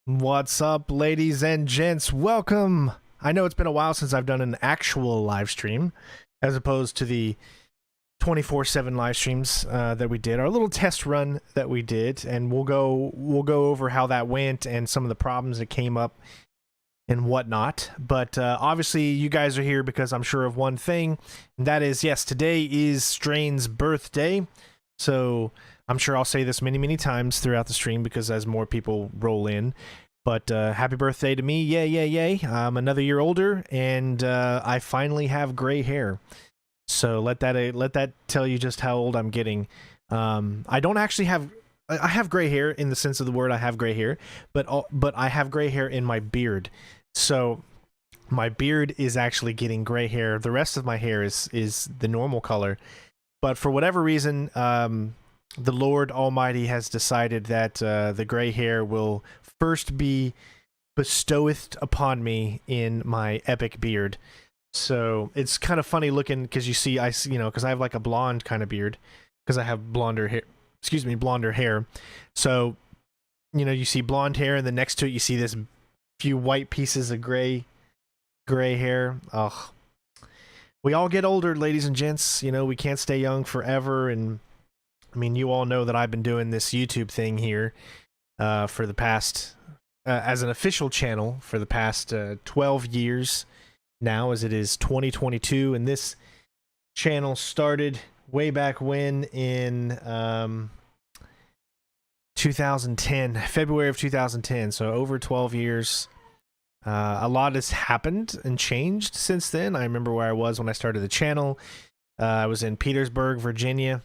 What's up, ladies and gents? Welcome. I know it's been a while since I've done an actual live stream, as opposed to the 24/7 live streams that we did. Our little test run that we did, and we'll go over how that went and some of the problems that came up and whatnot. But obviously, you guys are here because I'm sure of one thing, and that is, yes, today is Strain's birthday. So I'm sure I'll say this many, many times throughout the stream because as more people roll in. But happy birthday to me. Yay, yay, yay. I'm another year older, and I finally have gray hair. So let that tell you just how old I'm getting. I don't actually have... I have gray hair in the sense of the word. I have gray hair, but I have gray hair in my beard. So my beard is actually getting gray hair. The rest of my hair is the normal color. But for whatever reason, the Lord Almighty has decided that the gray hair will first be bestoweth upon me in my epic beard. So it's kind of funny looking because you see, because I have like a blonde kind of beard because I have blonder hair. Excuse me, blonder hair. So, you see blonde hair, and then next to it you see this few white pieces of gray hair. Ugh. We all get older, ladies and gents. We can't stay young forever, and I mean, you all know that I've been doing this YouTube thing here for the past, as an official channel, for the past 12 years now, as it is 2022, and this channel started way back when in 2010, February of 2010, so over 12 years. A lot has happened and changed since then. I remember where I was when I started the channel. I was in Petersburg, Virginia,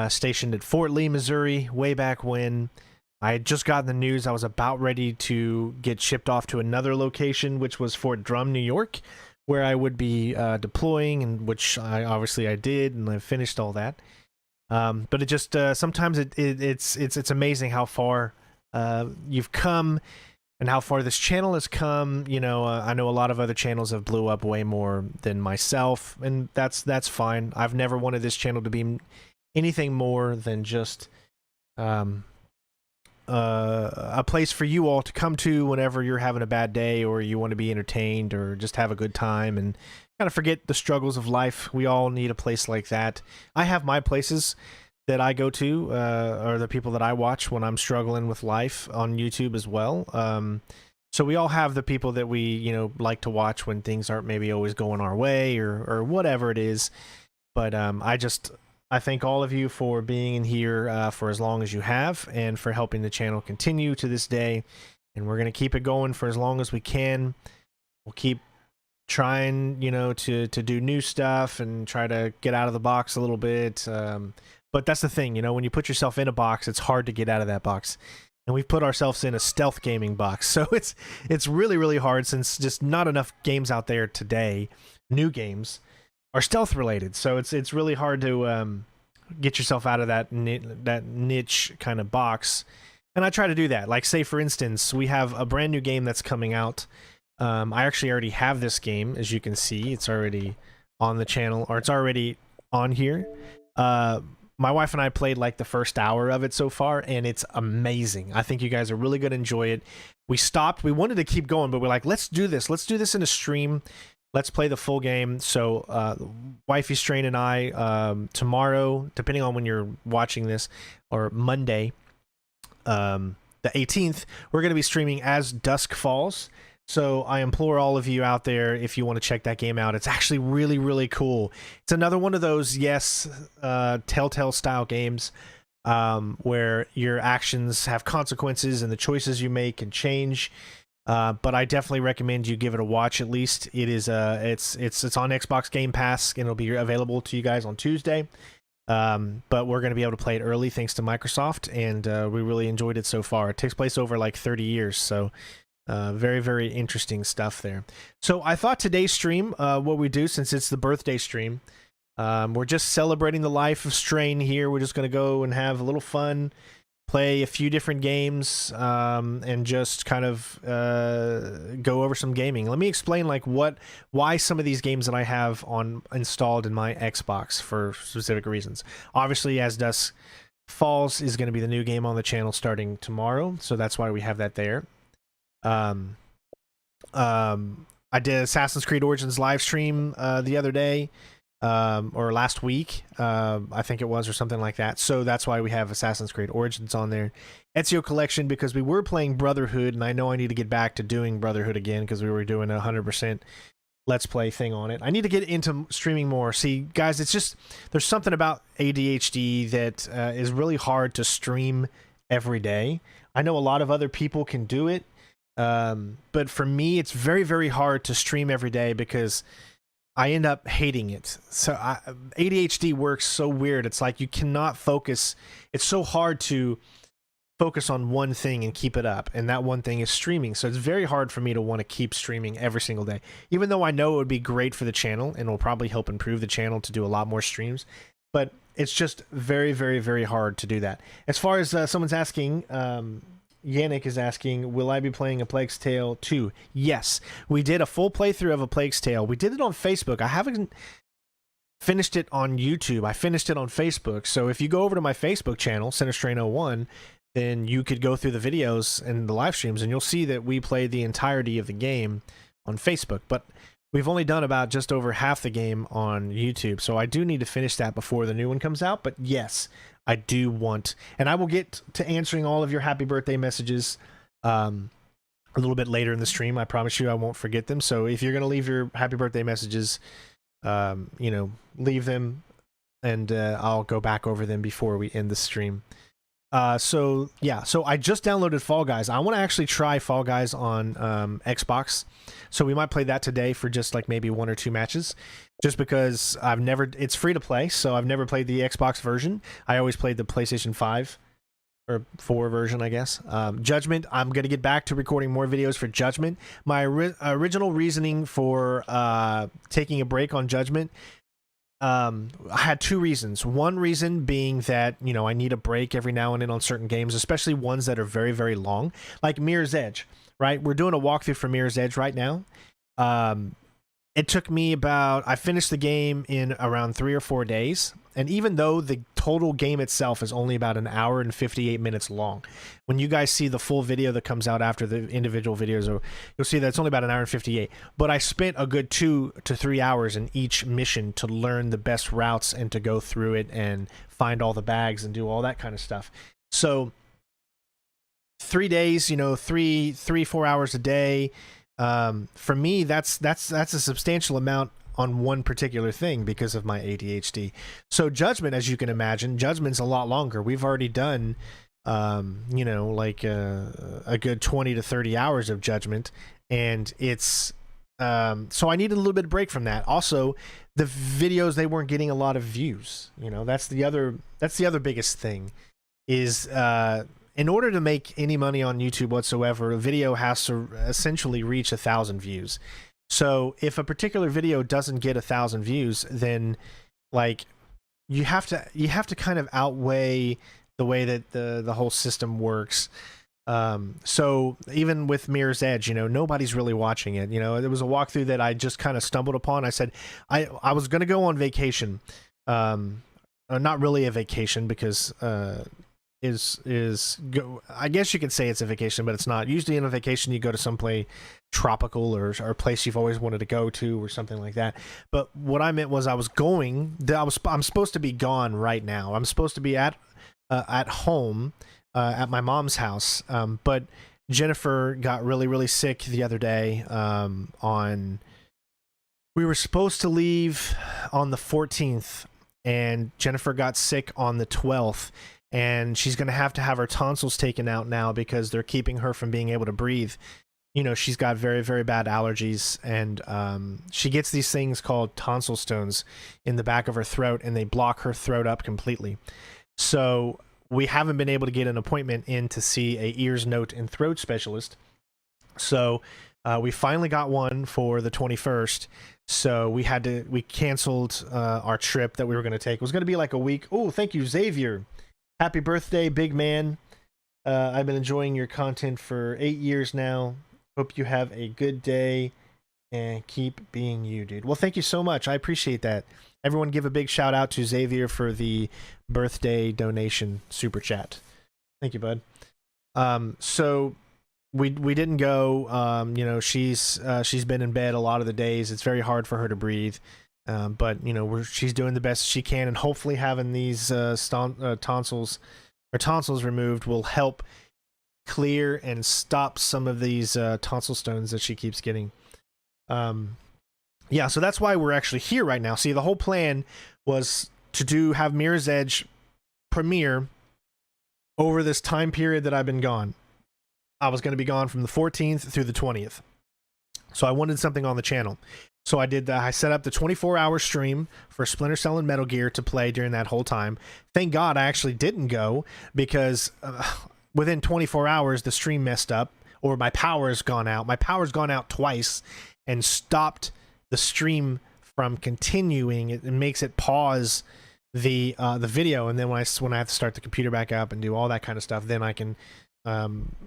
stationed at Fort Lee, Missouri, way back when. I had just gotten the news I was about ready to get shipped off to another location, which was Fort Drum, New York, where I would be deploying, and which I did, and I finished all that. But it just sometimes it's amazing how far you've come and how far this channel has come. I know a lot of other channels have blew up way more than myself, and that's fine. I've never wanted this channel to be anything more than just a place for you all to come to whenever you're having a bad day or you want to be entertained or just have a good time and kind of forget the struggles of life. We all need a place like that. I have my places that I go to, or the people that I watch when I'm struggling with life on YouTube as well. So we all have the people that we, like to watch when things aren't maybe always going our way or whatever it is. But I thank all of you for being in here for as long as you have and for helping the channel continue to this day. And we're going to keep it going for as long as we can. We'll keep trying, to do new stuff and try to get out of the box a little bit. But that's the thing, when you put yourself in a box, it's hard to get out of that box. And we've put ourselves in a stealth gaming box. So it's really, really hard since just not enough games out there today, new games, are stealth related. So it's really hard to get yourself out of that niche kind of box. And I try to do that. Like, say, for instance, we have a brand new game that's coming out. I actually already have this game, as you can see. It's already on the channel, or it's already on here. My wife and I played like the first hour of it so far, and it's amazing. I think you guys are really going to enjoy it. We stopped. We wanted to keep going, but we're like, let's do this. Let's do this in a stream. Let's play the full game. So Wifey Strain and I, tomorrow, depending on when you're watching this, or Monday, the 18th, we're going to be streaming as Dusk Falls. So I implore all of you out there, if you want to check that game out, it's actually really, really cool. It's another one of those, yes, Telltale style games where your actions have consequences and the choices you make can change. But I definitely recommend you give it a watch at least. It is it's on Xbox Game Pass, and it'll be available to you guys on Tuesday. But we're going to be able to play it early thanks to Microsoft, and we really enjoyed it so far. It takes place over like 30 years, so very, very interesting stuff there. So I thought today's stream, what we do, since it's the birthday stream, we're just celebrating the life of Strain here. We're just going to go and have a little fun, play a few different games, and just kind of go over some gaming. Let me explain why some of these games that I have installed in my Xbox for specific reasons. Obviously, As Dusk Falls is going to be the new game on the channel starting tomorrow, so that's why we have that there. Um, I did Assassin's Creed Origins live stream the other day, or last week, I think it was, or something like that. So that's why we have Assassin's Creed Origins on there. Ezio Collection, because we were playing Brotherhood, and I know I need to get back to doing Brotherhood again because we were doing a 100% Let's Play thing on it. I need to get into streaming more. See, guys, it's just, there's something about ADHD that is really hard to stream every day. I know a lot of other people can do it, but for me, it's very, very hard to stream every day because I end up hating it. So ADHD works so weird. It's like you cannot focus. It's so hard to focus on one thing and keep it up, and that one thing is streaming. So it's very hard for me to want to keep streaming every single day, even though I know it would be great for the channel and will probably help improve the channel to do a lot more streams. But it's just very, very, very hard to do that. As far as someone's asking, Yannick is asking, will I be playing A Plague's Tale 2? Yes, we did a full playthrough of A Plague's Tale. We did it on Facebook. I haven't finished it on YouTube. I finished it on Facebook. So if you go over to my Facebook channel, CenterStrain01, then you could go through the videos and the live streams, and you'll see that we played the entirety of the game on Facebook. But we've only done about just over half the game on YouTube. So I do need to finish that before the new one comes out. But yes, I do want, and I will get to answering all of your happy birthday messages a little bit later in the stream. I promise you I won't forget them. So if you're going to leave your happy birthday messages, you know, leave them, and I'll go back over them before we end the stream. So yeah, so I just downloaded Fall Guys. I want to actually try Fall Guys on Xbox, so we might play that today for just like maybe 1 or 2 matches, just because it's free to play, so I've never played the Xbox version. I always played the PlayStation 5 or 4 version, I guess. Judgment, I'm going to get back to recording more videos for Judgment. My original reasoning for taking a break on Judgment, I had 2 reasons. One reason being that, you know, I need a break every now and then on certain games, especially ones that are very, very long, like Mirror's Edge, right? We're doing a walkthrough for Mirror's Edge right now. It took me I finished the game in around 3 or 4 days. And even though the total game itself is only about 1 hour and 58 minutes long, when you guys see the full video that comes out after the individual videos, you'll see that it's only about 1 hour and 58. But I spent a good 2 to 3 hours in each mission to learn the best routes and to go through it and find all the bags and do all that kind of stuff. So 3 days, you know, 4 hours a day. For me, that's a substantial amount on one particular thing because of my ADHD. So Judgment, as you can imagine, Judgment's a lot longer. We've already done, you know, like a good 20 to 30 hours of Judgment, and it's so I needed a little bit of break from that. Also, the videos, they weren't getting a lot of views. You know, that's the other biggest thing is in order to make any money on YouTube whatsoever, a video has to essentially reach 1,000 views. So if a particular video doesn't get 1,000 views, then like you have to kind of outweigh the way that the whole system works. So even with Mirror's Edge, you know, nobody's really watching it. You know, there was a walkthrough that I just kind of stumbled upon. I said I was going to go on vacation, not really a vacation because I guess you could say it's a vacation, but it's not. Usually in a vacation you go to someplace tropical or a place you've always wanted to go to or something like that. But what I meant was I'm supposed to be gone right now. I'm supposed to be at home at my mom's house. But Jennifer got really, really sick the other day. We were supposed to leave on the 14th, and Jennifer got sick on the 12th. And she's going to have her tonsils taken out now because they're keeping her from being able to breathe. You know, she's got very, very bad allergies, and she gets these things called tonsil stones in the back of her throat, and they block her throat up completely. So we haven't been able to get an appointment in to see a ears, nose, and throat specialist. So we finally got one for the 21st. So we canceled our trip that we were going to take. It was going to be like a week. Oh, thank you, Xavier. Happy birthday, big man. I've been enjoying your content for 8 years now. Hope you have a good day and keep being you, dude. Well, thank you so much. I appreciate that. Everyone give a big shout out to Xavier for the birthday donation super chat. Thank you, bud. So we didn't go. You know, she's been in bed a lot of the days. It's very hard for her to breathe. But you know, she's doing the best she can, and hopefully having these tonsils removed will help clear and stop some of these tonsil stones that she keeps getting. Yeah, so that's why we're actually here right now. See, the whole plan was to have Mirror's Edge premiere over this time period that I've been gone. I was going to be gone from the 14th through the 20th. So I wanted something on the channel. So I did that. I set up the 24-hour stream for Splinter Cell and Metal Gear to play during that whole time. Thank God I actually didn't go, because within 24 hours the stream messed up, or my power's gone out. My power's gone out twice and stopped the stream from continuing. It makes it pause the video, and then when I have to start the computer back up and do all that kind of stuff, then I can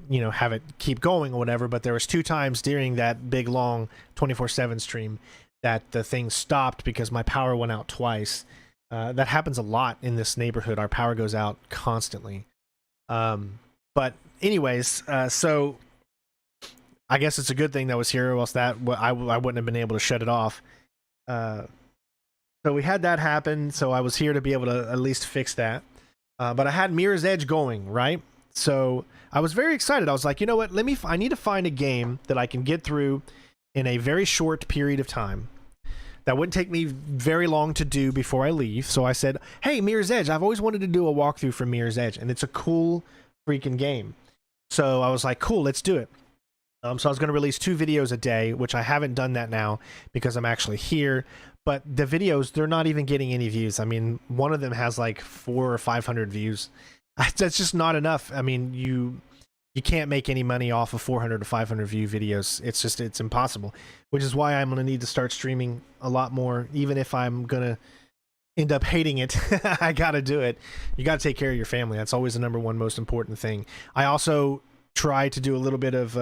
you know, have it keep going or whatever. But there was 2 times during that big long 24/7 stream that the thing stopped because my power went out twice. That happens a lot in this neighborhood. Our power goes out constantly. But anyways, so I guess it's a good thing that was here, or else that I wouldn't have been able to shut it off. So we had that happen, so I was here to be able to at least fix that. But I had Mirror's Edge going, right? So I was very excited. I was like, you know what? I need to find a game that I can get through in a very short period of time. That wouldn't take me very long to do before I leave. So I said, hey, Mirror's Edge, I've always wanted to do a walkthrough for Mirror's Edge, and it's a cool freaking game. So I was like, cool, let's do it. So I was going to release 2 videos a day, which I haven't done that now because I'm actually here. But the videos, they're not even getting any views. I mean, one of them has like 400 or 500 views. That's just not enough. I mean, you can't make any money off of 400 to 500 view videos. It's impossible, which is why I'm going to need to start streaming a lot more. Even if I'm going to end up hating it, I got to do it. You got to take care of your family. That's always the #1 most important thing. I also try to do a little bit of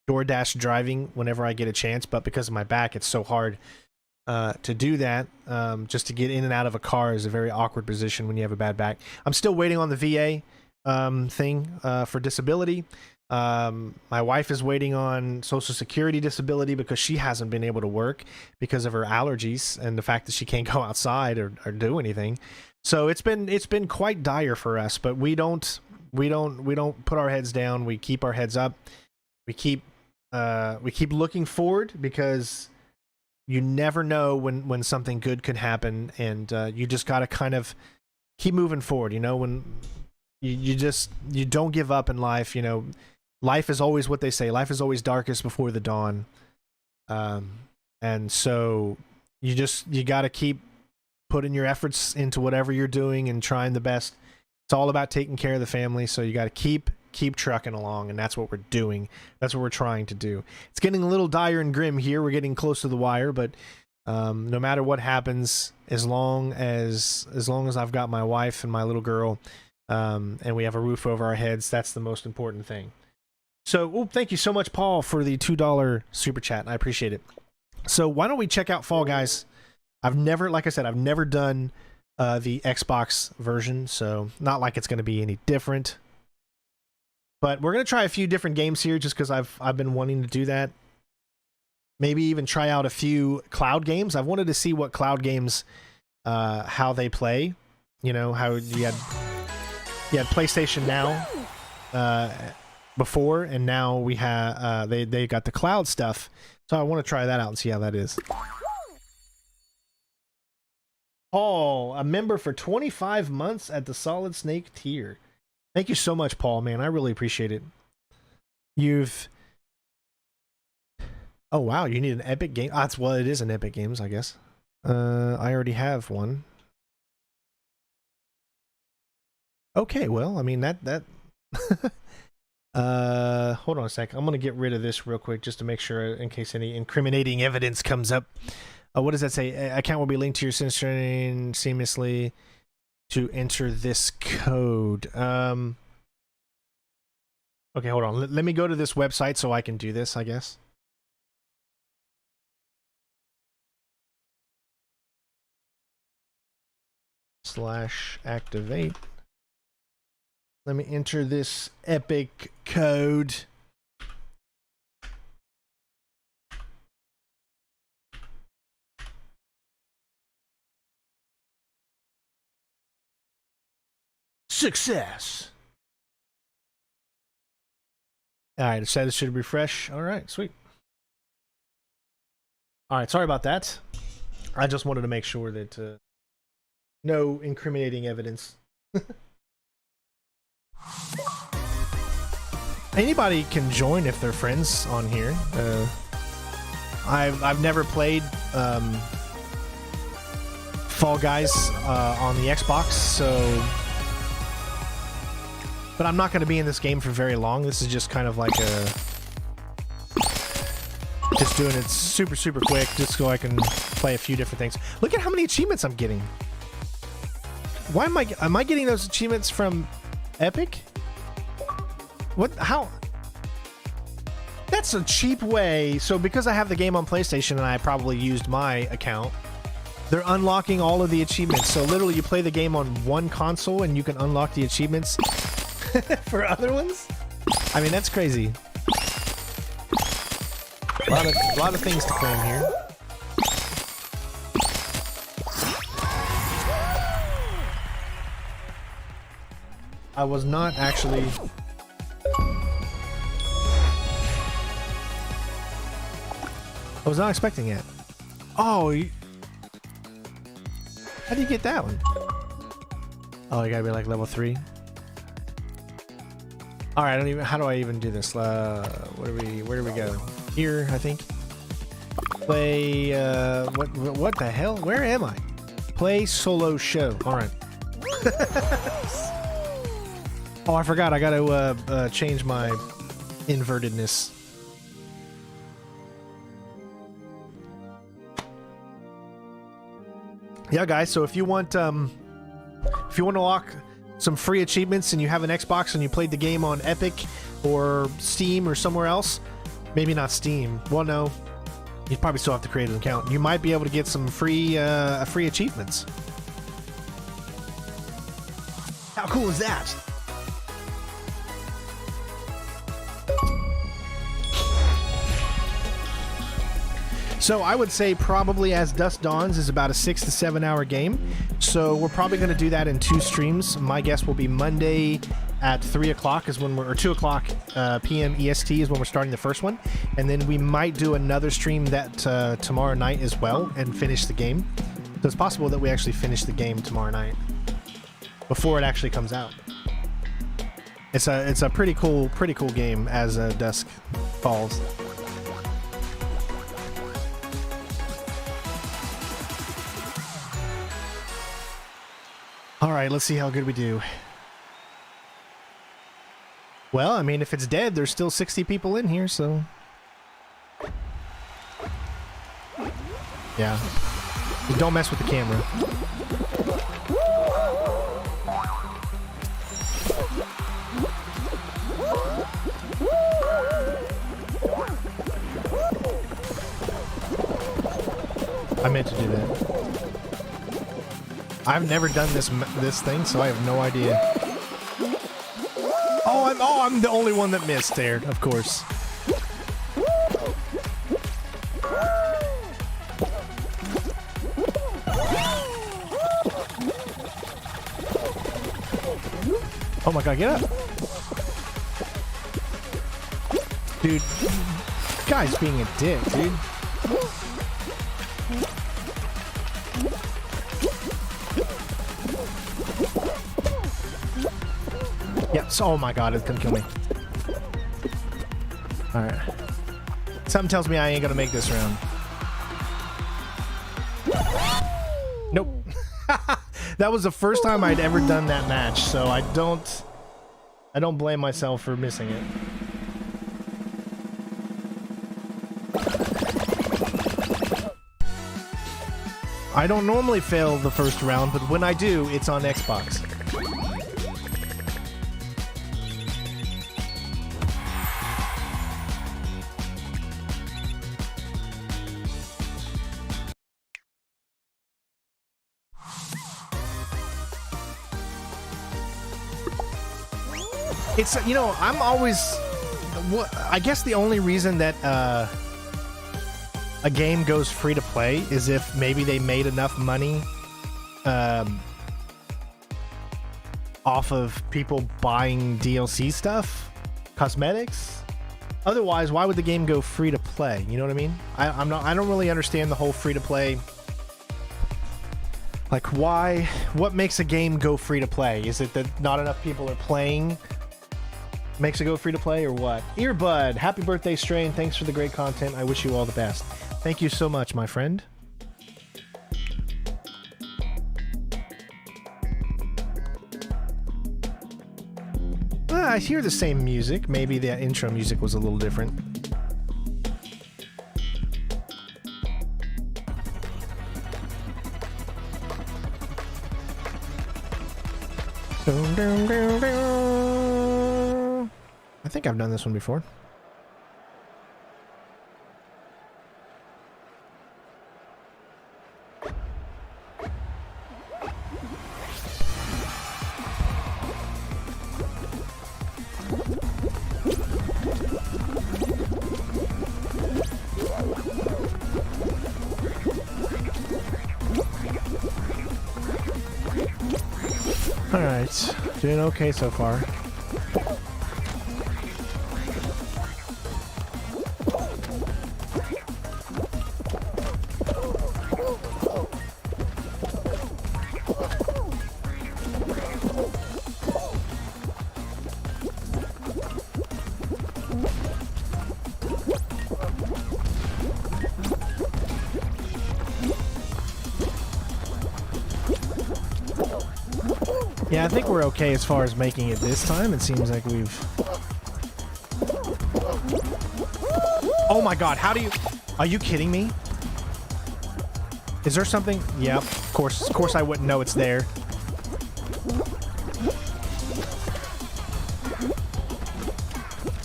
DoorDash driving whenever I get a chance, but because of my back, it's so hard to do that. Just to get in and out of a car is a very awkward position when you have a bad back. I'm still waiting on the VA thing for disability. My wife is waiting on Social Security disability because she hasn't been able to work because of her allergies and the fact that she can't go outside or do anything. So it's been quite dire for us, but we don't put our heads down. We keep our heads up. We keep looking forward, because you never know when something good could happen, and you just got to kind of keep moving forward. You know, when you don't give up in life. You know, life is always, what they say, life is always darkest before the dawn. And so you got to keep putting your efforts into whatever you're doing and trying the best. It's all about taking care of the family, so you got to keep trucking along, and that's what we're doing. That's what we're trying to do. It's getting a little dire and grim here. We're getting close to the wire, but no matter what happens, as long as I've got my wife and my little girl, and we have a roof over our heads, that's the most important thing. So, thank you so much, Paul, for the $2 super chat. I appreciate it. So why don't we check out Fall Guys? Like I said, I've never done the Xbox version, so not like it's going to be any different. But we're going to try a few different games here just because I've been wanting to do that. Maybe even try out a few cloud games. I've wanted to see what cloud games, how they play. You know, how you had PlayStation Now before, and now we have they got the cloud stuff. So I want to try that out and see how that is. Paul, a member for 25 months at the Solid Snake tier. Thank you so much, Paul, man. I really appreciate it. Oh, wow, you need an Epic game? Well, it is an Epic Games, I guess. I already have one. Okay, well, I mean, that... hold on a sec. I'm going to get rid of this real quick just to make sure, in case any incriminating evidence comes up. What does that say? Account will be linked to your screen seamlessly to enter this code. Okay, hold on. Let me go to this website so I can do this, I guess. /activate. Let me enter this epic code. Success. All right, it said it should refresh. All right, sweet. All right, sorry about that. I just wanted to make sure that no incriminating evidence. Anybody can join if they're friends on here. I've never played Fall Guys on the Xbox, so. But I'm not going to be in this game for very long. This is just kind of like a... Just doing it super, super quick, just so I can play a few different things. Look at how many achievements I'm getting. Why am I getting those achievements from Epic? What? How? That's a cheap way. So because I have the game on PlayStation and I probably used my account, they're unlocking all of the achievements. So literally you play the game on one console and you can unlock the achievements for other ones? I mean, that's crazy. A lot of things to claim here. I was not actually... I was not expecting it. Oh, how do you get that one? Oh, you gotta be like level 3. All right, I don't even. How do I even do this? Where do we go? Here, I think. Play. What the hell? Where am I? Play solo show. All right. Oh, I forgot. I got to change my invertedness. Yeah, guys. So if you want to unlock some free achievements and you have an Xbox and you played the game on Epic or Steam or somewhere else, maybe not Steam. Well, no, you probably still have to create an account. You might be able to get some free achievements. How cool is that? So I would say probably As Dusk Dawns is about a 6 to 7 hour game. So we're probably going to do that in 2 streams. My guess will be Monday at 3 o'clock is when we're, or 2 o'clock p.m. EST is when we're starting the first one. And then we might do another stream that tomorrow night as well and finish the game. So it's possible that we actually finish the game tomorrow night before it actually comes out. It's a pretty cool game As Dusk Falls. All right, let's see how good we do. Well, I mean, if it's dead, there's still 60 people in here, so... Yeah. Just don't mess with the camera. I meant to do that. I've never done this thing, so I have no idea. Oh, I'm the only one that missed there, of course. Oh my god, get up. Dude, guy's being a dick, dude. Yes. Oh my god, it's gonna kill me. Alright. Something tells me I ain't gonna make this round. Nope. That was the first time I'd ever done that match, so I don't blame myself for missing it. I don't normally fail the first round, but when I do, it's on Xbox. It's, you know, I'm always... I guess the only reason that a game goes free to play is if maybe they made enough money off of people buying DLC stuff, cosmetics. Otherwise, why would the game go free to play? You know what I mean? I don't really understand the whole free to play. Like, why? What makes a game go free to play? Is it that not enough people are playing? Makes it go free to play, or what? Earbud, happy birthday, Strain. Thanks for the great content. I wish you all the best. Thank you so much, my friend. I hear the same music. Maybe the intro music was a little different. I think I've done this one before. Alright, doing okay so far. Yeah, I think we're okay as far as making it this time. It seems like we've... Oh my god, how do you... Are you kidding me? Is there something? Yep, of course I wouldn't know it's there.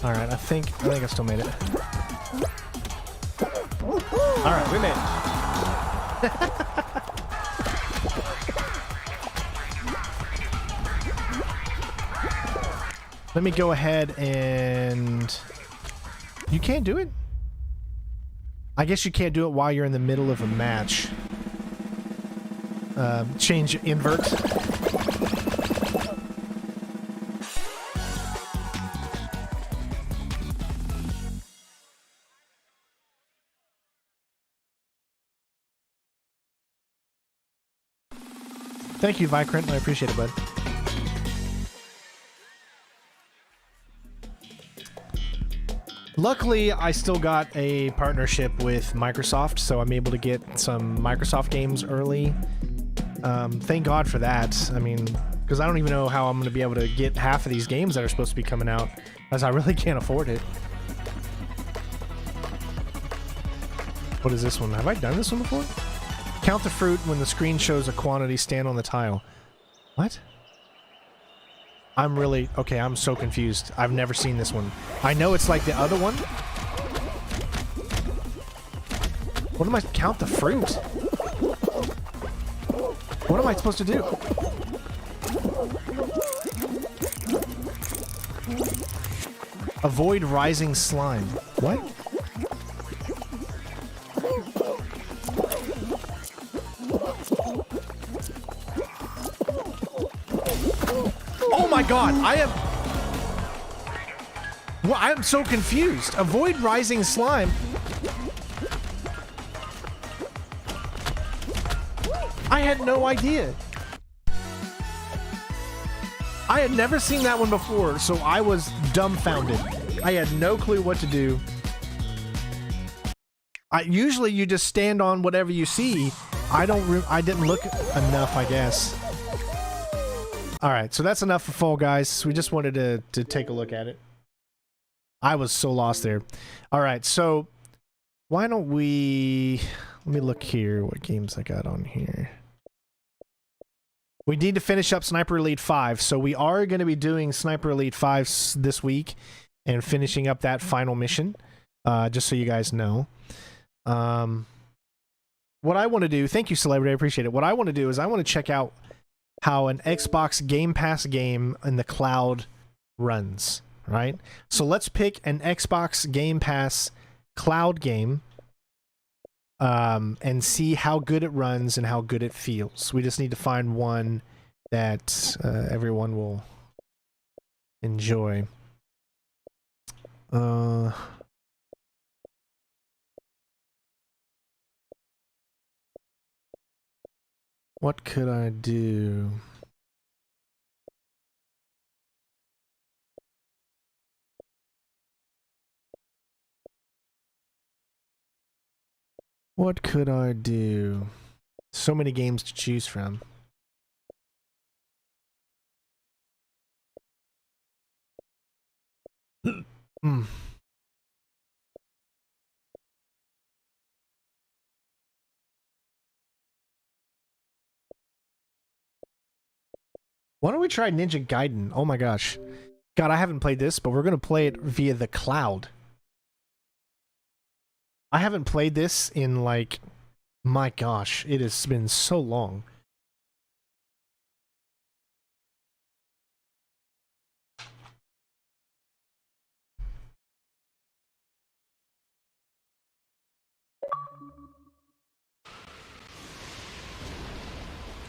Alright, I think I still made it. Alright, we made it. Let me go ahead and... You can't do it? I guess you can't do it while you're in the middle of a match. Change invert. Thank you, Vikrant. I appreciate it, bud. Luckily, I still got a partnership with Microsoft, so I'm able to get some Microsoft games early. Thank God for that. I mean, because I don't even know how I'm going to be able to get half of these games that are supposed to be coming out, as I really can't afford it. What is this one? Have I done this one before? Count the fruit when the screen shows a quantity, stand on the tile. What? I'm really... Okay, I'm so confused. I've never seen this one. I know it's like the other one. What am I... Count the fruit? What am I supposed to do? Avoid rising slime. What? Oh my god, I am... Well, I am so confused. Avoid rising slime. I had no idea. I had never seen that one before, so I was dumbfounded. I had no clue what to do. Usually you just stand on whatever you see. I didn't look enough, I guess. Alright, so that's enough for Fall Guys. We just wanted to take a look at it. I was so lost there. Alright, so why don't we... Let me look here what games I got on here. We need to finish up Sniper Elite 5, so we are going to be doing Sniper Elite 5 this week and finishing up that final mission, just so you guys know. What I want to do... Thank you, Celebrity, I appreciate it. What I want to do is I want to check out how an Xbox Game Pass game in the cloud runs, right? So let's pick an Xbox Game Pass cloud game and see how good it runs and how good it feels. We just need to find one that everyone will enjoy. What could I do? What could I do? So many games to choose from. Hmm. Why don't we try Ninja Gaiden? Oh my gosh. God, I haven't played this, but we're going to play it via the cloud. I haven't played this in like, my gosh, it has been so long.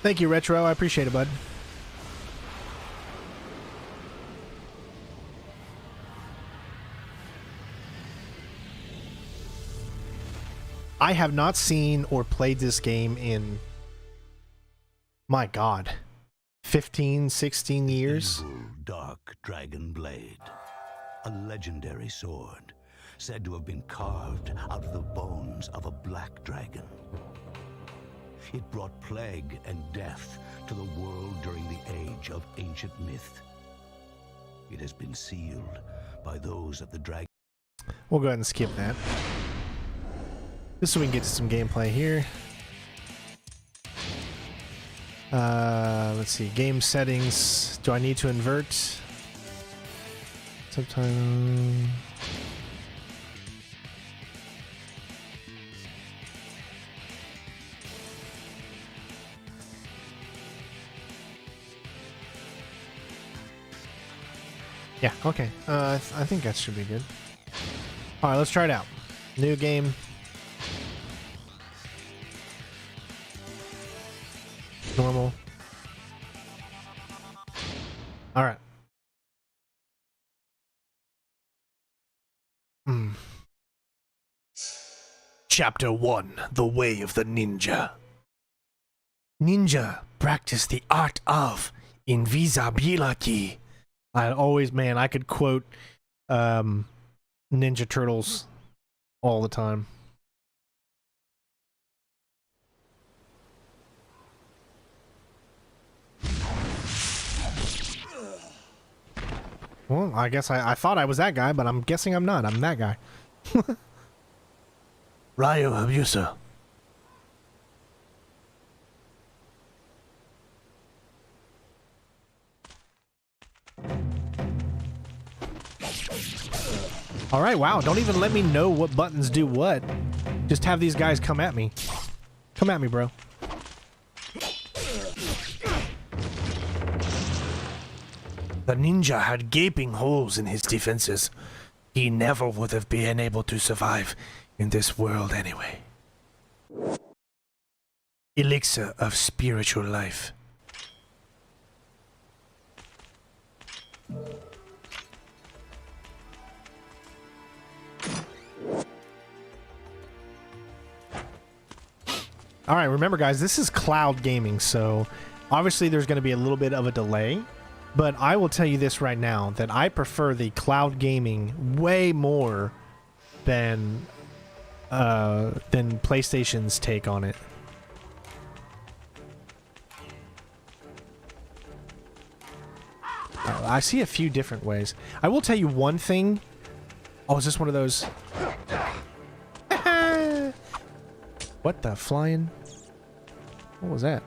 Thank you, Retro. I appreciate it, bud. I have not seen or played this game in, my God, 15, 16 years. Evil, dark dragon blade. A legendary sword, said to have been carved out of the bones of a black dragon. It brought plague and death to the world during the age of ancient myth. It has been sealed by those at the dragon. We'll go ahead and skip that. Just so we can get to some gameplay here. Let's see. Game settings. Do I need to invert? Subtitle. Yeah, okay. I think that should be good. Alright, let's try it out. New game. Normal. Alright. Chapter 1. The Way of the Ninja. Ninja practice the art of invisibility. I always, man, I could quote Ninja Turtles all the time. Well, I guess I thought I was that guy, but I'm guessing I'm not. I'm that guy. Ryo Habusa. Alright, wow. Don't even let me know what buttons do what. Just have these guys come at me. Come at me, bro. The ninja had gaping holes in his defenses. He never would have been able to survive in this world anyway. Elixir of spiritual life. Alright, remember guys, this is cloud gaming, so obviously there's going to be a little bit of a delay. But I will tell you this right now, that I prefer the cloud gaming way more than PlayStation's take on it. I see a few different ways. I will tell you one thing. Oh, is this one of those? What the flying? What was that?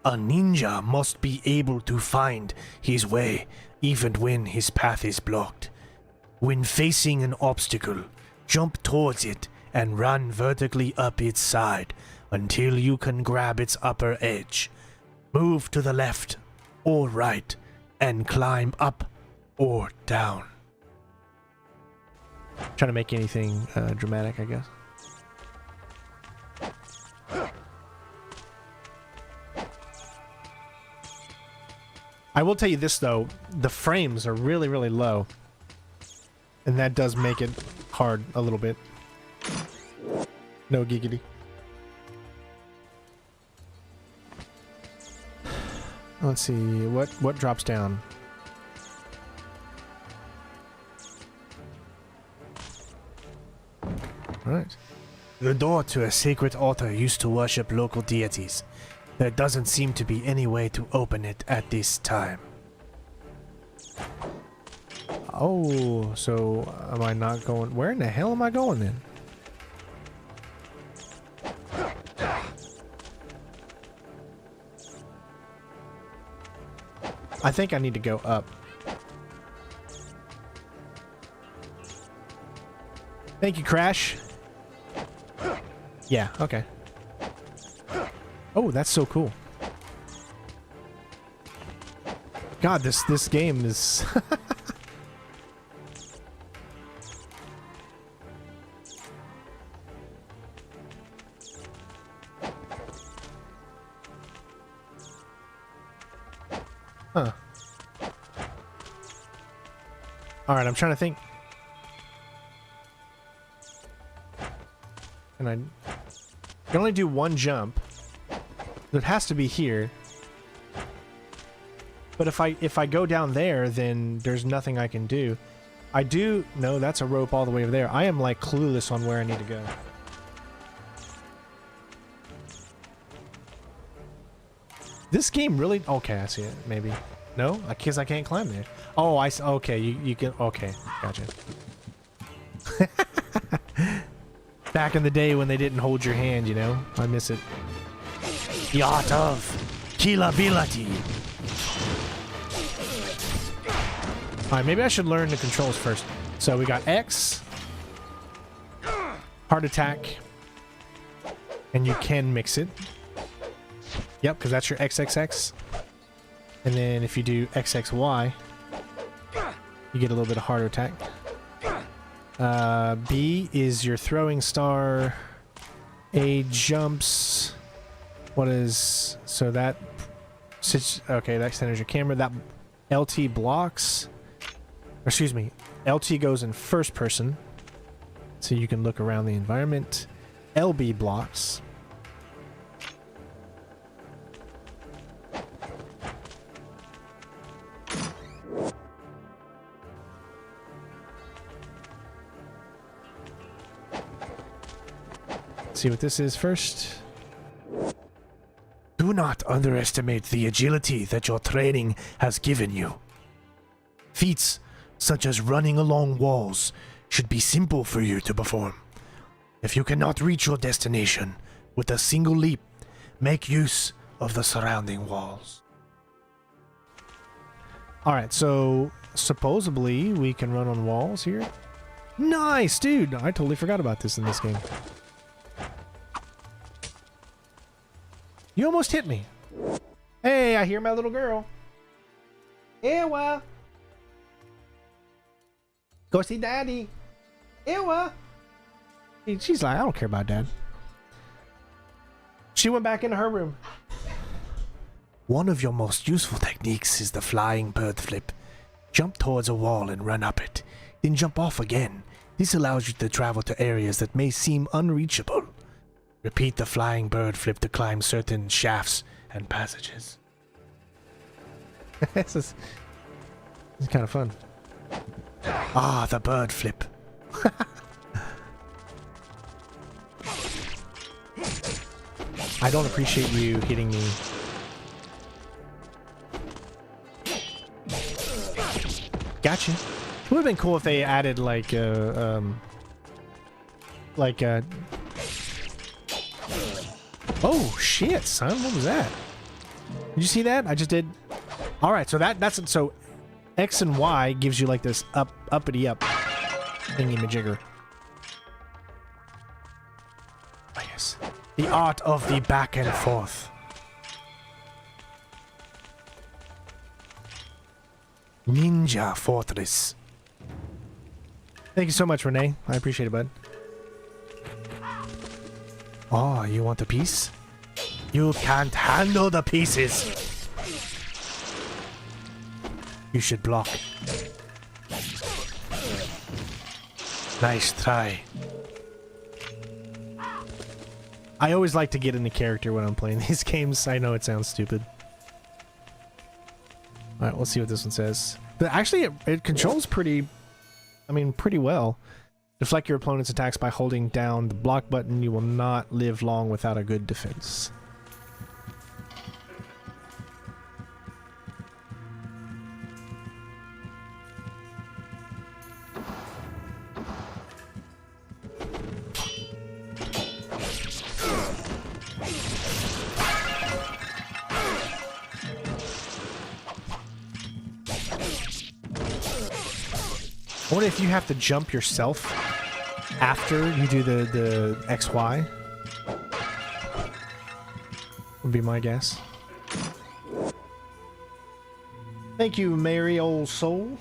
A ninja must be able to find his way even when his path is blocked. When facing an obstacle, jump towards it and run vertically up its side until you can grab its upper edge. Move to the left or right and climb up or down. Trying to make anything dramatic, I guess. I will tell you this though, the frames are really, really low. And that does make it hard a little bit. No giggity. Let's see, what drops down? Alright. The door to a sacred altar used to worship local deities. There doesn't seem to be any way to open it at this time. Oh, so am I not going? Where in the hell am I going then? I think I need to go up. Thank you, Crash. Yeah, okay. Oh, that's so cool. God, this game is huh. All right, I'm trying to think. And I can only do one jump. It has to be here. But if I go down there, then there's nothing I can do. I do... No, that's a rope all the way over there. I am, like, clueless on where I need to go. This game really... Okay, I see it. Maybe. No? Because I can't climb there. Oh, I... Okay, you can... Okay, gotcha. Back in the day when they didn't hold your hand, you know? I miss it. The art of killability. Alright, maybe I should learn the controls first. So we got X, heart attack, and you can mix it. Yep, because that's your XXX. And then if you do XXY, you get a little bit of heart attack. B is your throwing star. A jumps. What is... So that... Okay, that centers your camera. That LT blocks... Excuse me. LT goes in first person. So you can look around the environment. LB blocks. See what this is first. Do not underestimate the agility that your training has given you. Feats such as running along walls should be simple for you to perform. If you cannot reach your destination with a single leap, make use of the surrounding walls. Alright, so supposedly we can run on walls here. Nice, dude! I totally forgot about this in this game. You almost hit me. Hey, I hear my little girl. Ewa. Go see Daddy. Ewa. She's like, I don't care about Dad. She went back into her room. One of your most useful techniques is the flying bird flip. Jump towards a wall and run up it. Then jump off again. This allows you to travel to areas that may seem unreachable. Repeat the flying bird flip to climb certain shafts and passages. This is kind of fun. Ah, the bird flip. I don't appreciate you hitting me. Gotcha. It would have been cool if they added like oh shit, son! What was that? Did you see that? I just did. All right, so that's so X and Y gives you like this uppity up thingy majigger. Oh, yes, the art of the back and forth. Ninja Fortress. Thank you so much, Renee. I appreciate it, bud. Oh, you want a piece? You can't handle the pieces. You should block. Nice try. I always like to get into character when I'm playing these games. I know it sounds stupid. Alright, let's see what this one says. Actually, it controls pretty well. Deflect your opponent's attacks by holding down the block button. You will not live long without a good defense. I wonder if you have to jump yourself after you do the XY. Would be my guess. Thank you, Mary old soul.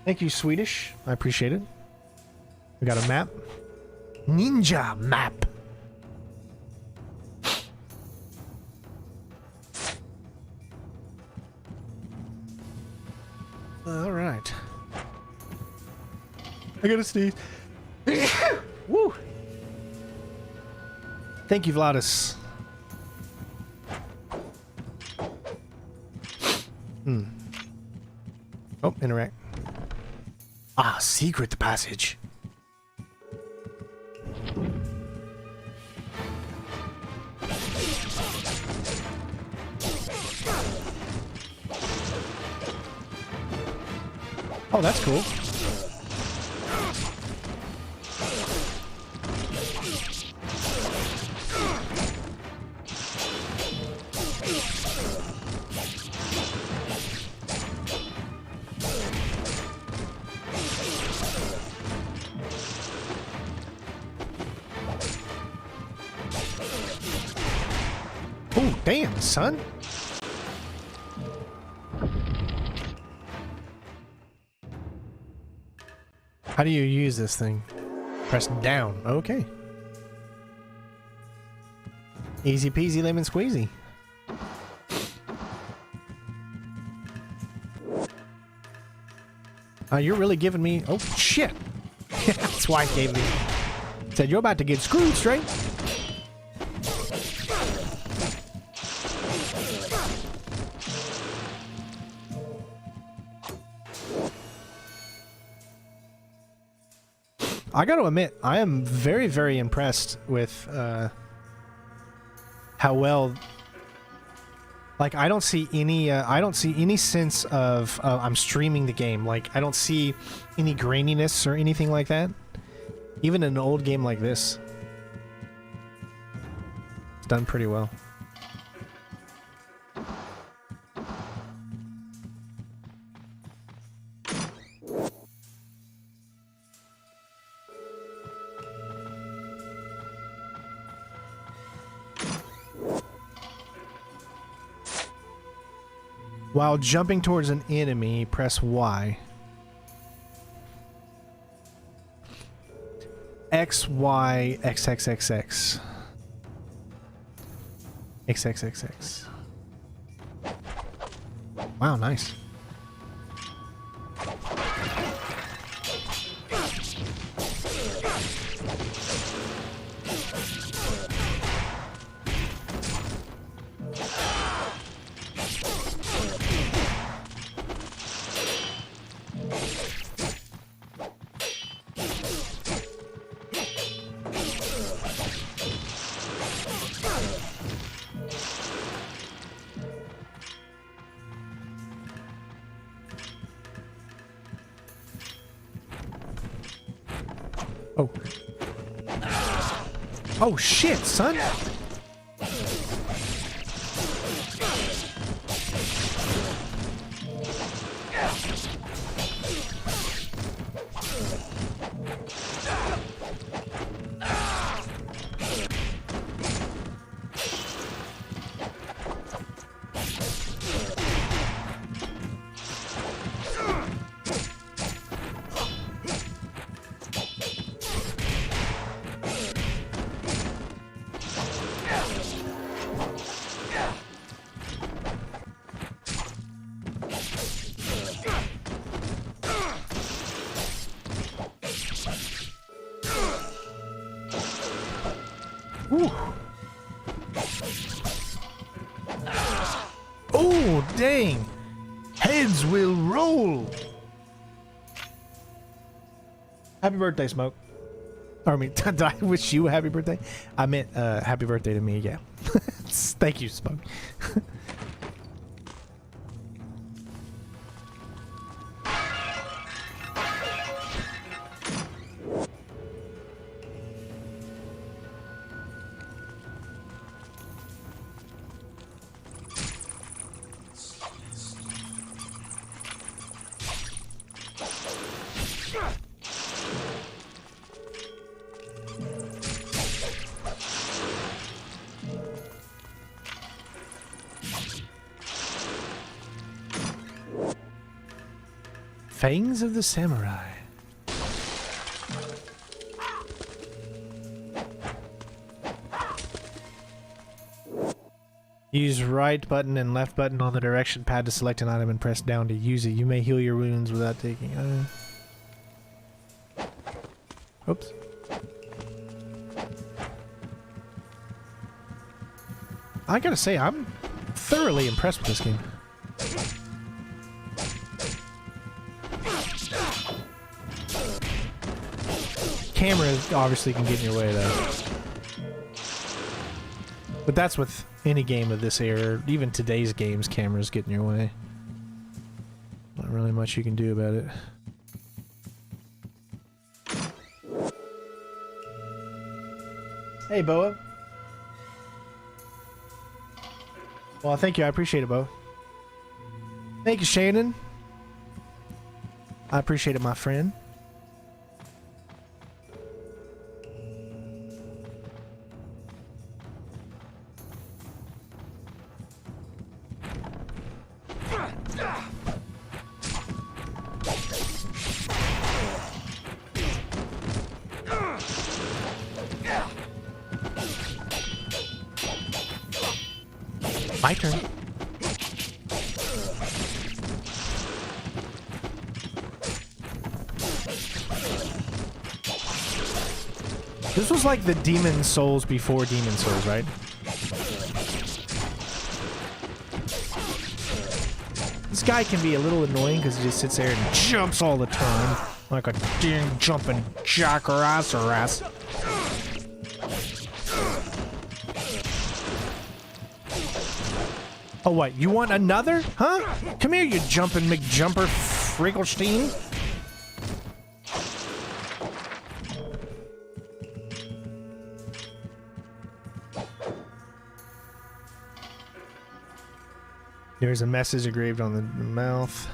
Thank you, Swedish. I appreciate it. We got a map. Ninja map. All right. I gotta sneeze. Woo! Thank you, Vladis. Oh, interact. Ah, secret passage. Oh, that's cool. Oh, damn, son. How do you use this thing? Press down. Okay. Easy peasy lemon squeezy. You're really giving me... Oh, shit. That's why it gave me... Said, you're about to get screwed straight. I gotta admit, I am very, very impressed with how well. Like, I don't see any sense of I'm streaming the game. Like, I don't see any graininess or anything like that. Even in an old game like this, it's done pretty well. While jumping towards an enemy, press Y. X, Y, X, X, X, X. X, X, X, X. Wow, nice. Oh. Oh shit, son. Oh, dang. Heads will roll. Happy birthday, Smoke. Or, I mean, did I wish you a happy birthday? I meant happy birthday to me, yeah. Thank you, Smoke. Fangs of the Samurai. Use right button and left button on the direction pad to select an item and press down to use it. You may heal your wounds without taking... Oops. I gotta say, I'm thoroughly impressed with this game. Camera obviously can get in your way though. But that's with any game of this era, even today's games, cameras get in your way. Not really much you can do about it. Hey, Boa. Well, thank you. I appreciate it, Boa. Thank you, Shannon. I appreciate it, my friend. My turn. This was like the Demon Souls before Demon Souls, right? This guy can be a little annoying because he just sits there and jumps all the time. Like a dang jumping jackass. Oh, what? You want another? Huh? Come here, you jumping McJumper Frickelstein. There's a message engraved on the mouth.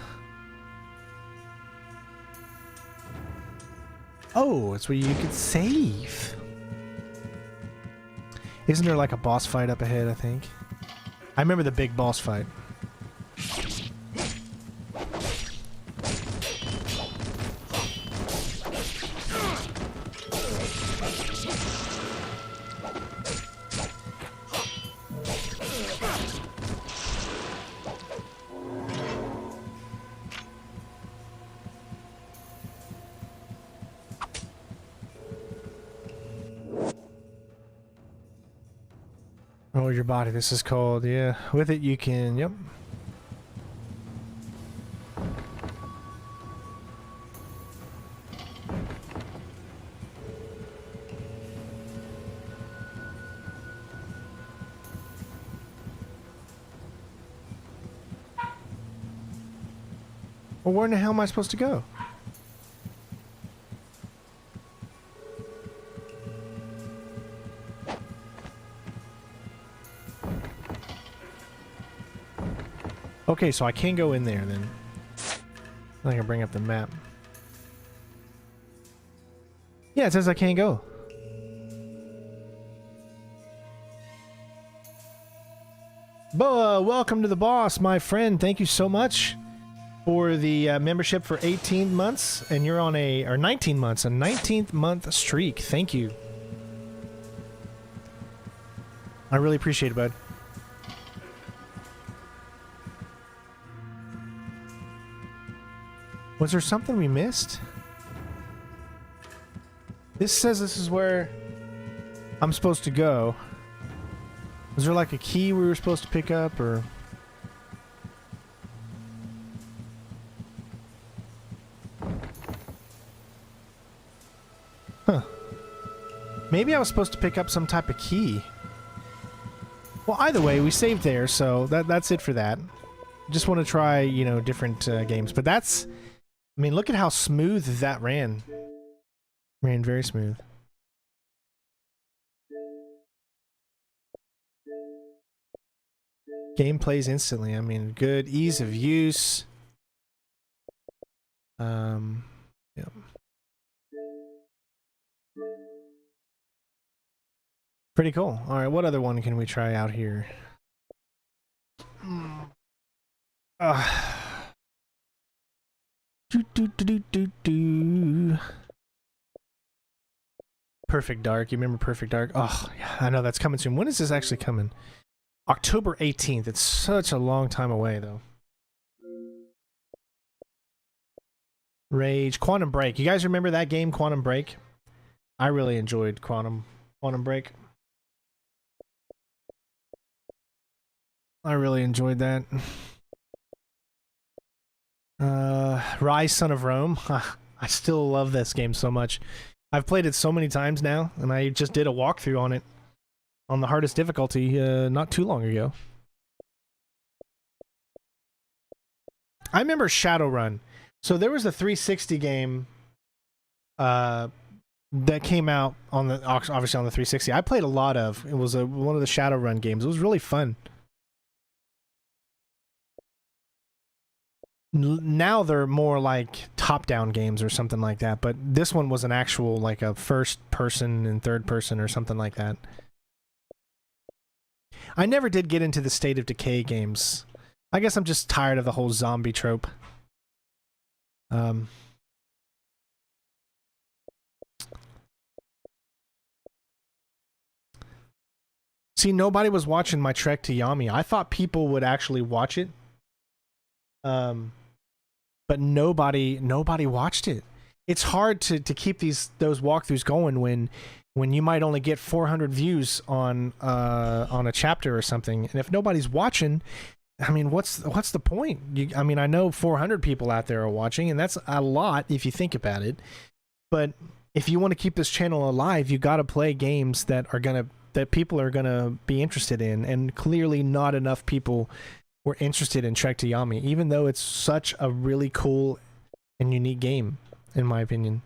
Oh, it's where you could save. Isn't there like a boss fight up ahead, I think? I remember the big boss fight. Oh, your body, this is called, yeah. With it you can, yep. Well, where in the hell am I supposed to go? Okay, so I can go in there then. I think I bring up the map. Yeah, it says I can't go. Boa, welcome to the boss, my friend. Thank you so much for the membership for 18 months, and you're on or 19 months, a 19th month streak. Thank you. I really appreciate it, bud. Was there something we missed? This says this is where I'm supposed to go. Was there like a key we were supposed to pick up, or... Maybe I was supposed to pick up some type of key. Well, either way, we saved there, so that's it for that. Just want to try, you know, different games. But that's... I mean, look at how smooth that ran. Ran very smooth. Game plays instantly. I mean, good ease of use. Yeah. Pretty cool. All right, what other one can we try out here? Perfect Dark. You remember Perfect Dark? Oh, yeah, I know that's coming soon. When is this actually coming? October 18th. It's such a long time away, though. Rage. Quantum Break. You guys remember that game, Quantum Break? I really enjoyed Quantum Break. I really enjoyed that. Rise, Son of Rome. I still love this game so much. I've played it so many times now, and I just did a walkthrough on it on the hardest difficulty not too long ago. I remember Shadowrun. So there was a 360 game that came out on the obviously on the 360. I played a lot of. It was one of the Shadowrun games. It was really fun. Now they're more like top-down games or something like that, but this one was an actual, like a first person and third person or something like that. I never did get into the State of Decay games. I guess I'm just tired of the whole zombie trope. See, nobody was watching my trek to Yami. I thought people would actually watch it. But nobody watched it. It's hard to keep those walkthroughs going when you might only get 400 views on a chapter or something. And if nobody's watching, I mean, what's the point? I mean, I know 400 people out there are watching, and that's a lot if you think about it. But if you want to keep this channel alive, you got to play games that people are gonna be interested in, and clearly not enough people were interested in Trek to Yami, even though it's such a really cool and unique game, in my opinion.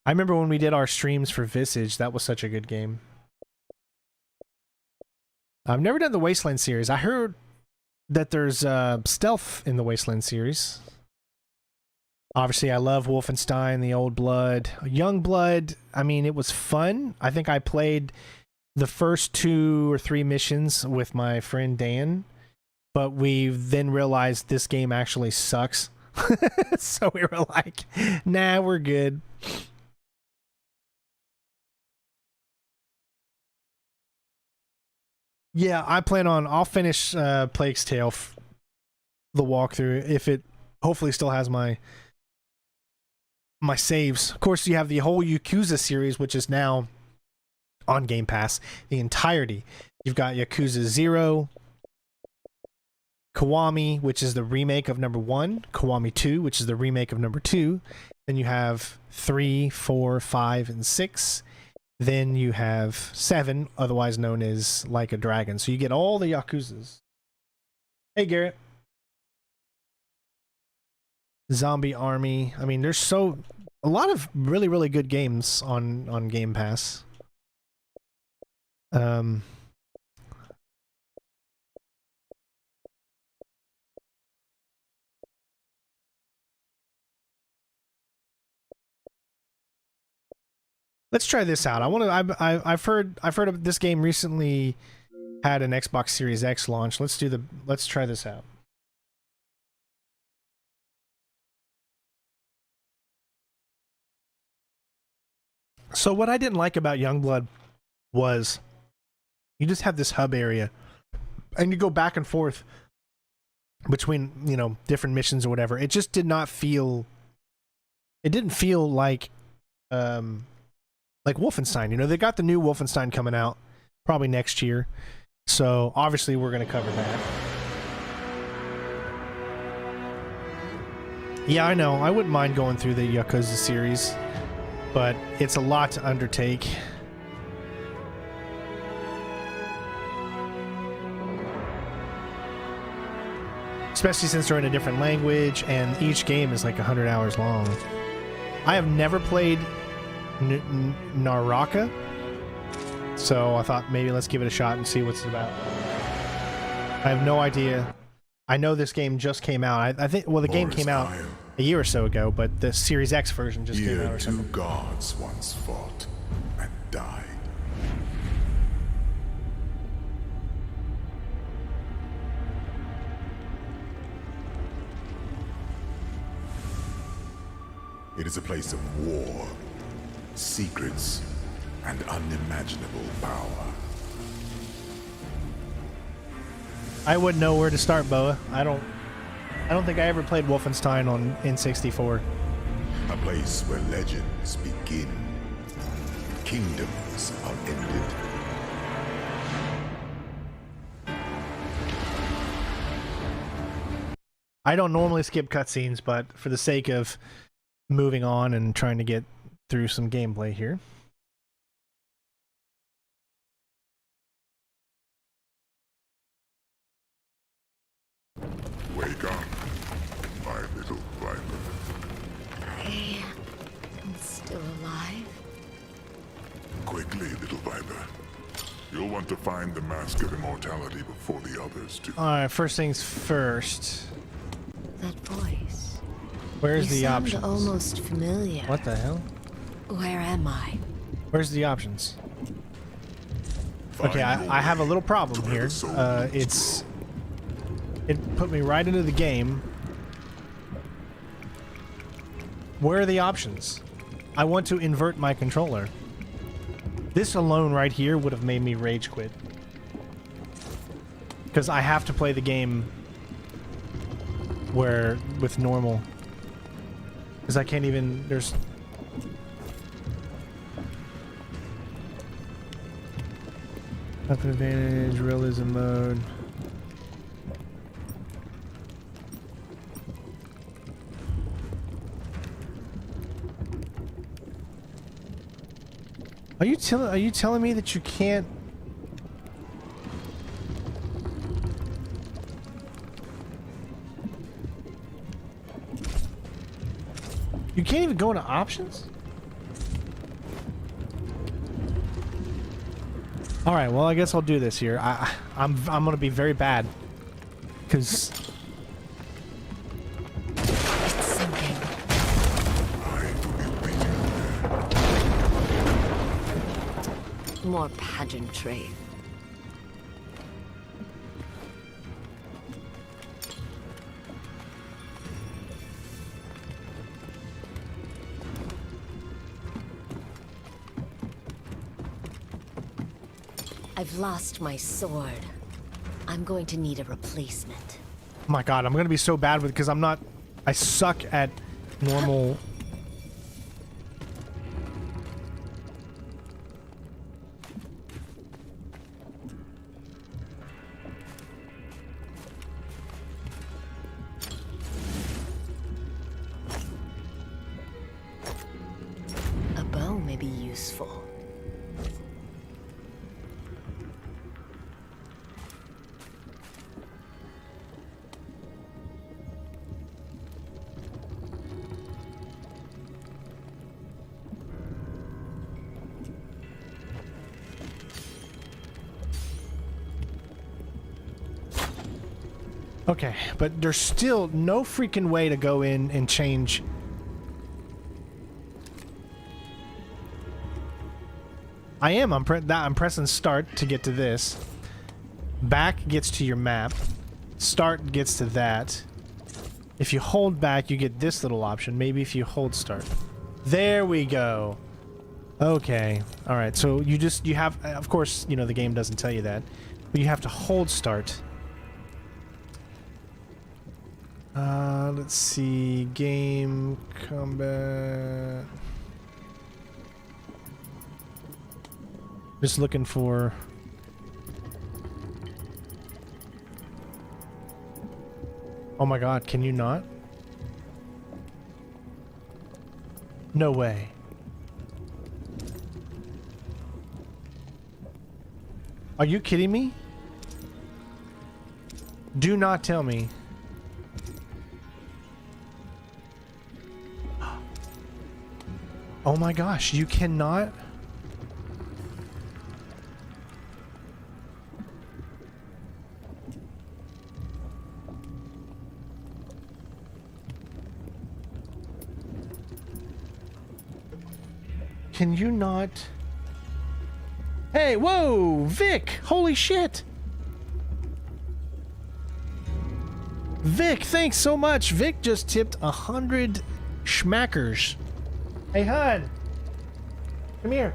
I remember when we did our streams for Visage, that was such a good game. I've never done the Wasteland series. I heard that there's stealth in the Wasteland series. Obviously, I love Wolfenstein, the Old Blood. Young Blood, I mean, it was fun. I think I played the first 2 or 3 missions with my friend Dan, but we then realized this game actually sucks. So we were like, nah, we're good. Yeah, I'll finish Plague's Tale, the walkthrough, if it hopefully still has my saves. Of course, you have the whole Yakuza series, which is now on Game Pass, the entirety. You've got Yakuza 0, Kiwami, which is the remake of number 1, Kiwami 2, which is the remake of number 2. Then you have 3, 4, 5, and 6. Then you have 7, otherwise known as Like a Dragon. So you get all the Yakuzas. Hey, Garrett. Zombie Army. I mean, there's a lot of really, really good games on Game Pass. Let's try this out. I've heard of this game recently had an Xbox Series X launch. Let's try this out. So what I didn't like about Youngblood was you just have this hub area and you go back and forth between, you know, different missions or whatever. It just didn't feel like Wolfenstein. You know, they got the new Wolfenstein coming out probably next year. So obviously we're going to cover that. Yeah, I know. I wouldn't mind going through the Yakuza series, but it's a lot to undertake. especially since they're in a different language, and each game is like 100 hours long. I have never played Naraka, so I thought maybe let's give it a shot and see what's it about. I have no idea. I know this game just came out. I think, well, the game came out a year or so ago, but the Series X version just came out or something. Two gods once fought and died. It is a place of war, secrets, and unimaginable power. I wouldn't know where to start, Boa. I don't think I ever played Wolfenstein on N64. A place where legends begin, kingdoms are ended. I don't normally skip cutscenes, but for the sake of moving on and trying to get through some gameplay here. Wake up, my little viper. I am still alive. Quickly, little viper. You'll want to find the Mask of Immortality before the others do. Alright, first things first. That voice. Where's the sound options? Almost familiar. What the hell? Where am I? Where's the options? Okay, I have a little problem here. It put me right into the game. Where are the options? I want to invert my controller. This alone right here would have made me rage quit. Because I have to play the game with normal. Because I can't even, there's... Weapon advantage, realism mode. Are you telling me that you can't? You can't even go into options? All right, well, I guess I'll do this here. I'm gonna be very bad, because It's sinking. More pageantry. I've lost my sword. I'm going to need a replacement. oh my god, I'm gonna be so bad with because I suck at normal. A bow may be useful. Okay, but there's still no freaking way to go in and change. I'm pressing start to get to this. Back gets to your map. Start gets to that. If you hold back, you get this little option. Maybe if you hold start. There we go. Okay. All right. So you have, of course, you know, the game doesn't tell you that, but you have to hold start. Let's see. Game combat. Just looking for. Oh my god, can you not? No way. Are you kidding me? Do not tell me. Oh my gosh, you cannot... Can you not... Hey, whoa! Vic! Holy shit! Vic, thanks so much! Vic just tipped 100 schmackers. Hey, hon! Come here.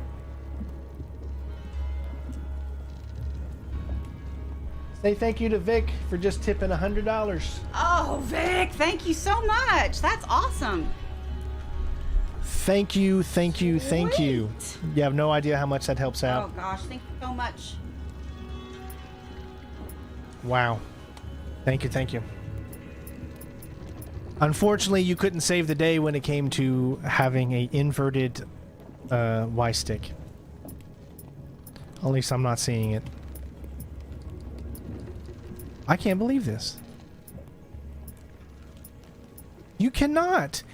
Say thank you to Vic for just tipping $100. Oh, Vic, thank you so much. That's awesome. Thank you, thank you, thank you. You have no idea how much that helps out. Oh gosh, thank you so much. Wow. Thank you, thank you. Unfortunately, you couldn't save the day when it came to having a inverted Y-stick. At least I'm not seeing it. I can't believe this. You cannot!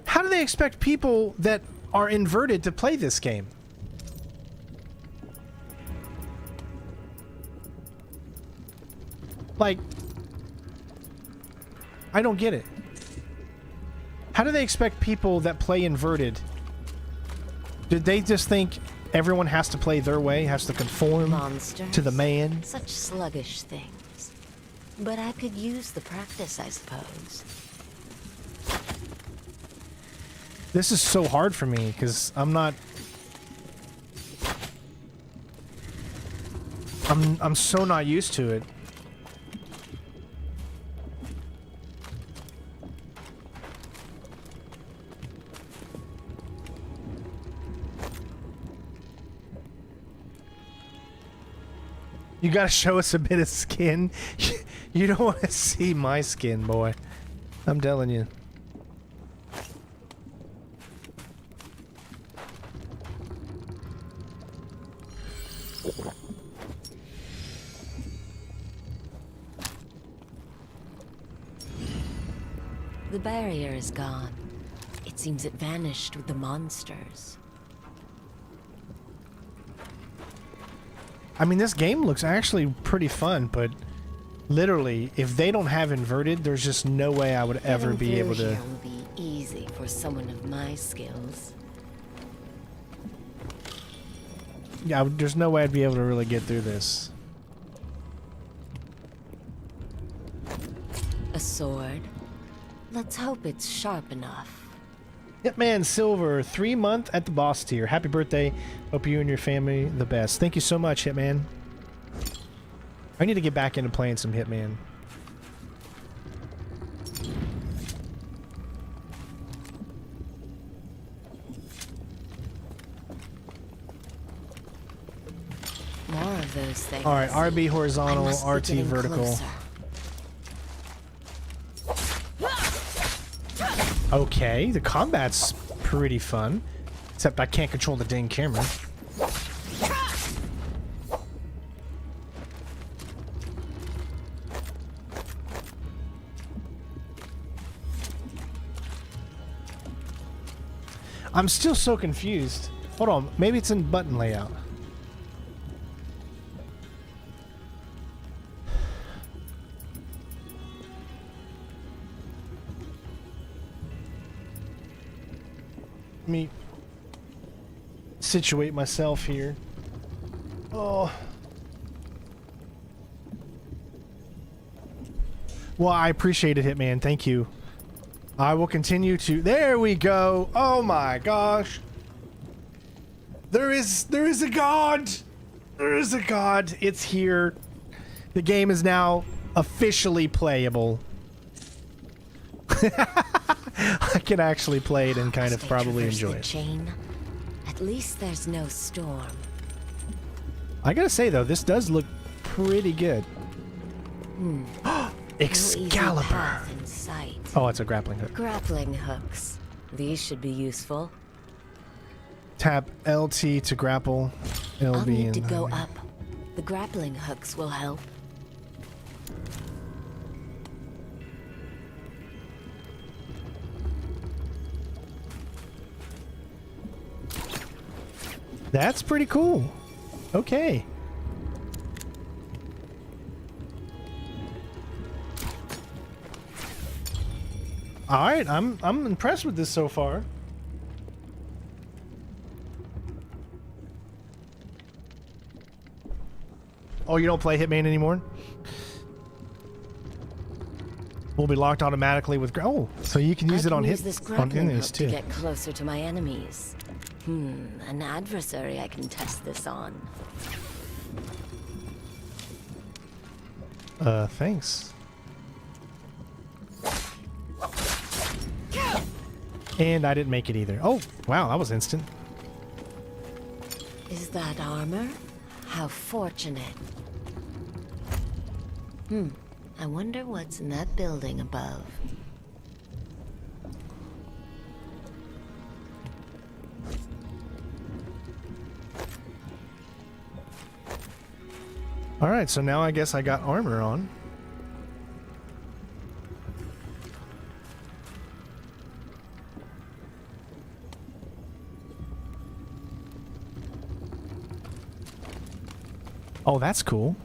How do they expect people that are inverted to play this game? Like, I don't get it. How do they expect people that play inverted? Did they just think everyone has to play their way, has to conform Monsters, to the man? Such sluggish things. But I could use the practice, I suppose. This is so hard for me because I'm not. I'm so not used to it. You gotta show us a bit of skin. You don't want to see my skin, boy. I'm telling you. The barrier is gone. It seems it vanished with the monsters. I mean, this game looks actually pretty fun, but literally, if they don't have inverted, there's just no way I would ever be able to... Getting through here will be easy for someone of my skills. Yeah, there's no way I'd be able to really get through this. A sword. Let's hope it's sharp enough. Hitman Silver, 3-month at the boss tier. Happy birthday. Hope you and your family the best. Thank you so much, Hitman. I need to get back into playing some Hitman. More of those things. Alright, RB I horizontal, must be RT getting vertical. closer. Okay, the combat's pretty fun. Except I can't control the dang camera. I'm still so confused. Hold on, maybe it's in button layout. Let me situate myself here. Oh. Well, I appreciate it, Hitman. Thank you. I will continue to... There we go. Oh my gosh. There is a god. There is a god. It's here. The game is now officially playable. I can actually play it and kind of probably enjoy it. Chain. At least there's no storm. I gotta say though, this does look pretty good. Excalibur. No easy path in sight. Oh, it's a grappling hook. Grappling hooks. These should be useful. Tap LT to grapple. LB I'll need and to go up. The grappling hooks will help. That's pretty cool. Okay. All right, I'm impressed with this so far. Oh, you don't play Hitman anymore? Will be locked automatically with. Oh, so you can use it on this on grappling enemies hook too. to get closer to my enemies. An adversary I can test this on. Thanks. And I didn't make it either. Oh, wow, that was instant. Is that armor? How fortunate. I wonder what's in that building above. All right, so now I guess I got armor on. Oh, that's cool.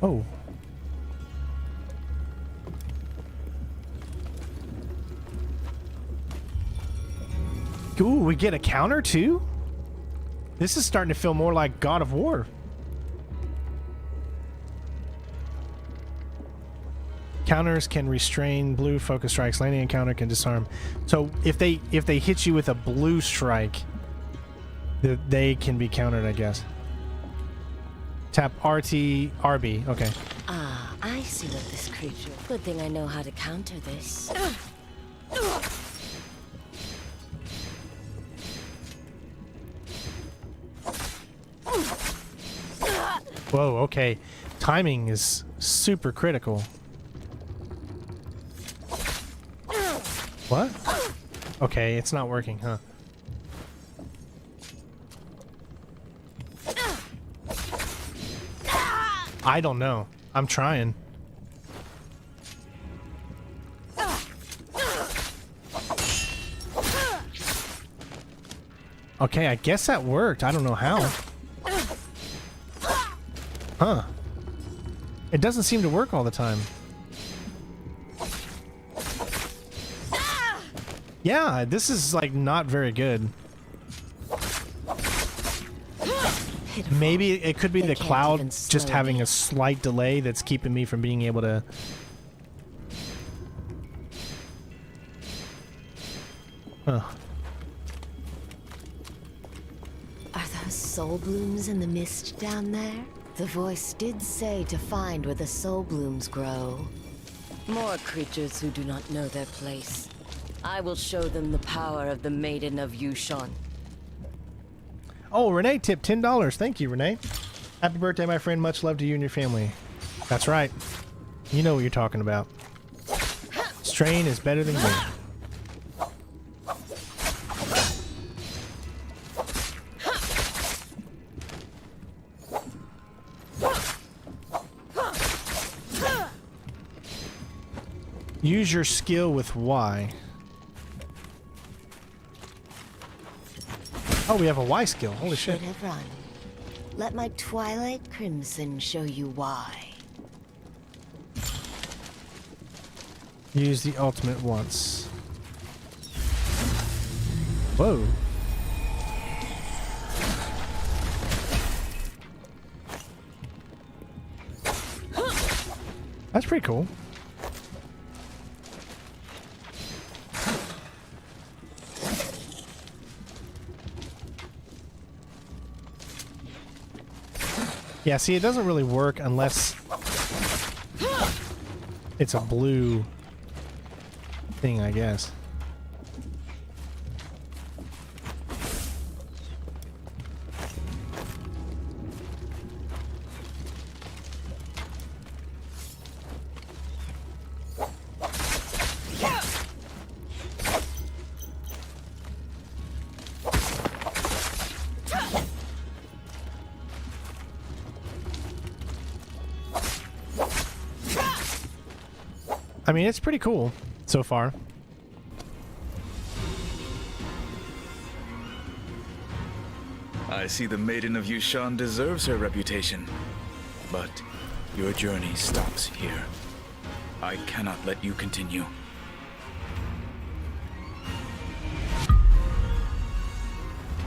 Oh. Ooh, we get a counter too? This is starting to feel more like God of War. Counters can restrain blue focus strikes. Landing encounter can disarm. So if they hit you with a blue strike, they can be countered, I guess. Tap RT RB. Okay. Ah, I see what this creature. Good thing I know how to counter this. Whoa, okay. Timing is super critical. What? Okay, it's not working, huh? I don't know. I'm trying. Okay, I guess that worked. I don't know how. Huh. It doesn't seem to work all the time. Yeah, this is like not very good. Maybe it could be the cloud just having a slight delay that's keeping me from being able to... Huh. Are those soul blooms in the mist down there? The voice did say to find where the soul blooms grow. More creatures who do not know their place. I will show them the power of the Maiden of Yushan. Oh, Renee tipped $10. Thank you, Renee. Happy birthday, my friend. Much love to you and your family. That's right. You know what you're talking about. Strain is better than gain. Use your skill with Y. Oh, we have a Y skill. Holy shit. Should have run. Let my Twilight Crimson show you why. Use the ultimate once. Whoa. That's pretty cool. Yeah, see, it doesn't really work unless it's a blue thing, I guess. I mean, it's pretty cool so far. I see the Maiden of Yushan deserves her reputation. But your journey stops here. I cannot let you continue.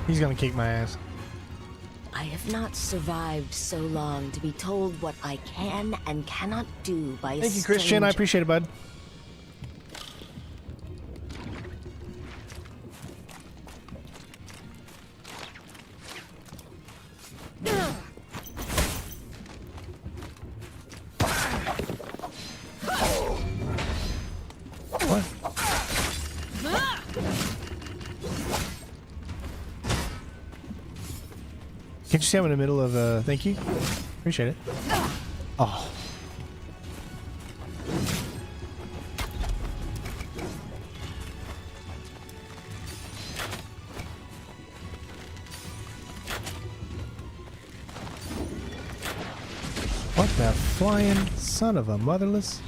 He's gonna kick my ass. I have not survived so long to be told what I can and cannot do by a Thank you, Christian. I stranger. appreciate it, bud. What? Can't you see I'm in the middle of thank you? Appreciate it. Oh. What the flying son of a motherless?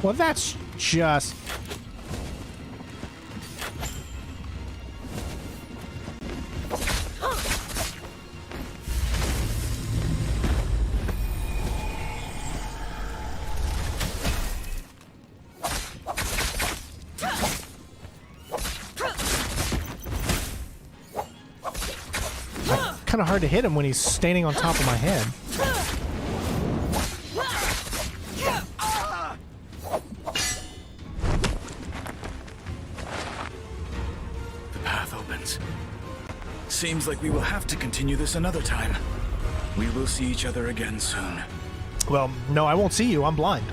Well, that's just... kind of hard to hit him when he's standing on top of my head. The path opens. Seems like we will have to continue this another time. We will see each other again soon. Well, no, I won't see you. I'm blind.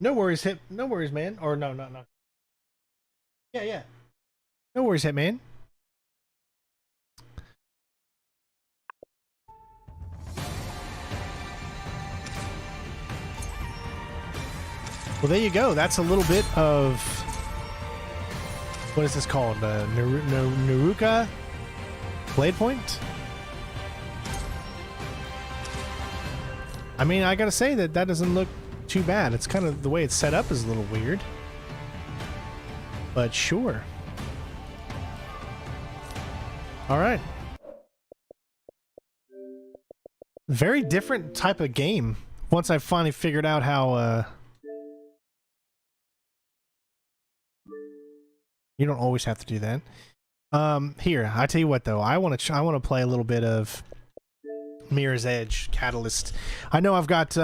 No worries, hit. No worries, man. Or no. Yeah. No worries, Hitman. Well, there you go. That's a little bit of... What is this called? Naraka? Bladepoint? I mean, I gotta say that doesn't look too bad. It's kind of... The way it's set up is a little weird. But sure. Alright. Very different type of game. Once I finally figured out how, You don't always have to do that. Here, I tell you what though, I want to play a little bit of Mirror's Edge Catalyst. I know I've got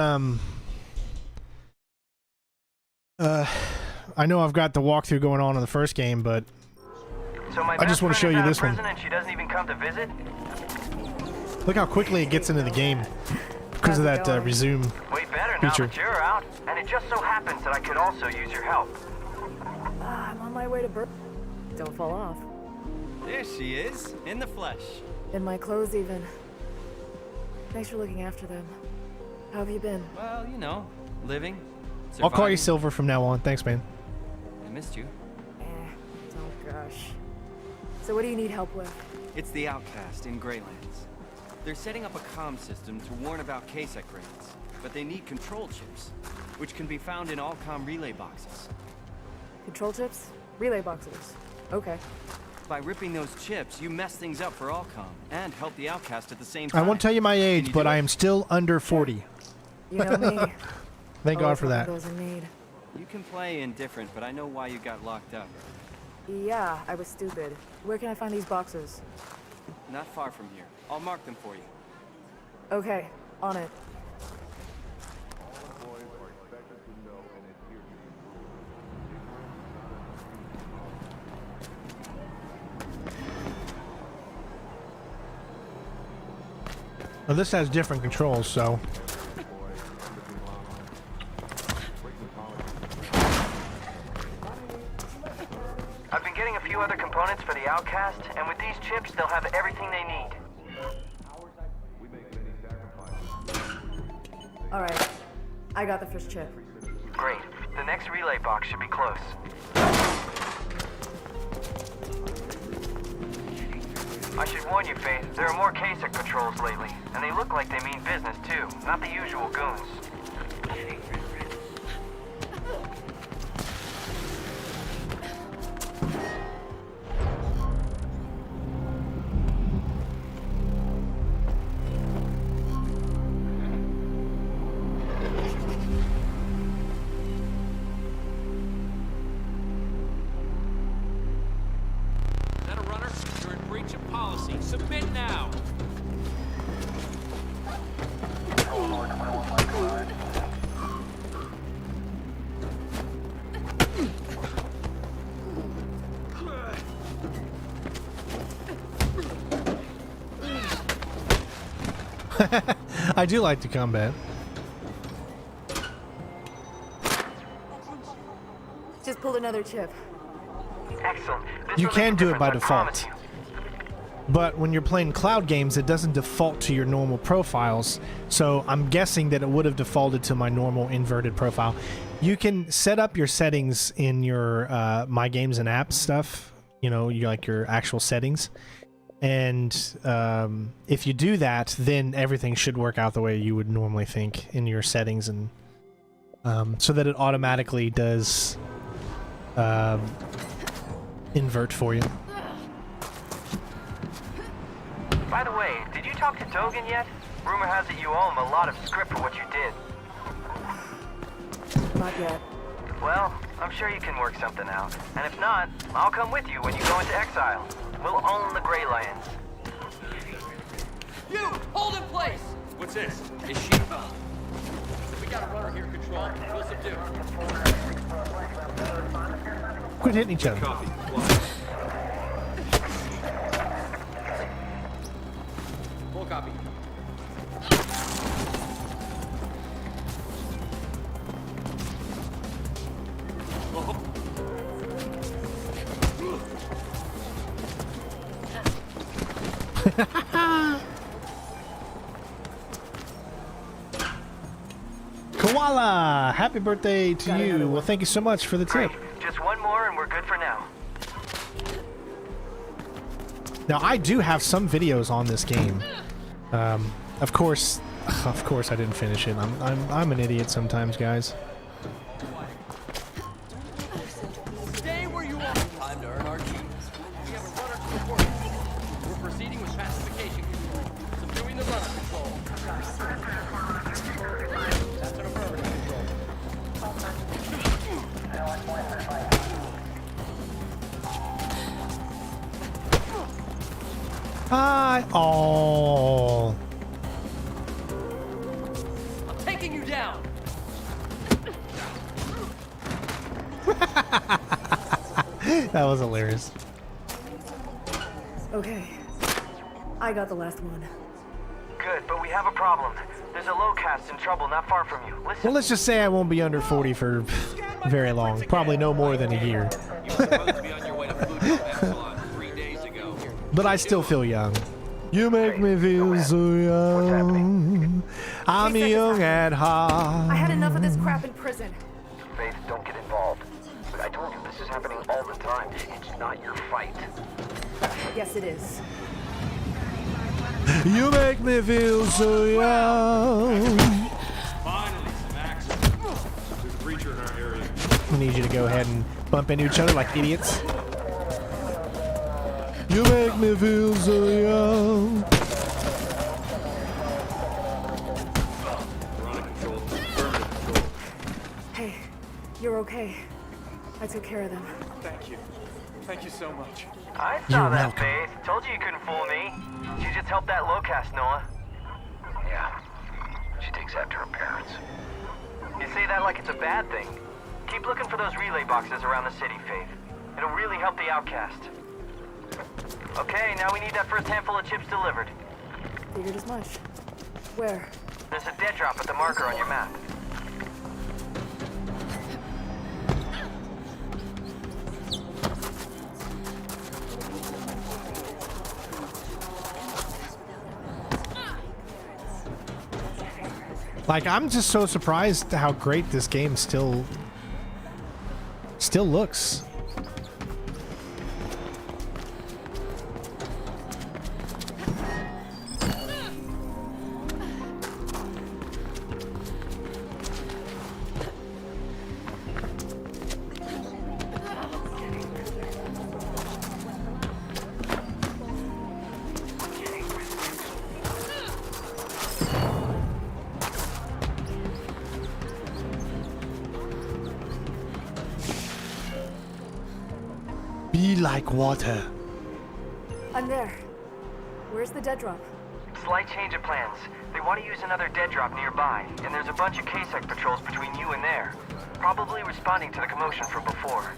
I know I've got the walkthrough going on in the first game, but so I just want to show you this one. And she doesn't even come to visit? Look how quickly it gets into the game because of that resume Way better now feature. that you're out. And it just so happens that I could also use your help. I'm on my way to Don't fall off. There she is, in the flesh. In my clothes even. Thanks for looking after them. How have you been? Well, you know, living. I'll call you surviving. Silver from now on. Thanks, man. I missed you. Oh gosh. So what do you need help with? It's the Outcast in Greylands. They're setting up a comm system to warn about case upgrades, but they need control chips, which can be found in all comm relay boxes. Control chips? Relay boxes. Okay. By ripping those chips, you mess things up for Allcom and help the Outcast at the same I time. won't tell you my Can age, you but do I it? am still under 40. You know me. Thank God Always for one of that. those in need. You can play indifferent, but I know why you got locked up. Yeah, I was stupid. Where can I find these boxes? Not far from here. I'll mark them for you. Okay, on it. Well, this has different controls, so... I've been getting a few other components for the Outcast, and with these chips, they'll have everything they need. Alright. I got the first chip. Great. Then next relay box should be close. I should warn you, Faith, there are more CASEC patrols lately, and they look like they mean business too, not the usual goons. Submit now! I do like the combat. Just pulled another chip. Excellent. This You will can make a do it by difference, I promise default. you. But when you're playing cloud games, it doesn't default to your normal profiles. So I'm guessing that it would have defaulted to my normal inverted profile. You can set up your settings in your My Games and Apps stuff. You know, your actual settings. And if you do that, then everything should work out the way you would normally think in your settings, and so that it automatically does invert for you. By the way, did you talk to Dogen yet? Rumor has it you owe him a lot of script for what you did. Not yet. Well, I'm sure you can work something out. And if not, I'll come with you when you go into exile. We'll own the Grey Lands. You! Hold in place! What's this? Is she... We got a runner here, Control. We'll subdue. Quit hitting each other. Copy. Full copy. Koala! Happy birthday to you. Well, thank you so much for the tip. Great. Just one more and we're good for now. Now, I do have some videos on this game. Of course, I didn't finish it. I'm an idiot sometimes, guys. Stay where you are. Time to earn our keys. We have a runner to report. We're proceeding with pacification control. Subduing the runner, Control. That's an affirmative, Control. Oh. I'm taking you down. That was hilarious. Okay. I got the last one. Good, but we have a problem. There's a lowcast in trouble not far from you. Listen. Well, let's just say I won't be under 40 for very long. Probably no more than a year. You were supposed to be on your way to Blue Epsilon 3 days ago. But I still feel young. You make me feel so young. I'm young at heart. I had enough of this crap in prison. Faith, don't get involved. But I told you this is happening all the time. It's not your fight. Yes, it is. You make me feel so young. Finally, some action. There's a breacher in our area. We need you to go ahead and bump into each other like idiots. You make me feel so young. We're on control. Affirmative, Control. Hey, you're okay. I took care of them. Thank you. Thank you so much. I saw You're that, welcome. Faith. Told you couldn't fool me. You just helped that lowcast, Noah. Yeah. She takes after her parents. You say that like it's a bad thing. Keep looking for those relay boxes around the city, Faith. It'll really help the outcast. Okay, now we need that first handful of chips delivered. Figured as much. Where? There's a dead drop at the marker on your map. Like, I'm just so surprised how great this game still Still looks. Be like water. I'm there. Where's the dead drop? Slight change of plans. They want to use another dead drop nearby, and there's a bunch of KSEC patrols between you and there. Probably responding to the commotion from before.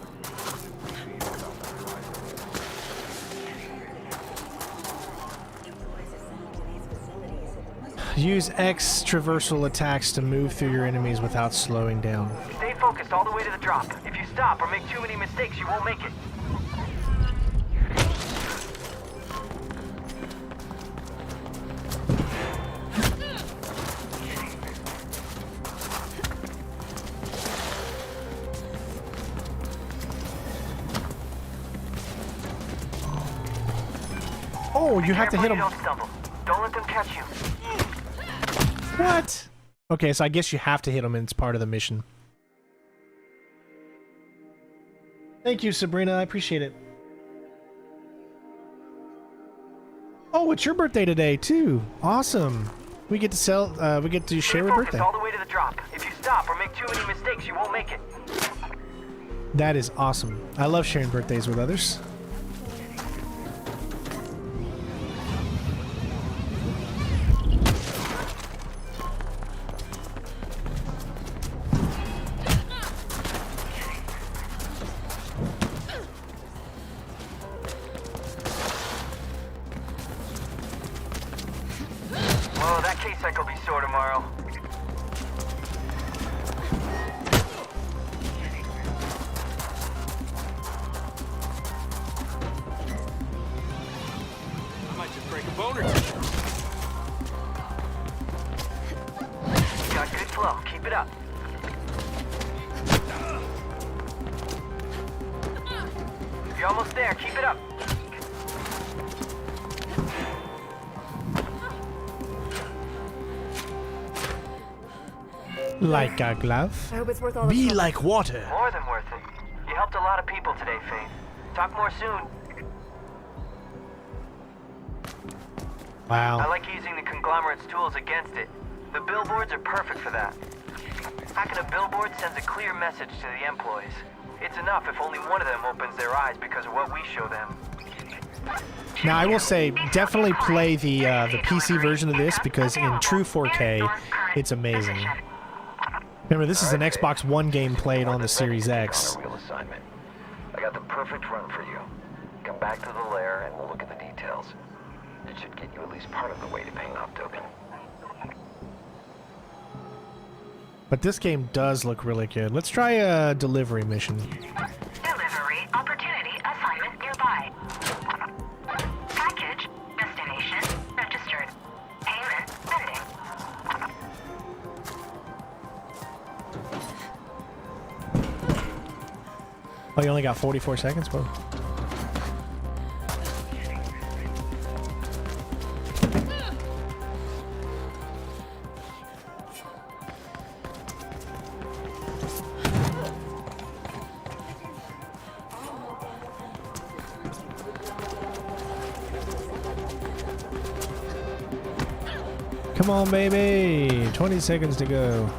Use X traversal attacks to move through your enemies without slowing down. Stay focused all the way to the drop. If you stop or make too many mistakes, you won't make it. Oh, you have to hit them. Don't stumble. Don't let them catch you. What? Okay, so I guess you have to hit them and it's part of the mission. Thank you, Sabrina. I appreciate it. Oh, it's your birthday today, too. Awesome. We get to we get to share a birthday. All the way to the drop. If you stop or make too many mistakes, you won't make it. That is awesome. I love sharing birthdays with others. Well, that KSEC will be sore tomorrow. I might just break a bone or two. You got good flow. Keep it up. You're almost there. Keep it up. Like a glove. I hope it's worth all the Be trouble. like water. More than worth it. You helped a lot of people today, Faith. Talk more soon. I Wow. like using the conglomerate's tools against it. The billboards are perfect for that. Hacking a billboard sends a clear message to the employees. It's enough if only one of them opens their eyes because of what we show them. Now I will say, definitely play the PC version of this because in true 4K, it's amazing. Remember, this is an Xbox One game played on the Series X. Real assignment. I got the perfect run for you. Come back to the lair and we'll look at the details. It should get you at least part of the way to paying off token. But this game does look really good. Let's try a delivery mission. Delivery opportunity assignment nearby. Package destination registered. Payment pending. Oh, you only got 44 seconds? Whoa. Come on, baby! 20 seconds to go.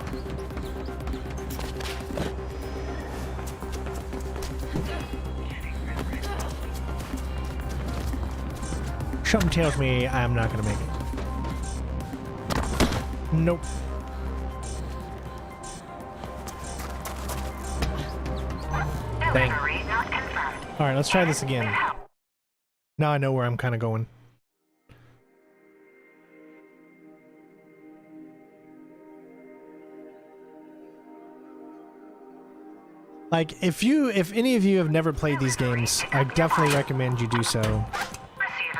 Something tells me I'm not gonna make it. Nope. Dang. Delivery not confirmed. Alright, let's try this again. Now I know where I'm kind of going. Like, if any of you have never played these games, I definitely recommend you do so. Receiver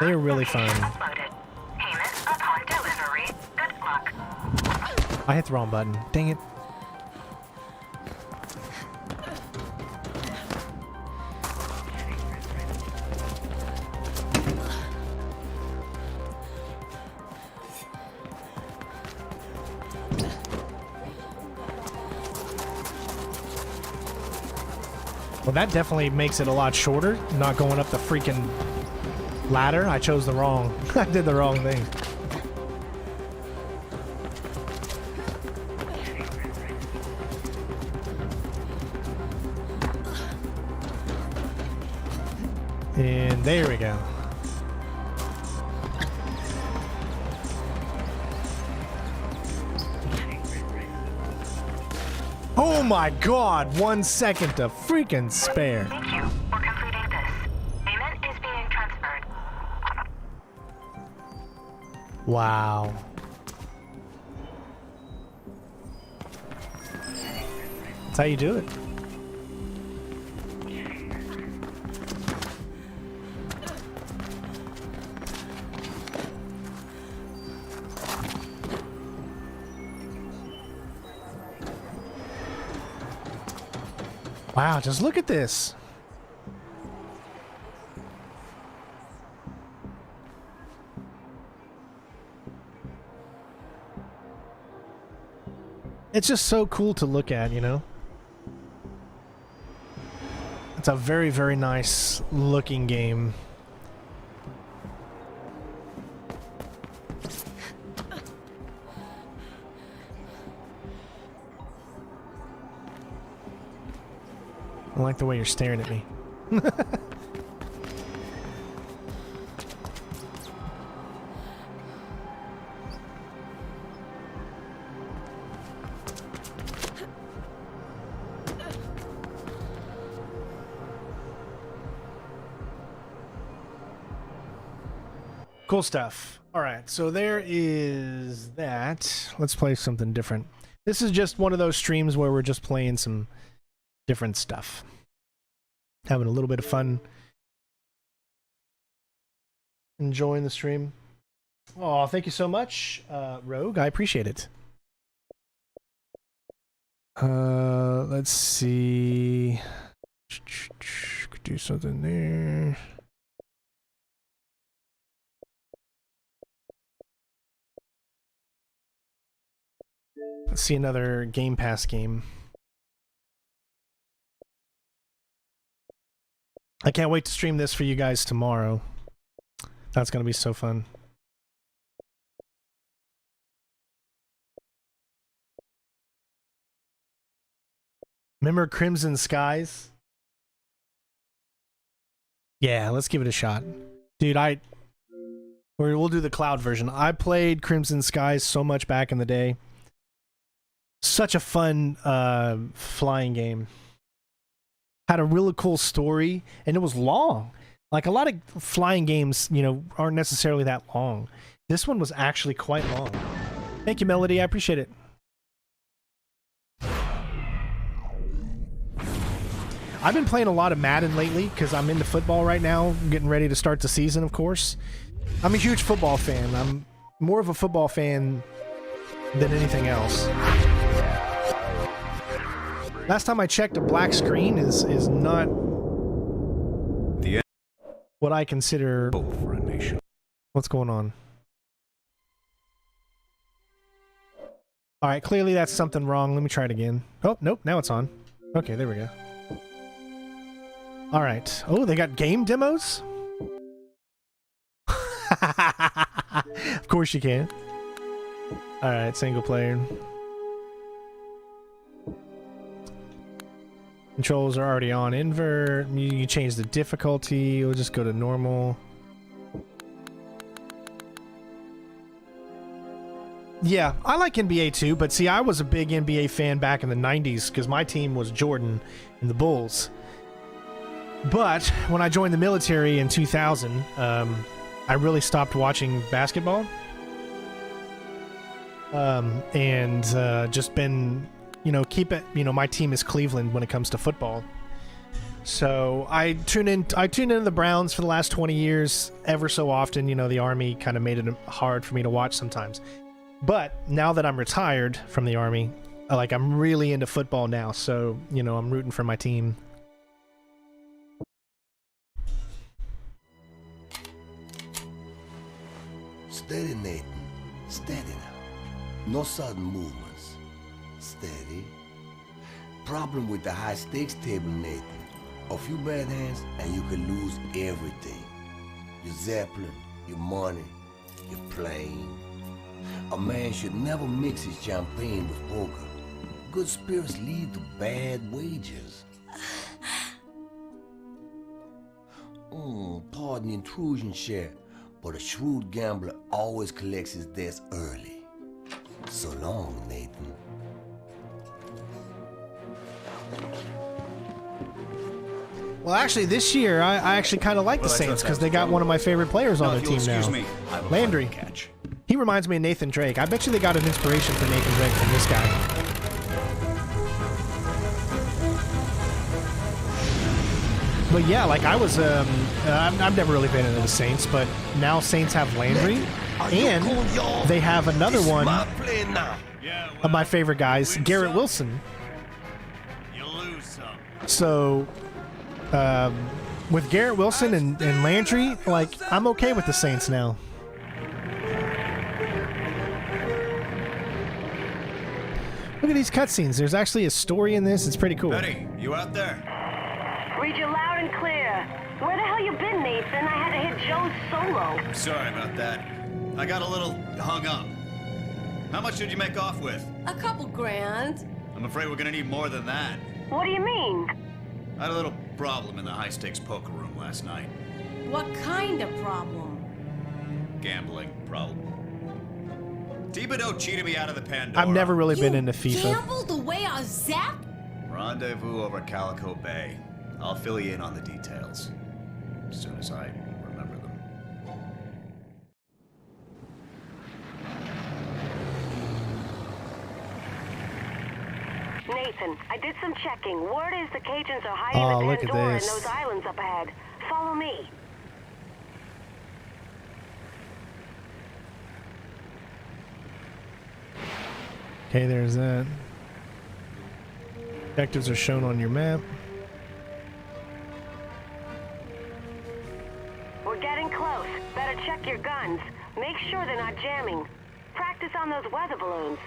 They are really location fun. uploaded. Payment upon delivery. Good luck. I hit the wrong button. Dang it. Well, that definitely makes it a lot shorter, not going up the freaking ladder. I chose the wrong. I did the wrong thing. And there we go. Oh my god, 1 second to freaking spare. Thank you for completing this. Payment is being transferred. Wow. That's how you do it. Wow, just look at this. It's just so cool to look at, you know? It's a very, very nice looking game. I like the way you're staring at me. Cool stuff. All right, so there is that. Let's play something different. This is just one of those streams where we're just playing some different stuff. Having a little bit of fun. Enjoying the stream. Oh, thank you so much, Rogue. I appreciate it. Let's see. Could do something there. Let's see another Game Pass game. I can't wait to stream this for you guys tomorrow. That's going to be so fun. Remember Crimson Skies? Yeah, let's give it a shot. Dude, we'll do the cloud version. I played Crimson Skies so much back in the day. Such a fun flying game. Had a really cool story, and it was long. Like a lot of flying games, you know, aren't necessarily that long. This one was actually quite long. Thank you, Melody. I appreciate it. I've been playing a lot of Madden lately because I'm into football right now, getting ready to start the season, of course. I'm a huge football fan. I'm more of a football fan than anything else. Last time I checked, a black screen is not what I consider. For a nation. What's going on? All right, clearly that's something wrong. Let me try it again. Oh, nope, now it's on. Okay, there we go. All right. Oh, they got game demos? Of course you can. All right, single player. Controls are already on invert. You change the difficulty. We'll just go to normal. Yeah, I like NBA too, but see, I was a big NBA fan back in the 90s because my team was Jordan and the Bulls. But when I joined the military in 2000, I really stopped watching basketball. And just been, you know, my team is Cleveland when it comes to football. So I tuned into the Browns for the last 20 years ever so often. You know, the Army kind of made it hard for me to watch sometimes. But now that I'm retired from the Army, like, I'm really into football now. So, you know, I'm rooting for my team. Steady, Nathan. Steady now. No sudden movements. Steady. Problem with the high stakes table, Nathan. A few bad hands and you could lose everything. Your Zeppelin, your money, your plane. A man should never mix his champagne with poker. Good spirits lead to bad wages. Pardon the intrusion, Cher, but a shrewd gambler always collects his debts early. So long, Nathan. Well, actually, this year, I actually kind of like the Saints because they got one of my favorite players on their team now. Landry. He reminds me of Nathan Drake. I bet you they got an inspiration for Nathan Drake from this guy. But yeah, like I was, I've never really been into the Saints, but now Saints have Landry, and they have another one of my favorite guys, Garrett Wilson. So, with Garrett Wilson and Landry, like, I'm okay with the Saints now. Look at these cutscenes. There's actually a story in this. It's pretty cool. Betty, you out there? Read you loud and clear. Where the hell you been, Nathan? I had to hit Joe's solo. Sorry about that. I got a little hung up. How much did you make off with? A couple grand. I'm afraid we're gonna need more than that. What do you mean? I had a little problem in the high-stakes poker room last night. What kind of problem? Gambling problem. Thibodeau cheated me out of the Pandora. I've never really been into FIFA. Gambled away our Zap? Rendezvous over Calico Bay. I'll fill you in on the details as soon as I remember them. Nathan, I did some checking. Word is the Cajuns are hiding the Pandora in those islands up ahead. Follow me. Okay, there's that. Objectives are shown on your map. We're getting close. Better check your guns. Make sure they're not jamming. Practice on those weather balloons.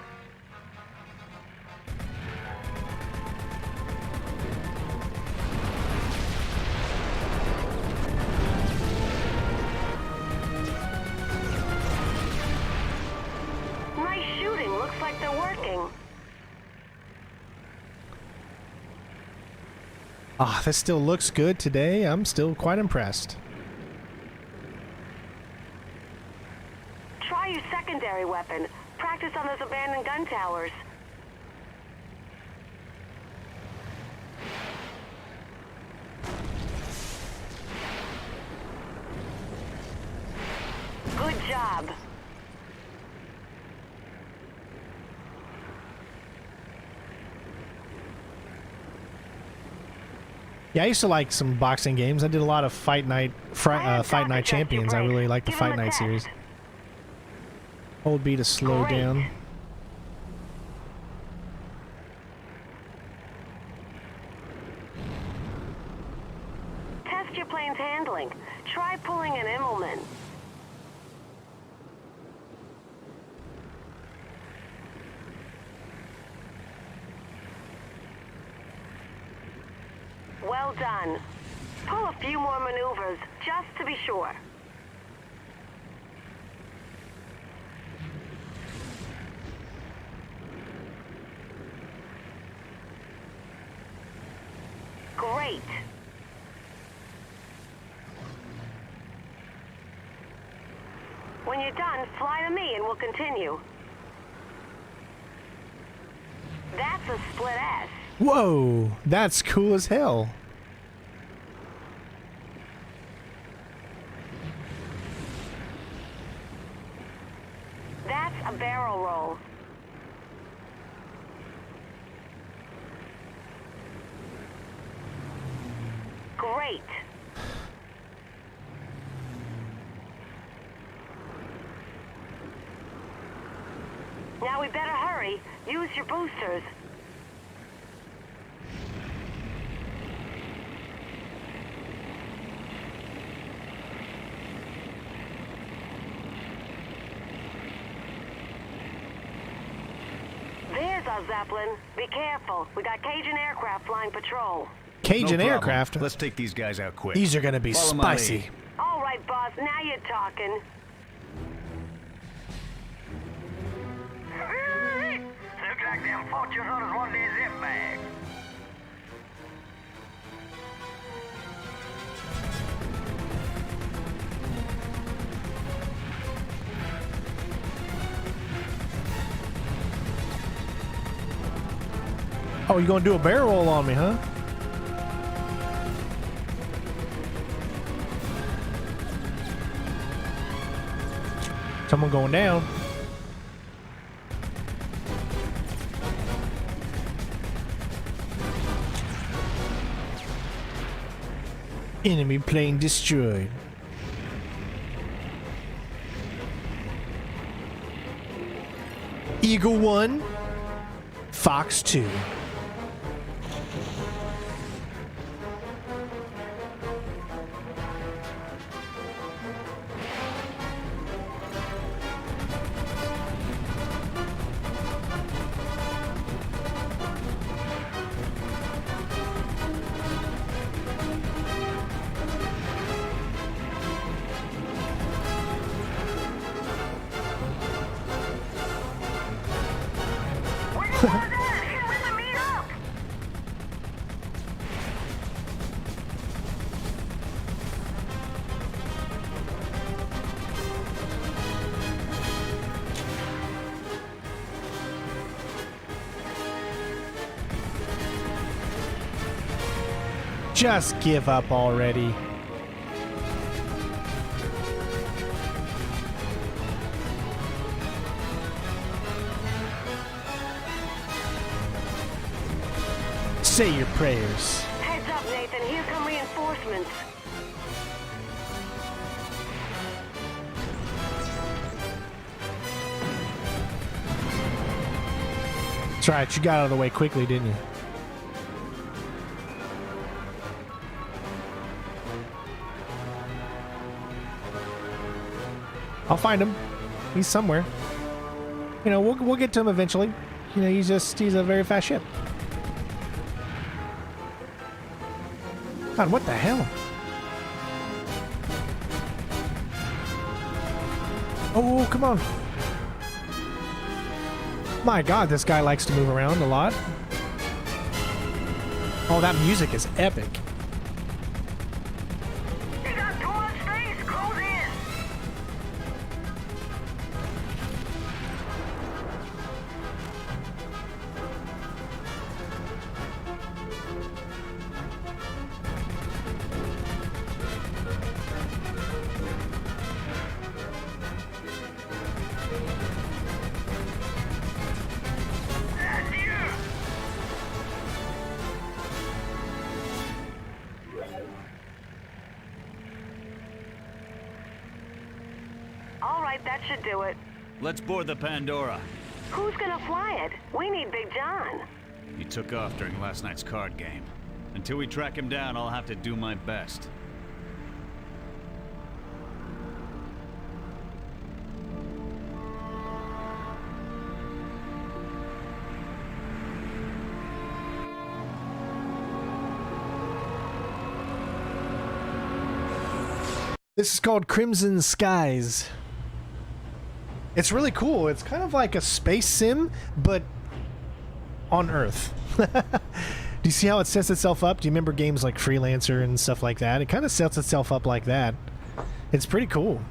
Nice shooting. Looks like they're working. Ah, this still looks good today. I'm still quite impressed. Try your secondary weapon. Practice on those abandoned gun towers. Good job. Yeah, I used to like some boxing games. I did a lot of Fight Night Champions. I really like the Fight Night series. Hold B to slow down. Test your plane's handling. Try pulling an Immelman. Well done. Pull a few more maneuvers, just to be sure. Great. When you're done, fly to me and we'll continue. That's a split S. Whoa, that's cool as hell. That's a barrel roll. Great. Now we better hurry. Use your boosters. There's our Zeppelin. Be careful. We got Cajun aircraft flying patrol. Cajun No problem. aircraft. Let's take these guys out quick. These are gonna be Follow my spicy. lead. All right, boss, now you're talking. Looks like them fortune hunters want their zip bag. Oh, you gonna do a barrel roll on me, huh? Someone going down. Enemy plane destroyed. Eagle 1, Fox 2. Just give up already. Say your prayers. Heads up, Nathan. Here come reinforcements. That's right, you got out of the way quickly, didn't you? I'll find him. He's somewhere. You know, we'll get to him eventually. You know, he's a very fast ship. God, what the hell? Oh, come on. My God, this guy likes to move around a lot. Oh, that music is epic. That should do it. Let's board the Pandora. Who's gonna fly it? We need Big John. He took off during last night's card game. Until we track him down, I'll have to do my best. This is called Crimson Skies. It's really cool. It's kind of like a space sim, but on Earth. Do you see how it sets itself up? Do you remember games like Freelancer and stuff like that? It kind of sets itself up like that. It's pretty cool.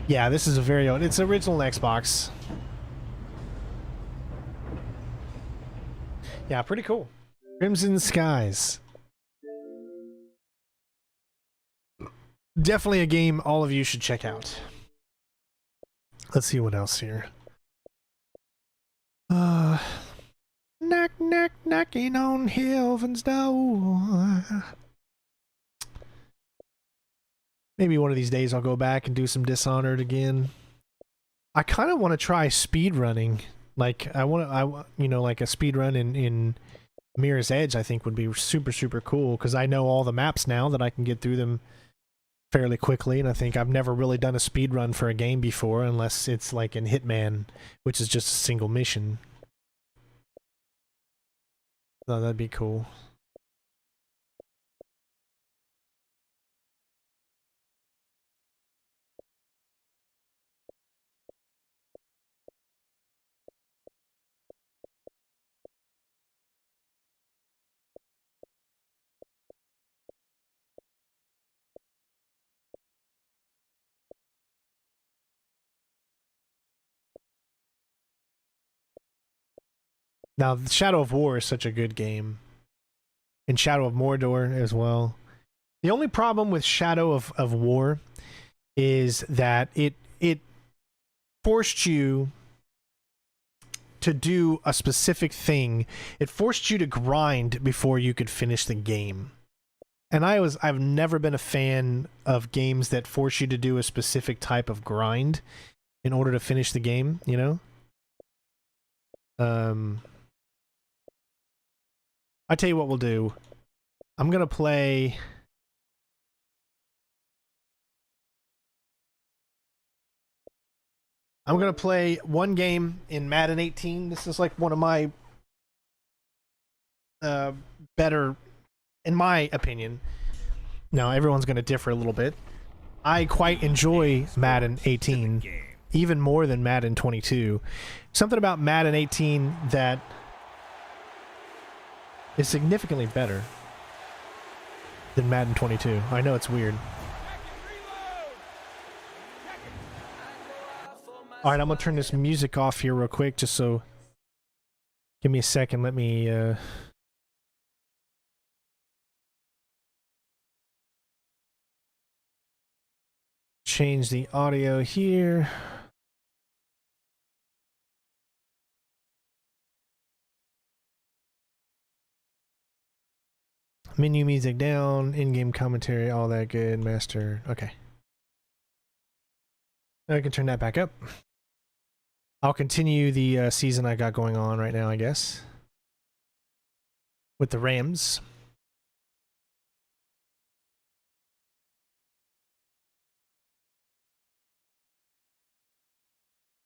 Yeah, this is a very old. It's original Xbox. Yeah, pretty cool. Crimson Skies. Definitely a game all of you should check out. Let's see what else here. Knock, knock, knocking on heaven's door. Maybe one of these days I'll go back and do some Dishonored again. I kind of want to try speed running. Like like a speed run in Mirror's Edge. I think would be super cool because I know all the maps now that I can get through them fairly quickly, and I think I've never really done a speed run for a game before, unless it's like in Hitman, which is just a single mission. So that'd be cool. Now, Shadow of War is such a good game. And Shadow of Mordor as well. The only problem with Shadow of War is that it forced you to do a specific thing. It forced you to grind before you could finish the game. And I've never been a fan of games that force you to do a specific type of grind in order to finish the game, you know? I tell you what we'll do. I'm gonna play... one game in Madden 18. This is like one of my better, in my opinion. Now, everyone's gonna differ a little bit. I quite enjoy Madden 18, even more than Madden 22. Something about Madden 18 that is significantly better than Madden 22. I know it's weird. Alright, I'm gonna turn this music off here real quick, just so... Give me a second, let me, change the audio here. Menu music down, in-game commentary, all that good, master. Okay. I can turn that back up. I'll continue the season I got going on right now, I guess. With the Rams.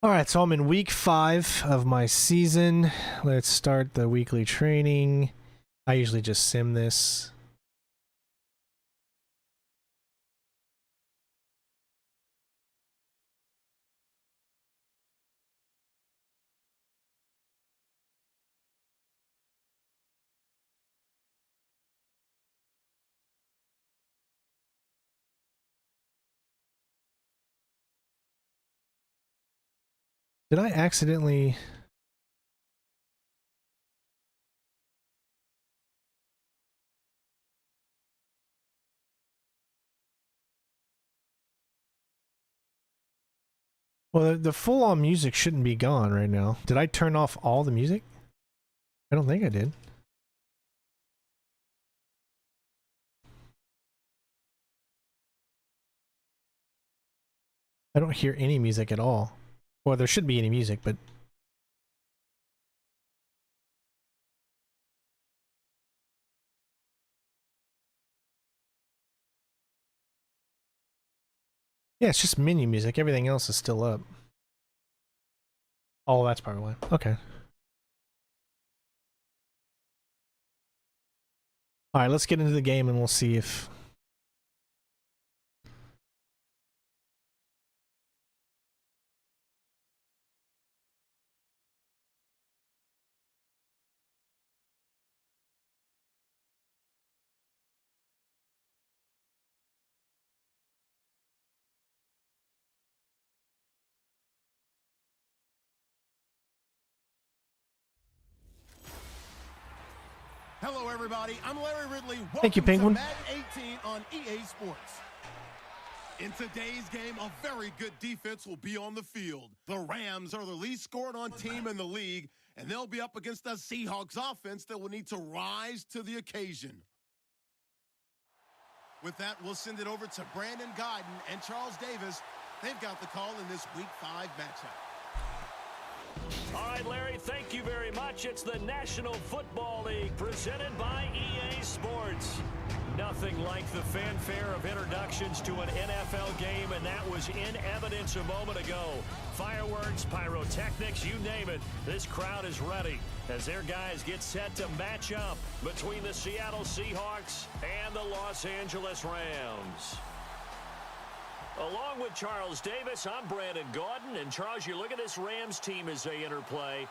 Alright, so I'm in week 5 of my season. Let's start the weekly training. I usually just sim this. Did I accidentally... Well, the full-on music shouldn't be gone right now. Did I turn off all the music? I don't think I did. I don't hear any music at all. Well, there shouldn't be any music, but... Yeah, it's just menu music. Everything else is still up. Oh, that's probably why. Okay. Alright, let's get into the game and we'll see if... Hello, everybody. I'm Larry Ridley. Welcome Thank you, Penguin. to Madden 18 on EA Sports. In today's game, a very good defense will be on the field. The Rams are the least scored on team in the league, and they'll be up against a Seahawks offense that will need to rise to the occasion. With that, we'll send it over to Brandon Gaiden and Charles Davis. They've got the call in this Week 5 matchup. All right, Larry, thank you very much. It's the National Football League presented by EA Sports. Nothing like the fanfare of introductions to an NFL game, and that was in evidence a moment ago. Fireworks, pyrotechnics, you name it. This crowd is ready as their guys get set to match up between the Seattle Seahawks and the Los Angeles Rams. Along with Charles Davis, I'm Brandon Gauden. And Charles, you look at this Rams team as they interplay.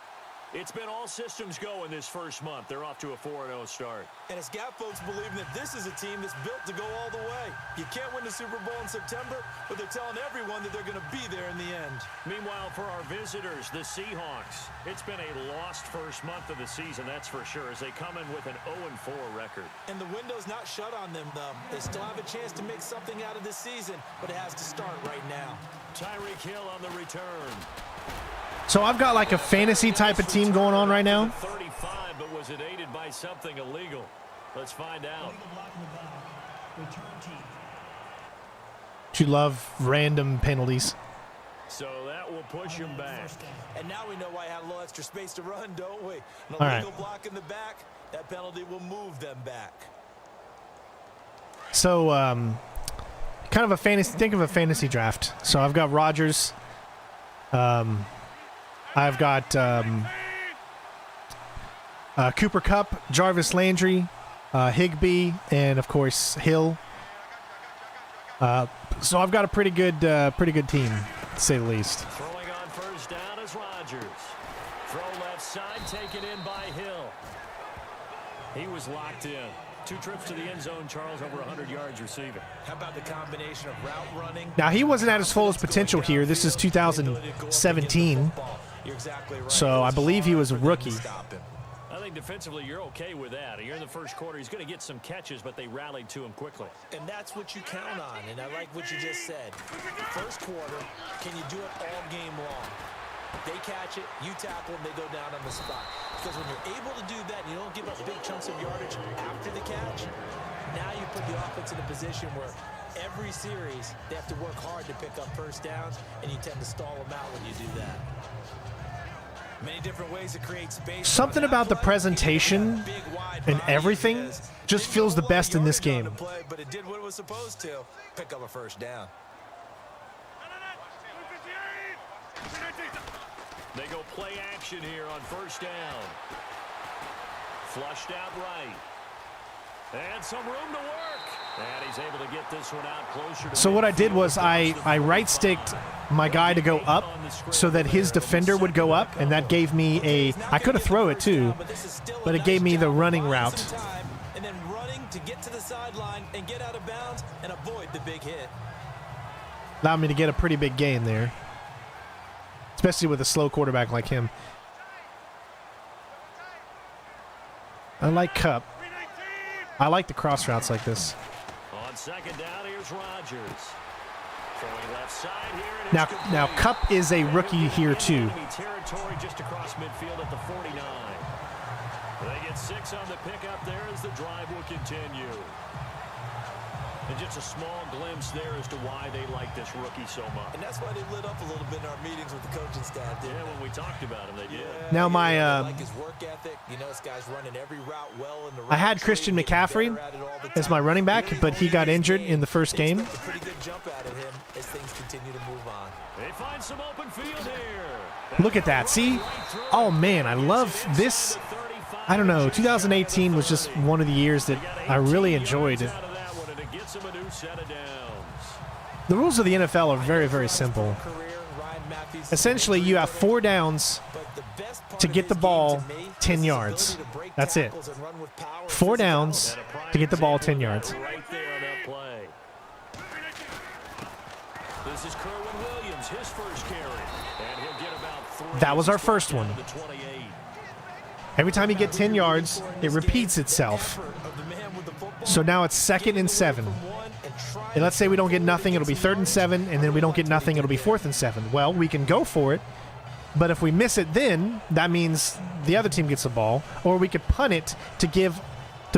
It's been all systems go in this first month. They're off to a 4-0 start. And it's got folks believing that this is a team that's built to go all the way. You can't win the Super Bowl in September, but they're telling everyone that they're going to be there in the end. Meanwhile, for our visitors, the Seahawks, it's been a lost first month of the season, that's for sure, as they come in with an 0-4 record. And the window's not shut on them, though. They still have a chance to make something out of this season, but it has to start right now. Tyreek Hill on the return. So I've got like a fantasy type of team going on right now. 35, but was it aided by something illegal? Let's find out. You love random penalties. So that will push him back. And now we know why I had a little extra space to run, don't we? An All right. illegal block in the back, that penalty will move them back. So kind of a fantasy, think of a fantasy draft. So I've got Rodgers. I've got Cooper Kupp, Jarvis Landry, Higbee, and of course Hill. So I've got a pretty good team, to say the least. Throwing on first down is Rodgers. Throw left side, taken in by Hill. He was locked in. 2 trips to the end zone, Charles, over 100 yards receiving. How about the combination of route running? Now, he wasn't at his fullest potential here. This is 2017. So I believe he was a rookie. I think defensively you're okay with that. You're in the first quarter. He's going to get some catches, but they rallied to him quickly. And that's what you count on, and I like what you just said. First quarter, can you do it all game long? They catch it, you tackle them, they go down on the spot. Because when you're able to do that and you don't give up big chunks of yardage after the catch, now you put the offense in a position where every series they have to work hard to pick up first downs, and you tend to stall them out when you do that. Many different ways to create space. Something about the presentation and everything just feels the best in this game. But it did what it was supposed to. Pick up a first down. They go play action here on first down. Flushed out right. And some room to work. And he's able to get this one out closer to So what I did was I right-sticked my guy to go up so that his defender would go up, and that gave me a... I could have thrown it too, but it gave me the running route. And then running to get to the sideline and get out of bounds and avoid the big hit. Allowed me to get a pretty big gain there, especially with a slow quarterback like him. I like Kupp. I like the cross routes like this. On second down, here's Rodgers. Throwing left side here, and Now Kupp is a rookie here too. enemy territory just across midfield at the 49. They get 6 on the pickup there as the drive will continue. And just a small glimpse there as to why they like this rookie so much. And that's why they lit up a little bit in our meetings with the coaching staff. Yeah, when we talked about him, they did. Now my like his work ethic. You know, this guy's running every route well in the I had Christian McCaffrey as my running back, but he got injured in the first game. A pretty good jump out of him as things continue to move on. They find some open field here. Look at that. See? Oh, man, I love this. I don't know. 2018 was just one of the years that I really enjoyed. The rules of the NFL are very, very simple. Essentially, you have 4 downs to get the ball 10 yards. That's it. 4 downs to get the ball 10 yards. This is Kerwin Williams, his first carry. And he'll get about 3. That was our first one. Every time you get 10 yards, it repeats itself. So now it's 2nd and 7. And let's say we don't get nothing, it'll be 3rd and 7, and then we don't get nothing, it'll be 4th and 7. Well, we can go for it, but if we miss it then, that means the other team gets the ball, or we could punt it to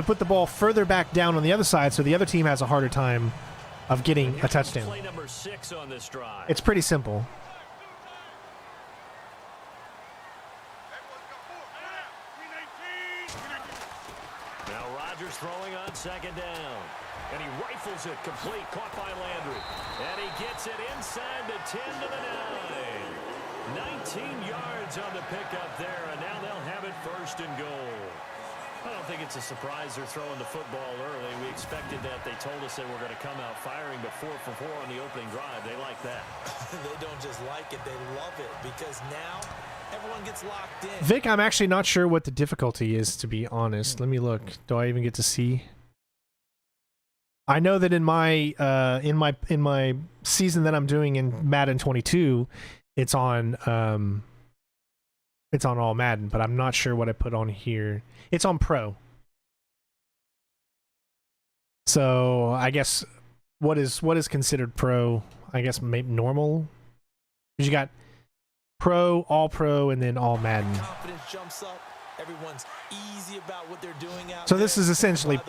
put the ball further back down on the other side so the other team has a harder time of getting a touchdown. Play number 6 on this drive. It's pretty simple. Now Rodgers is throwing on second down. And he rifles it complete, caught by Landry. And he gets it inside the 10 to the 9. 19 yards on the pickup there, and now they'll have it first and goal. I don't think it's a surprise they're throwing the football early. We expected that. They told us they were going to come out firing, but 4 for 4 on the opening drive. They like that. They don't just like it, they love it, because now everyone gets locked in. Vic, I'm actually not sure what the difficulty is, to be honest. Let me look. Do I even get to see? I know that in my season that I'm doing in Madden 22, it's on all Madden, but I'm not sure what I put on here. It's on Pro. So I guess what is considered Pro? I guess maybe normal. Because you got Pro, All Pro, and then All Madden. Confidence jumps up. Everyone's easy about what they're doing out So this is essentially,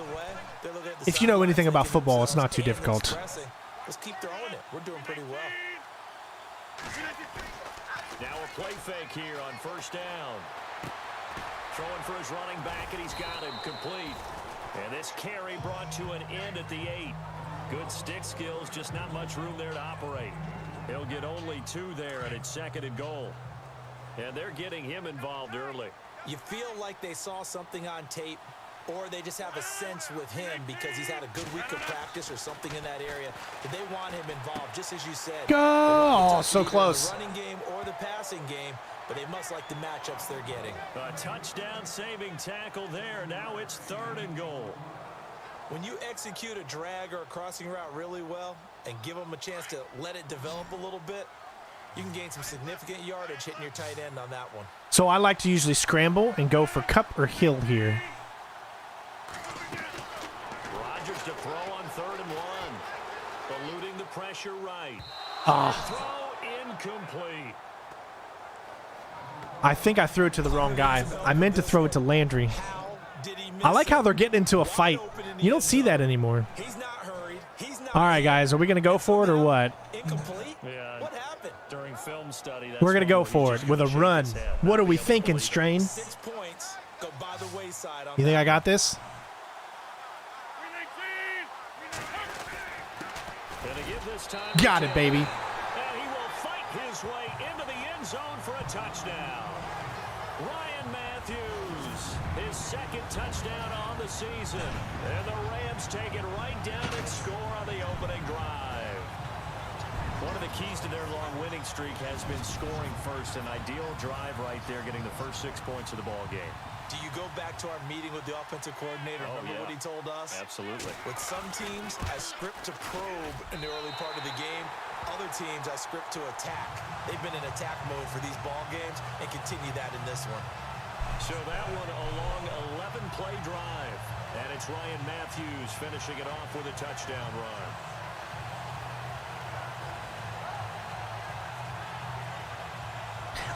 if you know anything about football, it's not too difficult. Let's keep throwing it. We're doing pretty well. Now a play fake here on first down. Throwing for his running back, and he's got him complete. And this carry brought to an end at the 8. Good stick skills, just not much room there to operate. He'll get only 2 there, and it's second and goal. And they're getting him involved early. You feel like they saw something on tape, or they just have a sense with him because he's had a good week of practice or something in that area. But they want him involved, just as you said. Go! Oh, so close. The running game or the passing game, but they must like the matchups they're getting. A touchdown-saving tackle there. Now it's third and goal. When you execute a drag or a crossing route really well and give them a chance to let it develop a little bit, you can gain some significant yardage hitting your tight end on that one. So I like to usually scramble and go for Cup or Hill here. Rodgers to throw on 3rd and 1. Eluding the pressure right. Throw incomplete. I think I threw it to the wrong guy. I meant to throw it to Landry. I like how they're getting into a fight. You don't see that anymore. All right, guys, are we going to go for it or what? Yeah. What happened? During film study, We're going to go for it with a run. What are we thinking, Strain? 6 points go by the wayside on You think I got this? Got it, baby. And he will fight his way into the end zone for a touchdown. Ryan Matthews, his 2nd touchdown on the season. And the Rams take it right down and score on the opening drive. One of the keys to their long winning streak has been scoring first. An ideal drive right there, getting the first 6 points of the ball game. Do you go back to our meeting with the offensive coordinator? Remember what he told us? Absolutely. With some teams, I script to probe in the early part of the game. Other teams, I script to attack. They've been in attack mode for these ball games and continue that in this one. So that one a long 11-play drive. And it's Ryan Matthews finishing it off with a touchdown run.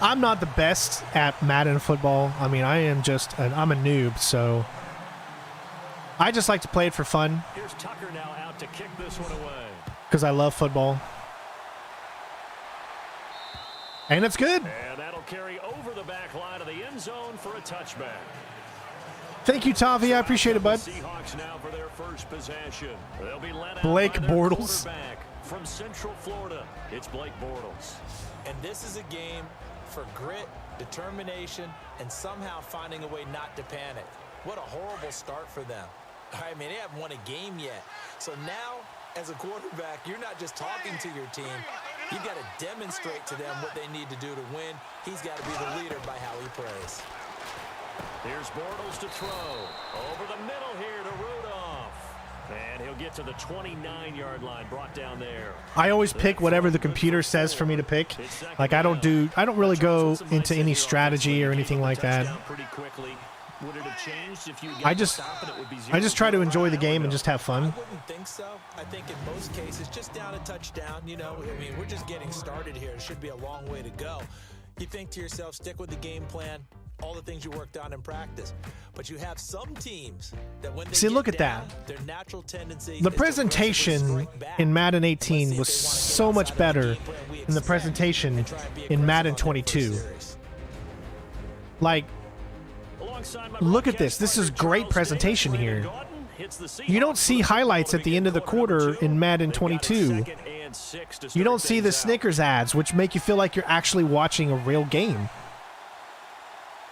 I'm not the best at Madden football. I mean, I'm a noob, so I just like to play it for fun. Here's Tucker now out to kick this one away. Because I love football. And it's good. And that'll carry over the back line of the end zone for a touchback. Thank you, Tavi. I appreciate it, bud. Seahawks now for their first possession. They'll be led out Blake by their Bortles. quarterback from Central Florida. It's Blake Bortles. And this is a game for grit, determination, and somehow finding a way not to panic. What a horrible start for them. I mean, they haven't won a game yet. So now, as a quarterback, you're not just talking to your team. You've got to demonstrate to them what they need to do to win. He's got to be the leader by how he plays. Here's Bortles to throw. Over the middle here to Rudolph. And he'll get to the 29-yard line, brought down there. I always pick whatever the computer says for me to pick. Like I don't really go into any strategy or anything like that. I just try to enjoy the game and just have fun. I wouldn't think so. I think in most cases, just down a touchdown, you know, I mean, we're just getting started here. It should be a long way to go. You think to yourself, stick with the game plan, all the things you worked on in practice. But you have some teams that when they See, look at down, that. their natural tendency The is to presentation in Madden 18 was so much better than the presentation in Madden 22. Like, look at this. This is great presentation here. You don't see highlights at the end of the quarter in Madden 22. You don't see the Snickers ads, which make you feel like you're actually watching a real game.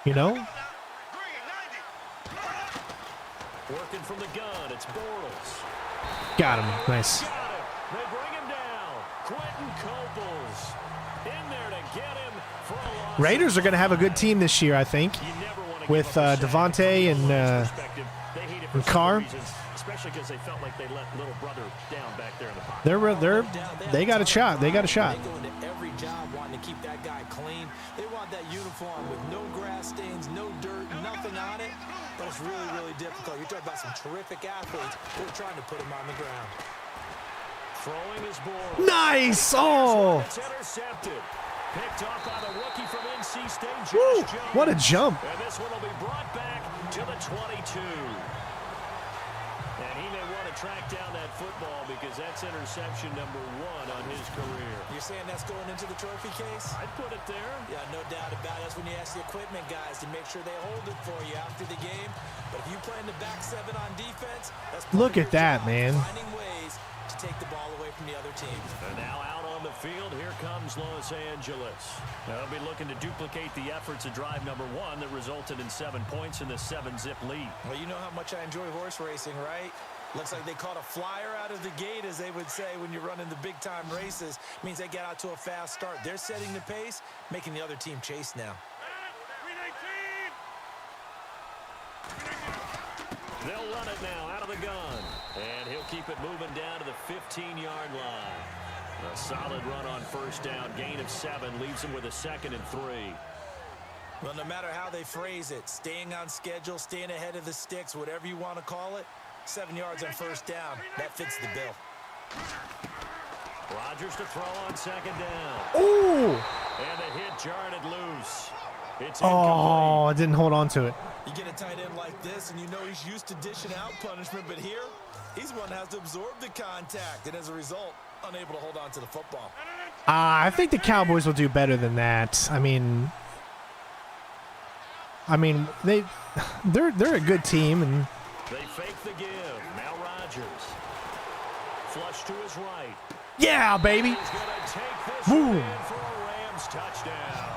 You know? Working from the gun, it's Bortles. Got him. Nice. They bring him down. Quentin Coples in there to get him for a loss. Raiders are going to have a good team this year, I think, with Devontae and Carr. Especially because they felt like they let little brother down back there in the pocket. They got a shot. They got a shot. They go into every job wanting to keep that guy clean. They want that uniform with no grass stains, no dirt, nothing on it. But it's really, really difficult. You're talking about some terrific athletes. They're trying to put him on the ground. Throwing his ball. Nice! Oh! It's intercepted. Picked off by the rookie from NC State, Josh Woo! Jones. What a jump. And this one will be brought back to the 22. And he may want to track down that football because that's interception number 1 on his career. You're saying that's going into the trophy case? I'd put it there. Yeah, no doubt about it. That's when you ask the equipment guys to make sure they hold it for you after the game. But if you play in the back 7 on defense, that's Look at that, man. finding ways to take the ball away from the other team. And now out on the field, here comes Los Angeles. They'll be looking to duplicate the efforts of drive number 1 that resulted in 7 points in the 7-zip lead. Well, you know how much I enjoy horse racing, right? Looks like they caught a flyer out of the gate, as they would say when you're running the big-time races. Means they get out to a fast start. They're setting the pace, making the other team chase now. They'll run it now out of the gun. And he'll keep it moving down to the 15-yard line. A solid run on first down. Gain of 7 leaves him with a 2nd and 3. Well, no matter how they phrase it, staying on schedule, staying ahead of the sticks, whatever you want to call it, 7 yards on first down. That fits the bill. Rodgers to throw on 2nd down. Ooh! And the hit jarred it loose. It's Oh, I didn't hold on to it. You get a tight end like this, and you know he's used to dishing out punishment, but here, he's one that has to absorb the contact, and as a result, unable to hold on to the football. I think the Cowboys will do better than that. I mean, they're a good team, and They fake the give. Now Rodgers. Flush to his right. yeah, baby. He's going to take this Boom. in for a Rams touchdown.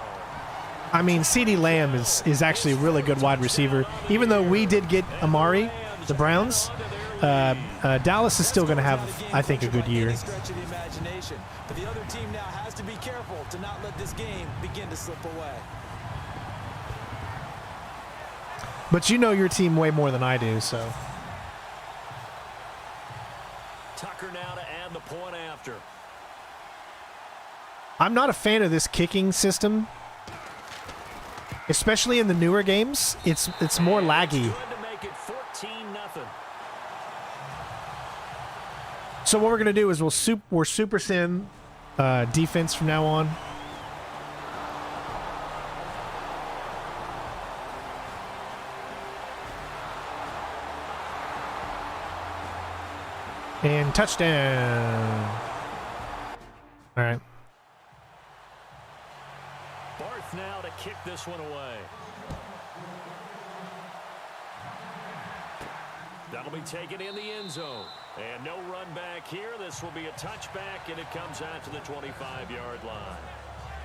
I mean, CeeDee Lamb is actually a really good wide receiver. Even though we did get Amari, the Browns, Dallas is still going to have, I think, a good year. Stretch of the imagination, but the other team now has to be careful to not let this game begin to slip away. But you know your team way more than I do, so. Tucker now to add the point after. I'm not a fan of this kicking system. Especially in the newer games, it's more laggy. Good to make it 14-0. So what we're gonna do is we're super sim defense from now on. And touchdown. All right. Barth now to kick this one away. That'll be taken in the end zone. And no run back here. This will be a touchback, and it comes out to the 25-yard line.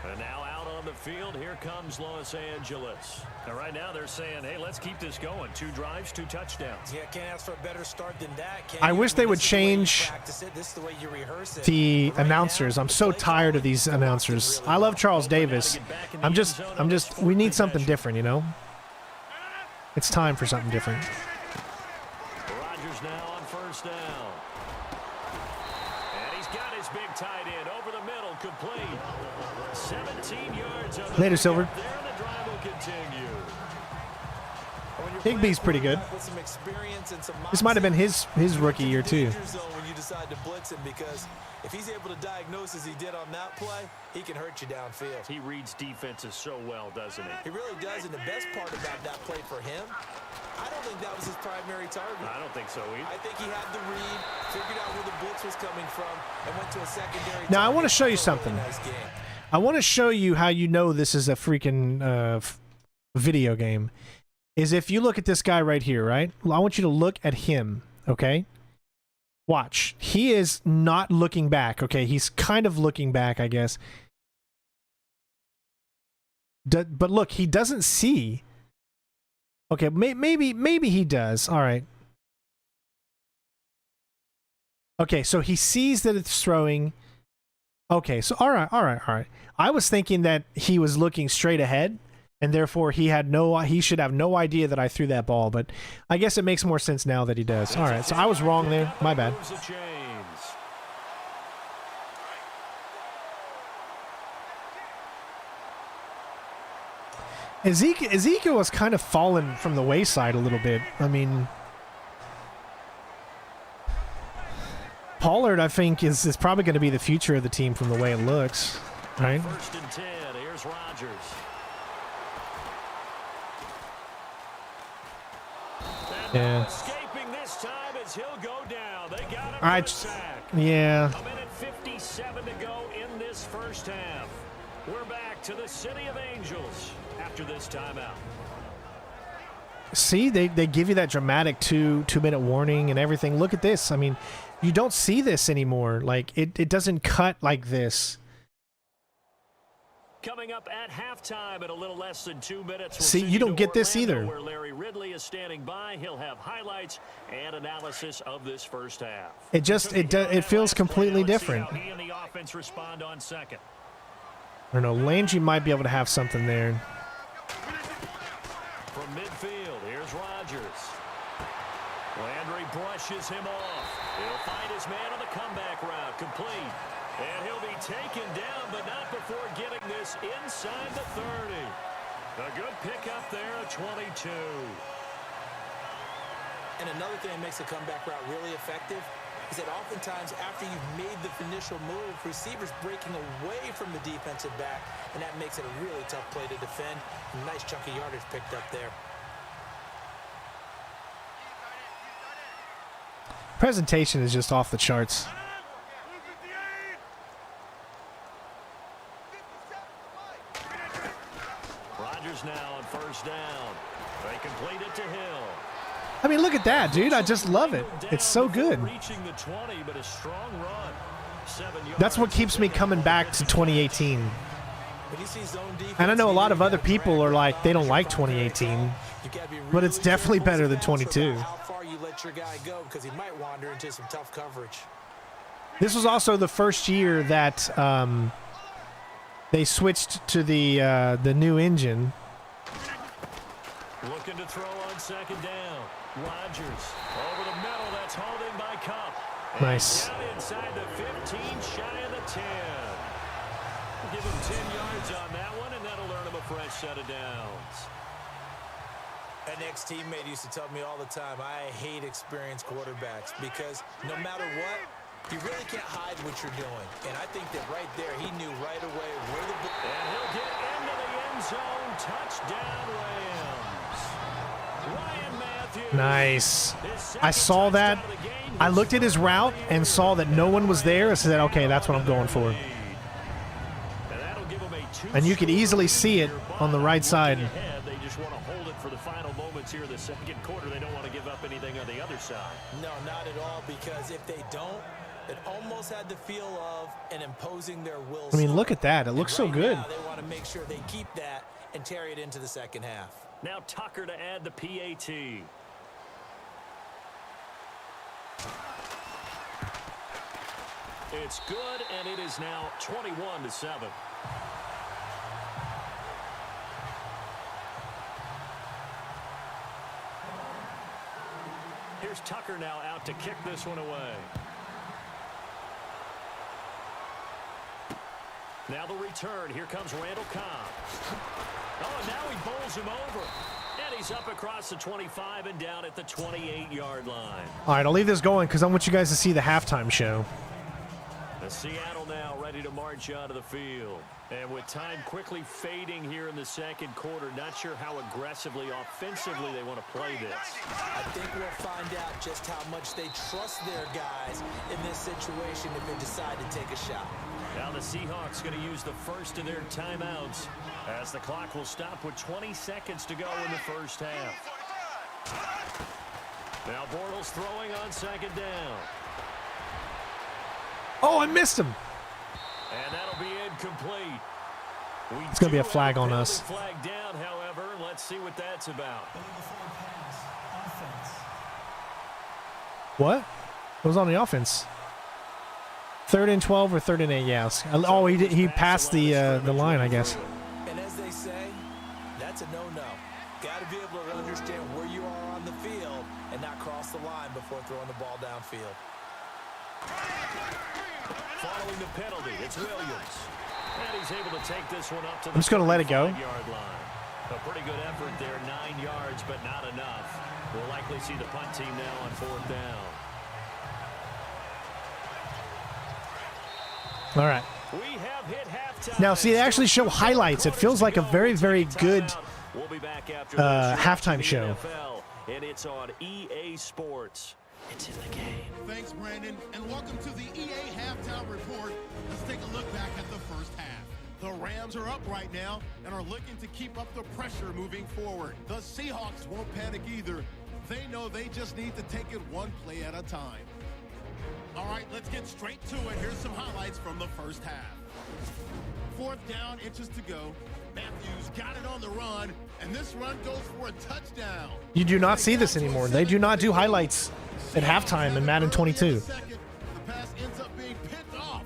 And now out on the field, here comes Los Angeles. And right now they're saying, hey, let's keep this going. 2 drives, 2 touchdowns. Yeah, can't ask for a better start than that. I wish they would change the announcers. I'm so tired of these announcers. I love Charles Davis. We need something different, you know? It's time for something different. Rodgers now on first down. And he's got his big tight end over the middle, complete. 17 yards. Later, Silver. There, the drive will continue. Higbee's pretty good. This might have been his rookie year too. When you decide to blitz him, because if he's able to diagnose as he did on that play, he can hurt you downfield. He reads defenses so well, doesn't he? He really does, and the best part about that play for him, I don't think that was his primary target. I don't think so either. I think he had the read, figured out where the blitz was coming from, and went to a secondary. Now I want to show you something. I want to show you how you know this is a freaking video game. Is if you look at this guy right here, right? Well, I want you to look at him. Okay? Watch. He is not looking back. Okay, he's kind of looking back, I guess. But look, he doesn't see. Okay, maybe he does. All right. Okay, so he sees that it's throwing. Okay, so all right. I was thinking that he was looking straight ahead, and therefore he should have no idea that I threw that ball, but I guess it makes more sense now that he does. All right, so I was wrong there. My bad. Ezekiel was kind of fallen from the wayside a little bit. I mean, Pollard, I think, is probably going to be the future of the team from the way it looks, right? 1st and 10. Here's Rodgers. Yeah. Escaping this time as he'll go down. They got him All right. sack. Yeah. A minute 57 to go in this first half. We're back to the City of Angels after this timeout. See, they give you that dramatic two-minute warning and everything. Look at this. I mean, you don't see this anymore. Like, it doesn't cut like this. Coming up at halftime in a little less than 2 minutes. See, you don't get this either. Where Larry Ridley is standing by. He'll have highlights and analysis of this first half. It feels completely different. He and the offense respond on second. I don't know. Landry might be able to have something there. From midfield, here's Rodgers. Landry brushes him off. He'll find his man on the comeback route, complete. And he'll be taken down, but not before getting this inside the 30. A good pickup there at 22. And another thing that makes the comeback route really effective is that oftentimes after you've made the initial move, receivers breaking away from the defensive back, and that makes it a really tough play to defend. A nice chunk of yardage picked up there. Presentation is just off the charts. Rodgers now on 1st down. They complete it to Hill. I mean, look at that, dude. I just love it. It's so good. Reaching the 20, but a strong run. 7 yards. That's what keeps me coming back to 2018. And I know a lot of other people are like, they don't like 2018, but it's definitely better than 22. How far you let your guy go, because he might wander into some tough coverage. This was also the first year that they switched to the new engine. Looking to throw on 2nd down. Rodgers over the middle. That's hauled in by Cup. Nice. Down inside the 15, shy of the 10. Give him 10 yards on that one, and that'll earn him a fresh set of downs. An ex-teammate used to tell me all the time, I hate experienced quarterbacks because no matter what, you really can't hide what you're doing. And I think that right there, he knew right away where the ball. And he'll get into the end zone. Touchdown, Rams. Ryan Matthews. Nice. I saw that. I looked at his route and saw that no one was there. I said, okay, that's what I'm going for. And you can easily see it on the right side. They just want to hold it for the final moments here in the 2nd quarter. They don't want to give up anything on the other side. No, not at all, because if they don't, it almost had the feel of an imposing their will. I mean, look at that. It looks so good. Now they want to make sure they keep that and carry it into the 2nd half. Now Tucker to add the PAT. It's good, and it is now 21-7. Here's Tucker now out to kick this one away. Now the return. Here comes Randall Cobb. Oh, and now he bowls him over. And he's up across the 25 and down at the 28-yard line. All right, I'll leave this going because I want you guys to see the halftime show. The Seattle now ready to march out of the field. And with time quickly fading here in the 2nd quarter, not sure how aggressively, offensively they want to play this. I think we'll find out just how much they trust their guys in this situation if they decide to take a shot. Now the Seahawks going to use the first of their timeouts as the clock will stop with 20 seconds to go in the first half. Now Bortles throwing on second down. Oh, I missed him. And that'll be incomplete. It's going to be a flag on us. Flag down, however. Let's see what that's about. What? What was on the offense? 3rd and 12 or 3rd and 8? Yes. Oh, he passed the line, I guess. And as they say, that's a no-no. Got to be able to understand where you are on the field and not cross the line before throwing the ball downfield. Following the penalty, it's Williams. And he's able to take this one up to the I'm just going to let it go. 5-yard line. A pretty good effort there, 9 yards, but not enough. We'll likely see the punt team now on 4th down. All right. We have hit halftime. Now, see, they actually show highlights. It feels like a very, very good halftime show. And it's on EA Sports. It's in the game. Thanks, Brandon, and welcome to the EA Halftime Report. Let's take a look back at the first half. The Rams are up right now and are looking to keep up the pressure moving forward. The Seahawks won't panic either. They know they just need to take it one play at a time. All right, let's get straight to it. Here's some highlights from the first half. 4th down, inches to go. Matthews got it on the run, and this run goes for a touchdown. You do not see this anymore. They do not do highlights at halftime in Madden 22. The pass ends up being picked off.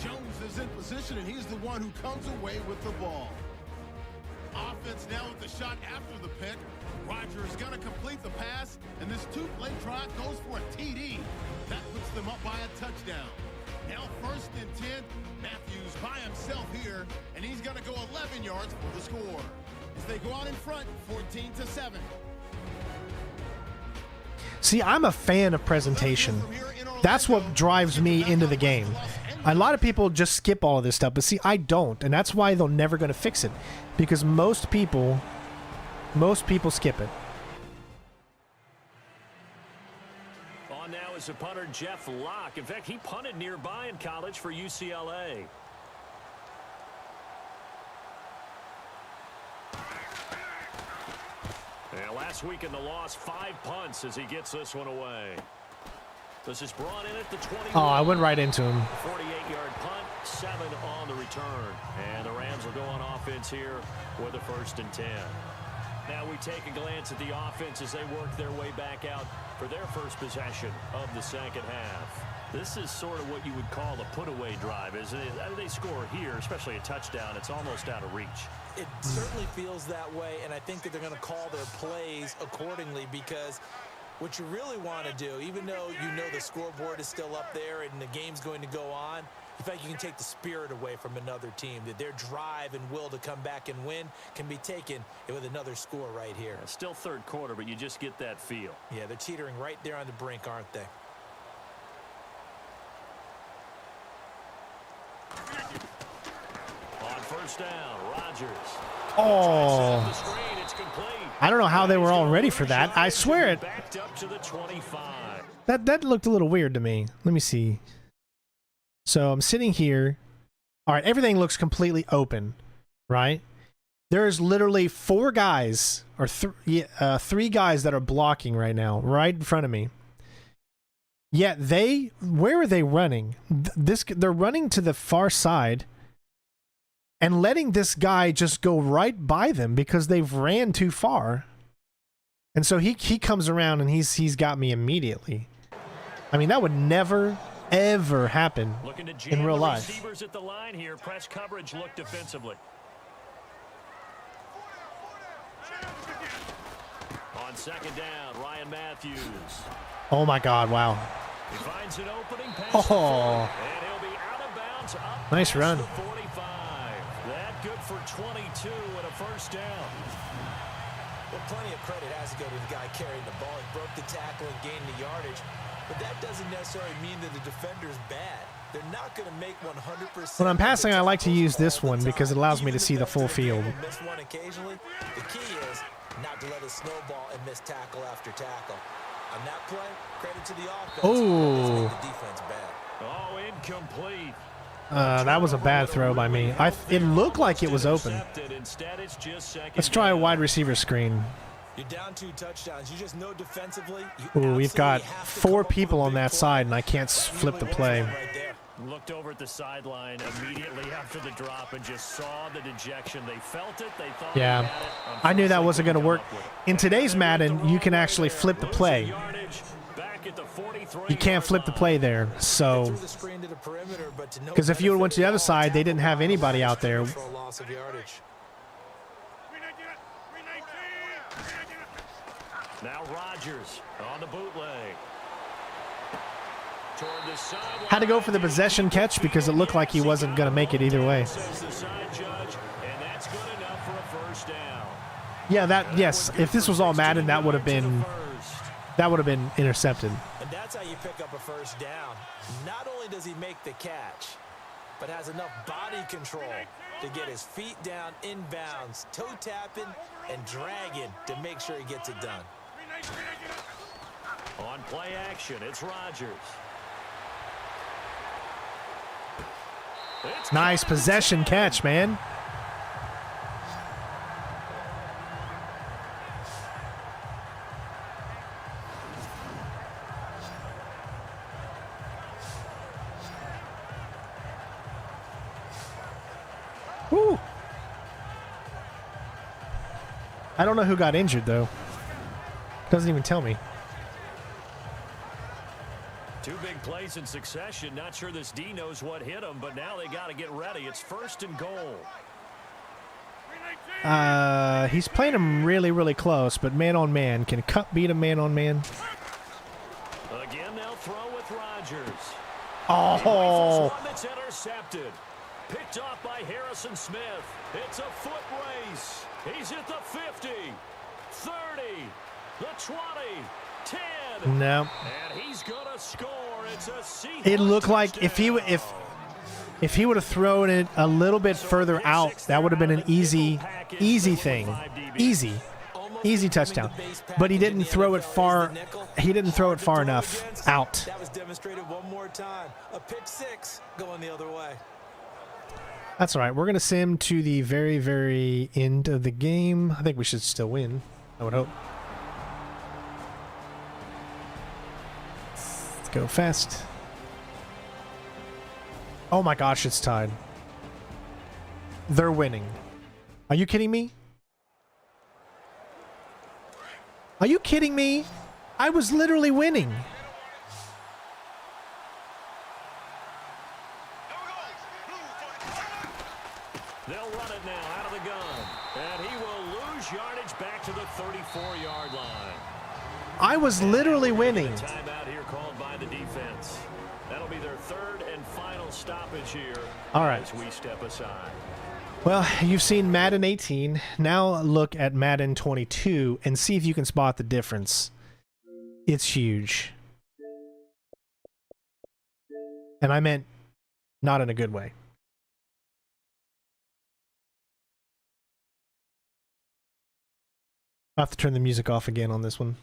Jones is in position, and he's the one who comes away with the ball. Offense now with the shot after the pick. Rodgers going to complete the pass, and this 2-play drive goes for a TD. That puts them up by a touchdown. Now 1st and 10, Matthews by himself here, and he's going to go 11 yards for the score. As they go out in front, 14-7. See, I'm a fan of presentation. That's what drives me into the game. A lot of people just skip all of this stuff, but see, I don't, and that's why they're never going to fix it, because most people skip it. On now is the punter Jeff Locke. In fact, he punted nearby in college for UCLA. And last week in the loss, 5 punts as he gets this one away. This is brought in at the 20. Oh, I went right into him. 48-yard punt, 7 on the return. And the Rams will go on offense here with a 1st and 10. Now we take a glance at the offense as they work their way back out for their first possession of the second half. This is sort of what you would call a put-away drive, isn't it? They score here, especially a touchdown. It's almost out of reach. It certainly feels that way, and I think that they're going to call their plays accordingly, because what you really want to do, even though you know the scoreboard is still up there and the game's going to go on, in fact, you can take the spirit away from another team, that their drive and will to come back and win can be taken with another score right here. Yeah, still 3rd quarter, but you just get that feel. Yeah, they're teetering right there on the brink, aren't they? On 1st down, Rodgers. Oh. I don't know how they were all ready for that. I swear it. Backed up to the 25. That looked a little weird to me. Let me see. So I'm sitting here. All right, everything looks completely open, right? There's literally 4 guys, or 3 guys that are blocking right now, right in front of me. Yet where are they running? They're running to the far side and letting this guy just go right by them because they've ran too far. And so he comes around and he's got me immediately. I mean, that would never ever happen in real life. Receivers at the line here. Press coverage look defensively. On 2nd down, Ryan Matthews. Oh my God! Wow. He finds an opening pass. Oh. And he'll be out of bounds. Up Nice run. the 45. That good for 22 and a 1st down. Well, plenty of credit has to go to the guy carrying the ball. He broke the tackle and gained the yardage. But that doesn't necessarily mean that the defender's bad. They're not going to make 100%. When I'm passing, I like to use this one because it allows me to see the full field. Miss one occasionally. The key is not to let it snowball and miss tackle after tackle. On that play, credit to the offense. Oh. The defense bad. Oh, incomplete. That was a bad throw by me. It looked like it was open. Let's try a wide receiver screen. You're down 2 touchdowns. You just know defensively. Ooh, we've got 4 people on that side, and I can't flip the play. Looked over at the sideline immediately after the drop and just saw the dejection. They felt it. They thought Yeah, I knew that wasn't going to work. In today's Madden, you can actually flip the play. You can't flip the play there, so because if you went to the other side, they didn't have anybody out there. Now Rodgers on the bootleg. Had to go for the possession catch because it looked like he wasn't going to make it either way. Yeah, yes. If this was all Madden, that would have been intercepted. And that's how you pick up a first down. Not only does he make the catch, but has enough body control to get his feet down inbounds, toe tapping and dragging to make sure he gets it done. On play action, it's Rodgers. Nice possession catch, man. Woo. I don't know who got injured, though. Doesn't even tell me. 2 big plays in succession. Not sure this D knows what hit him, but now they got to get ready. It's 1st and goal. He's playing him really, really close, but man on man. Can Cup beat a man on man? Again, they'll throw with Rodgers. Oh! One that's intercepted. Picked off by Harrison Smith. It's a foot race. He's at the 50, 30, the 20, 10. No. And he's gonna score. It's a Seahawks It looked like touchdown. if he would have thrown it a little bit further out, that would have been an easy thing. Easy touchdown. But he didn't throw it far. He didn't throw it far enough out. That was demonstrated one more time. A pick 6 going the other way. That's all right. We're going to sim to the very, very end of the game. I think we should still win. I would hope. Let's go fast. Oh my gosh, it's tied. They're winning. Are you kidding me? Are you kidding me? I was literally winning. They'll run it now out of the gun. And he will lose yardage back to the 34-yard line. I was literally winning. Timeout here called by the defense. That'll be their 3rd and final stoppage here. All right. As we step aside. Well, you've seen Madden 18. Now look at Madden 22 and see if you can spot the difference. It's huge. And I meant not in a good way. I'll have to turn the music off again on this one.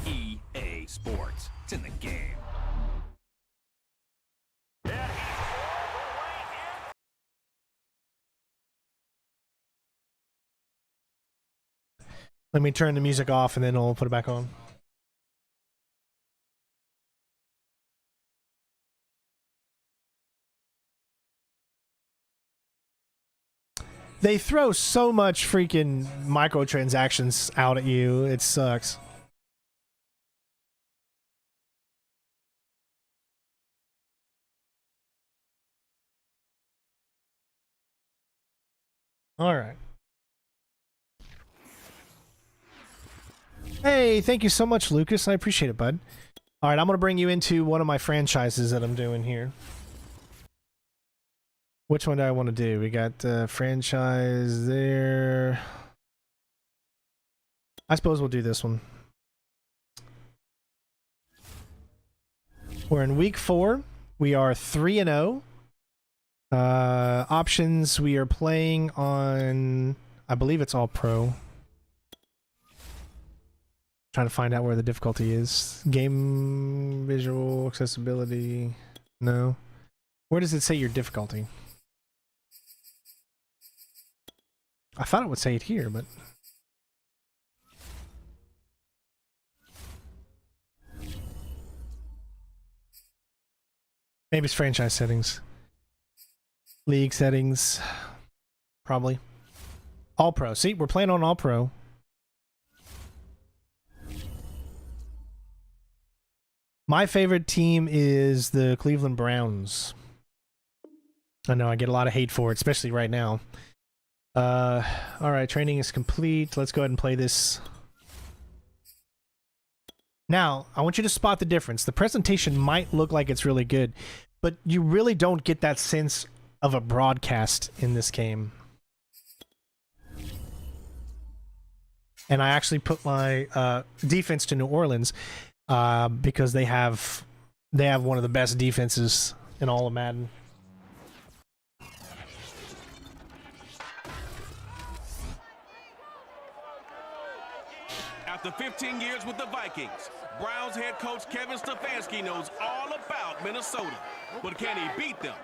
EA Sports. It's in the game. Let me turn the music off and then I'll put it back on. They throw so much freaking microtransactions out at you. It sucks. All right. Hey, thank you so much, Lucas. I appreciate it, bud. All right, I'm going to bring you into one of my franchises that I'm doing here. Which one do I want to do? We got franchise there. I suppose we'll do this one. We're in week 4. We are 3-0. Options, we are playing on, I believe it's all pro. Trying to find out where the difficulty is. Game visual accessibility. No. Where does it say your difficulty? I thought it would say it here, but... Maybe it's franchise settings. League settings. Probably. All Pro. See, we're playing on All Pro. My favorite team is the Cleveland Browns. I know I get a lot of hate for it, especially right now. Alright, training is complete. Let's go ahead and play this. Now, I want you to spot the difference. The presentation might look like it's really good, but you really don't get that sense of a broadcast in this game. And I actually put my defense to New Orleans because they have one of the best defenses in all of Madden. After 15 years with the Vikings, Browns head coach Kevin Stefanski knows all about Minnesota. But can he beat them?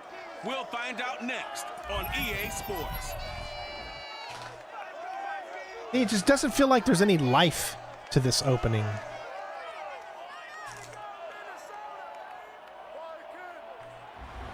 We'll find out next on EA Sports. It just doesn't feel like there's any life to this opening.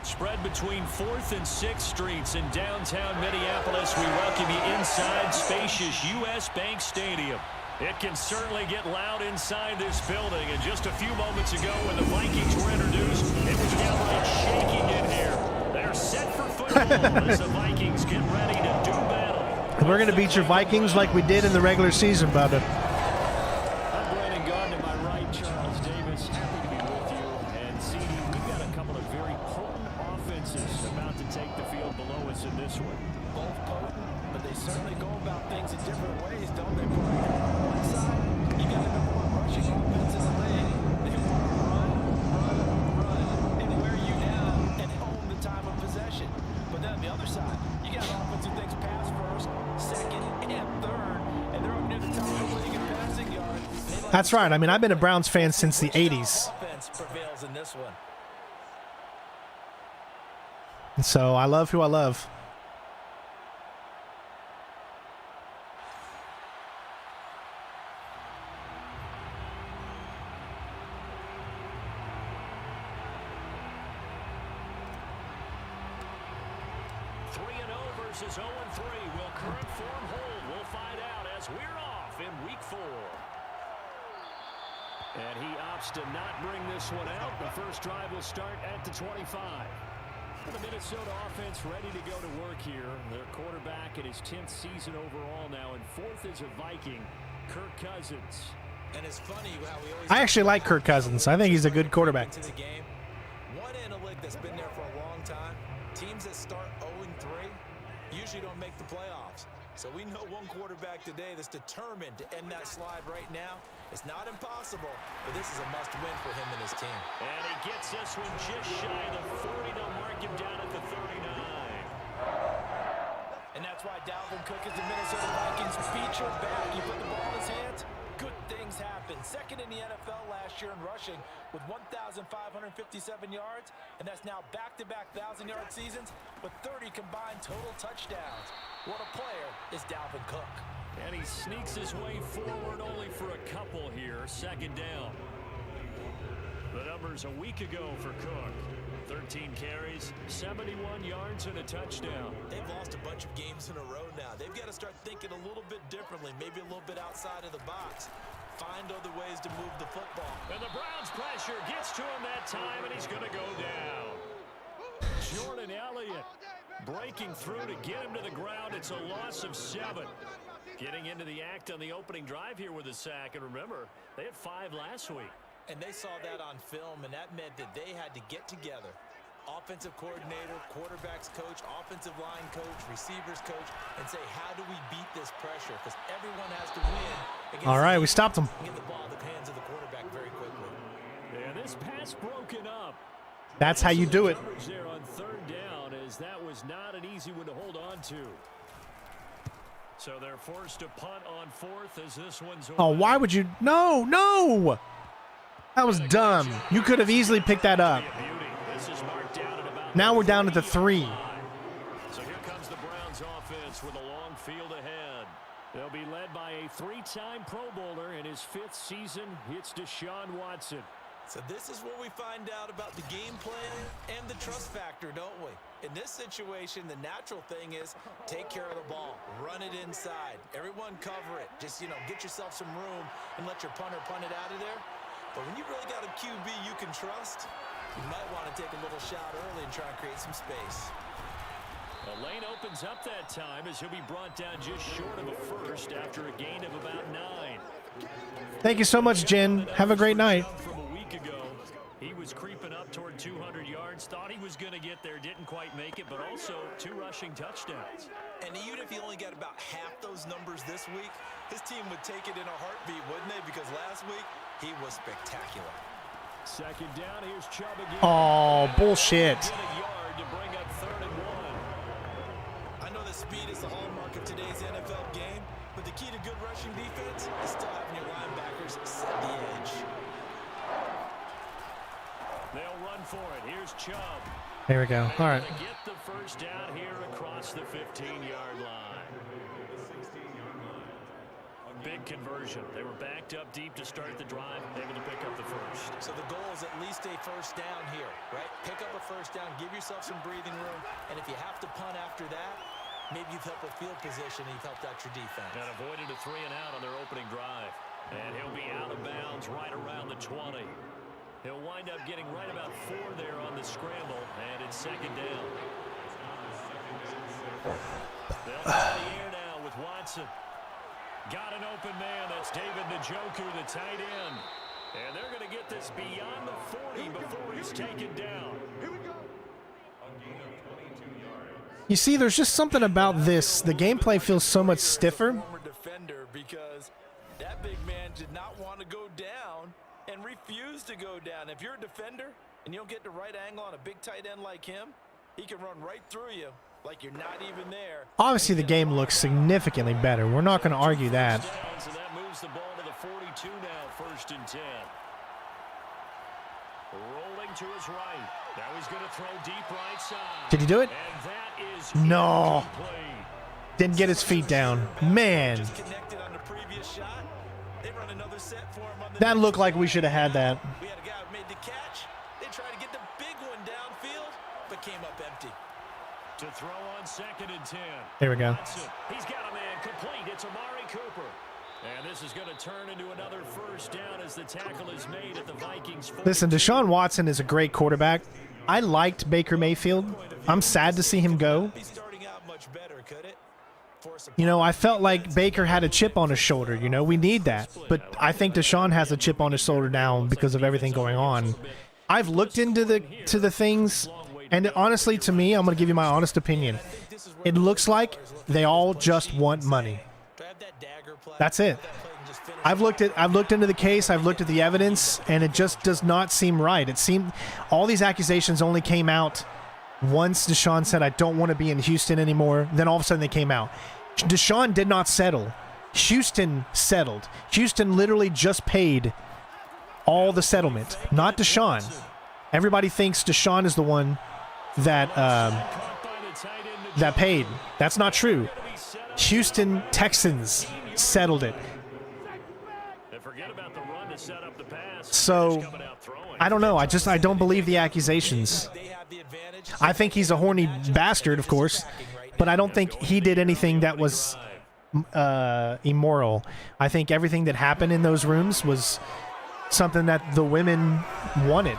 Spread between 4th and 6th Streets in downtown Minneapolis, we welcome you inside spacious U.S. Bank Stadium. It can certainly get loud inside this building, and just a few moments ago when the Vikings were introduced, it was downright shaking in here. They're set for football as the Vikings get ready to do battle. We're going to beat your Vikings like we did in the regular season, brother. I'm Brandon Gordon to my right, Charles Davis. Happy to be with you. And CD, we've got a couple of very potent offenses about to take the field below us in this one. Both potent, but they certainly go about things in different ways, don't they, Brian? On one side, you got the number one rushing offense in the league. They want to run, and wear you down and own the time of possession. But then on the other side, you got an offense who thinks pass first, second, and third, and they're up near the top of the league in passing yards. That's right. I mean, I've been a Browns fan since the 80s. Offense prevails in this one. So I love who I love. Versus 0-3. Will current form hold? We'll find out as we're off in week 4. And he opts to not bring this one out. The first drive will start at the 25. The Minnesota offense ready to go to work here. Their quarterback in his 10th season overall now, and 4th is a Viking, Kirk Cousins. And it's funny how we always I actually like Kirk Cousins. I think he's a good quarterback. One analytic that's been there for a long time, teams that start 0-3 usually don't make the playoffs. So we know one quarterback today that's determined to end that slide right now. It's not impossible, but this is a must-win for him and his team. And he gets this one just shy of the 40. They'll mark him down at the 39. And that's why Dalvin Cook is the Minnesota Vikings feature back. You put the ball in his hands, good things happen. Second in the NFL last year in rushing with 1,557 yards, and that's now back-to-back 1,000-yard seasons with 30 combined total touchdowns. What a player is Dalvin Cook. And he sneaks his way forward only for a couple here. Second down. The numbers a week ago for Cook. 13 carries, 71 yards, and a touchdown. They've lost a bunch of games in a row now. They've got to start thinking a little bit differently, maybe a little bit outside of the box. Find other ways to move the football. And the Browns' pressure gets to him that time, and he's going to go down. Jordan Elliott breaking through to get him to the ground. It's a loss of 7. Getting into the act on the opening drive here with a sack. And remember, they had 5 last week. And they saw that on film, and that meant that they had to get together. Offensive coordinator, quarterbacks coach, offensive line coach, receivers coach, and say, how do we beat this pressure? Because everyone has to win. All right, we stopped them. Get the ball in the hands of the quarterback very quickly. And this pass broken up. That's how you do it. There on 3rd down, as that was not an easy one to hold on to. So they're forced to punt on 4th as this one's over. Oh, why would you? No, no. That was dumb. You could have easily picked that up. Now we're down at the 3. So here comes the Browns offense with a long field ahead. three-time Pro Bowler in his 5th season. It's Deshaun Watson. So this is where we find out about the game plan and the trust factor, don't we? In this situation, the natural thing is take care of the ball, run it inside, everyone cover it. Just, get yourself some room and let your punter punt it out of there. But when you really got a QB you can trust, you might want to take a little shot early and try and create some space. The lane opens up that time as he'll be brought down just short of a first after a gain of about 9. Thank you so much, Jen. Have a great night. From a week ago, he was creeping up toward 200 yards, thought he was going to get there, didn't quite make it, but also 2 rushing touchdowns. And even if he only got about half those numbers this week, his team would take it in a heartbeat, wouldn't they? Because last week, he was spectacular. Second down, here's Chubb again. Oh, bullshit. Get a yard to bring up 3rd and 1. I know that speed is the hallmark of today's NFL game, but the key to good rushing defense is still having your linebackers set the edge. They'll run for it. Here's Chubb. There we go. All right. Get the first down here across the 15-yard line. Big conversion. They were backed up deep to start the drive, able to pick up the first. So the goal is at least a first down here, right? Pick up a first down, give yourself some breathing room, and if you have to punt after that, maybe you've helped with field position and you've helped out your defense. And avoided a 3 and out on their opening drive. And he'll be out of bounds right around the 20. He'll wind up getting right about 4 there on the scramble, and it's 2nd down. They'll try the air now with Watson. Got an open man. That's David Njoku, the tight end. And they're going to get this beyond the 40 before he's taken down. You see, there's just something about this. The gameplay feels so much stiffer. Defender, because that big man did not want to go down and refused to go down. If you're a defender and you don't get the right angle on a big tight end like him, he can run right through you like you're not even there. Obviously, the game looks significantly better. We're not going to argue that. So that moves the ball to the 42 now, 1st and 10. Rolling to his right. Now he's going to throw deep right side. Did he do it? And that is No. incomplete. Didn't get his feet down. Man. Just connected on the previous shot. They run another set for him on the That looked like we should have had that. We had a guy who made the catch. They tried to get the big one downfield, but came up empty. To throw on 2nd and 10. There we go. Watson. He's got a man complete. It's Amari Cooper. And this is going to turn into another first down as the tackle is made at the Vikings. Listen, Deshaun Watson is a great quarterback. I liked Baker Mayfield. I'm sad to see him go. I felt like Baker had a chip on his shoulder. We need that. But I think Deshaun has a chip on his shoulder now because of everything going on. I've looked into the things, and honestly, to me, I'm going to give you my honest opinion. It looks like they all just want money. That's it. I've looked into the case, I've looked at the evidence, and it just does not seem right. It seemed all these accusations only came out once Deshaun said, I don't want to be in Houston anymore. Then all of a sudden they came out. Deshaun did not settle. Houston settled. Houston literally just paid all the settlement, not Deshaun. Everybody thinks Deshaun is the one that that paid. That's not true. Houston Texans settled it. So, I don't know. I don't believe the accusations. I think he's a horny bastard, of course, but I don't think he did anything that was immoral. I think everything that happened in those rooms was something that the women wanted.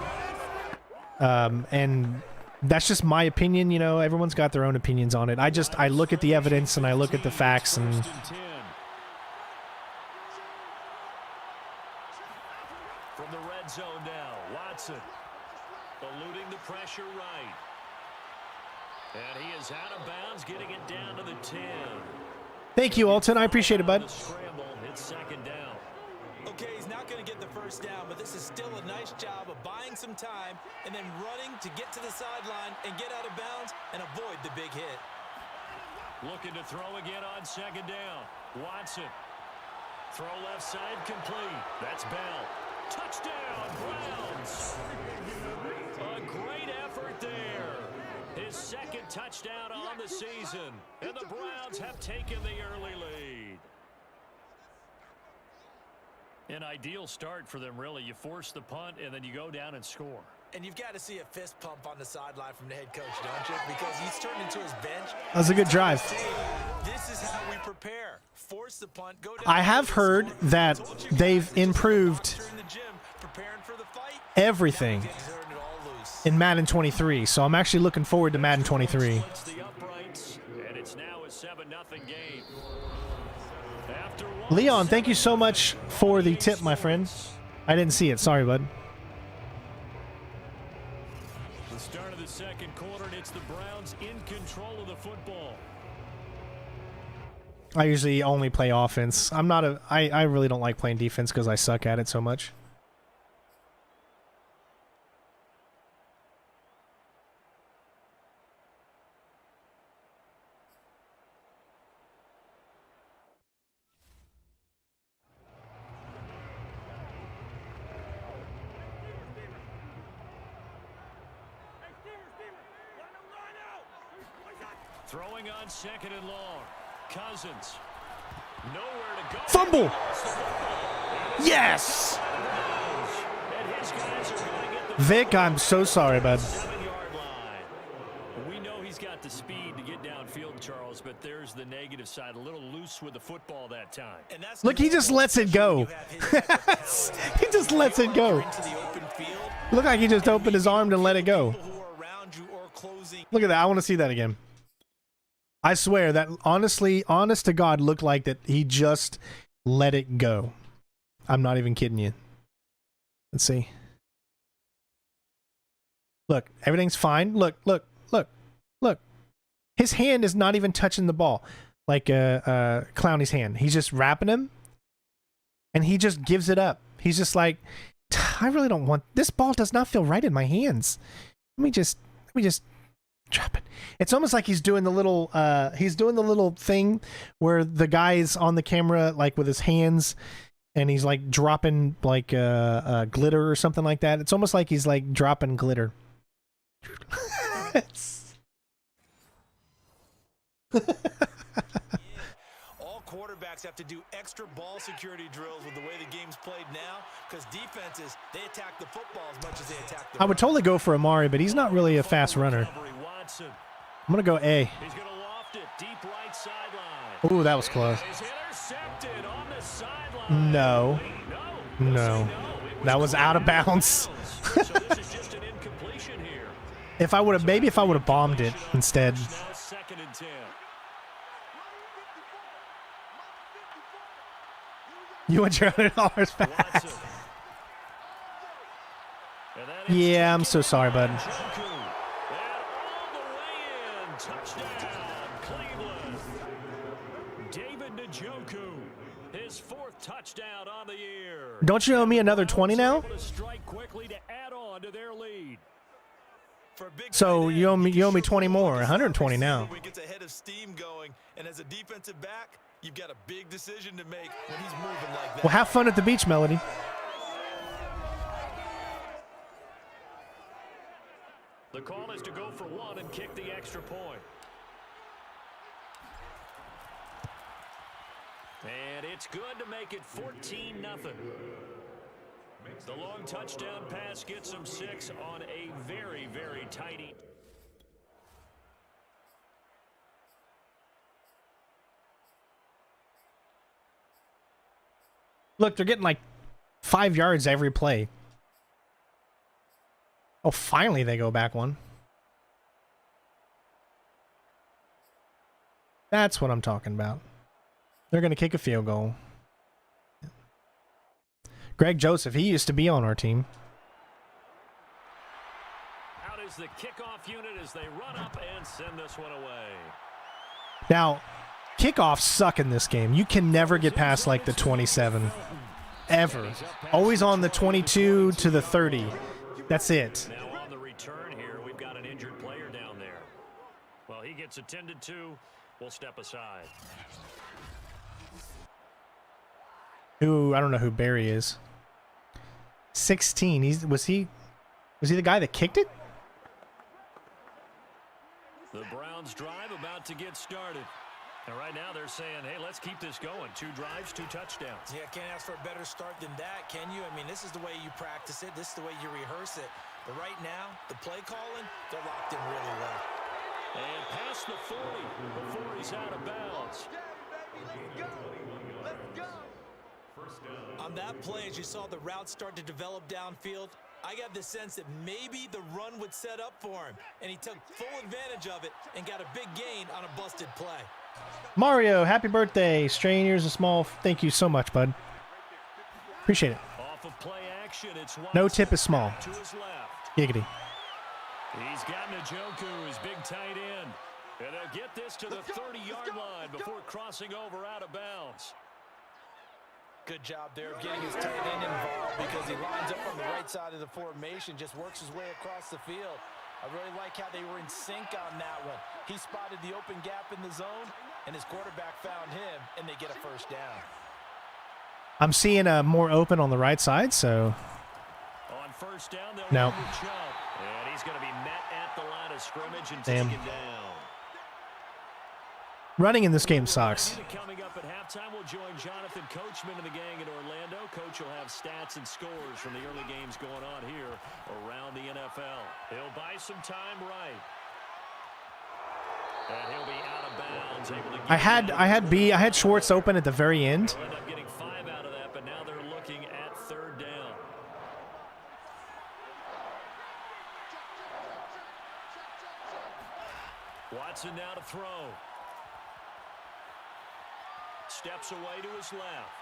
And that's just my opinion. Everyone's got their own opinions on it. I look at the evidence and I look at the facts, and from the red zone now, Watson eluding the pressure right. And he is out of bounds, getting it down to the 10. Thank you, Alton. I appreciate it, bud. It's 2nd down. Okay, he's not going to get the first down, but this is still a nice job of buying some time and then running to get to the sideline and get out of bounds and avoid the big hit. Looking to throw again on 2nd down. Watson. Throw left side complete. That's Bell. Touchdown, Browns. A great effort there. His 2nd touchdown on the season. And the Browns have taken the early lead. An ideal start for them, really. You force the punt, and then you go down and score. And you've got to see a fist pump on the sideline from the head coach, don't you? Because he's turned into his bench. That was a good drive. This is how we prepare. Force the punt, go down. I have heard that they've improved everything in Madden 23, so I'm actually looking forward to Madden 23. And it's now a 7-0 game. Leon, thank you so much for the tip, my friend. I didn't see it. Sorry, bud. The start of the second quarter, and it's the Browns in control of the football. I usually only play offense. I really don't like playing defense because I suck at it so much. Throwing on second and long. Cousins. Nowhere to go. Fumble! Yes! Vic, I'm so sorry, bud. We know he's got the speed to get downfield, Charles, but there's the negative side. A little loose with the football that time. Look, he just lets it go. He just lets it go. Look like he just opened his arm to let it go. Look at that. I want to see that again. I swear that honest to God, looked like that he just let it go. I'm not even kidding you. Let's see. Look, everything's fine. Look. His hand is not even touching the ball. Like Clowney's hand. He's just wrapping him. And he just gives it up. He's just like, I really don't want... This ball does not feel right in my hands. Let me just drop it. It's almost like he's doing the little thing where the guy's on the camera like with his hands and he's like dropping like glitter or something like that. It's almost like he's like dropping glitter. All quarterbacks have to do extra ball security drills with the way the game's played now because defenses, they attack the football as much as they attack the I would totally go for Amari, but he's not really a fast runner. I'm going to go A. He's going to loft it deep right sideline. Ooh, that was close. No. That was out of bounds. If I would have bombed it instead. You want your $100 back? Yeah, I'm so sorry, bud. His fourth touchdown on the year. Don't you owe me another 20 now? So you owe me 20 more, 120 now. Gets ahead of steam going, and as a defensive back, you've got a big decision to make when he's moving like that. Well, have fun at the beach, Melody. The call is to go for one and kick the extra point. And it's good to make it 14-0. The long touchdown pass gets them 6 on a very, very tight. Look, they're getting like 5 yards every play. Oh, finally they go back one. That's what I'm talking about. They're going to kick a field goal. Greg Joseph, he used to be on our team. Out is the kickoff unit as they run up and send this one away. Now, kickoffs suck in this game. You can never get past like the 27. Ever. Always on the 22 to the 30. That's it. Now on the return here, we've got an injured player down there. Well, he gets attended to. We'll step aside. Who, I don't know who Barry is. 16. Was he the guy that kicked it? The Browns drive about to get started. And right now they're saying, hey, let's keep this going. 2 drives, 2 touchdowns. Yeah, can't ask for a better start than that, can you? I mean, this is the way you practice it. This is the way you rehearse it. But right now, the play calling, they're locked in really well. And past the 40 before he's out of bounds. On that play, as you saw the route start to develop downfield, I got the sense that maybe the run would set up for him, and he took full advantage of it and got a big gain on a busted play. Mario, happy birthday. Strain ears are small. Thank you so much, bud. Appreciate it. Off of play action, it's No tip is small. to his left. Giggity. He's got Njoku, his big tight end. And they'll get this to the 30-yard line before crossing over out of bounds. Good job there of getting his tight end involved because he lines up on the right side of the formation, just works his way across the field. I really like how they were in sync on that one. He spotted the open gap in the zone, and his quarterback found him, and they get a first down. I'm seeing more open on the right side, so... On first down, they'll No. run the jump. And he's going to be met at the line of scrimmage and Damn. taken down. Running in this game sucks. Coming up at halftime, we'll join Jonathan Coachman and the gang in Orlando. Coach will have stats and scores from the early games going on here around the NFL. He'll buy some time right. And he'll be out of bounds. Able to I had Schwartz open at the very end. They'll end up getting 5 out of that, but now they're looking at third down. Watson now to throw. Steps away to his left.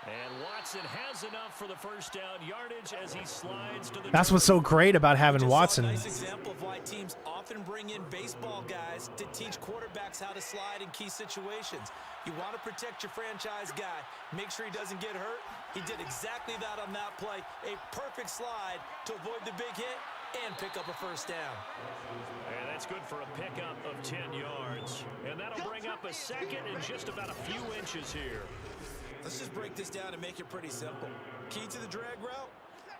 And Watson has enough for the first down yardage as he slides to the... That's what's so great about having Watson. Nice example of why teams often bring in baseball guys to teach quarterbacks how to slide in key situations. You want to protect your franchise guy, make sure he doesn't get hurt. He did exactly that on that play. A perfect slide to avoid the big hit and pick up a first down. And that's good for a pickup of 10 yards. And that'll bring up a second and just about a few inches here. Let's just break this down and make it pretty simple. Key to the drag route,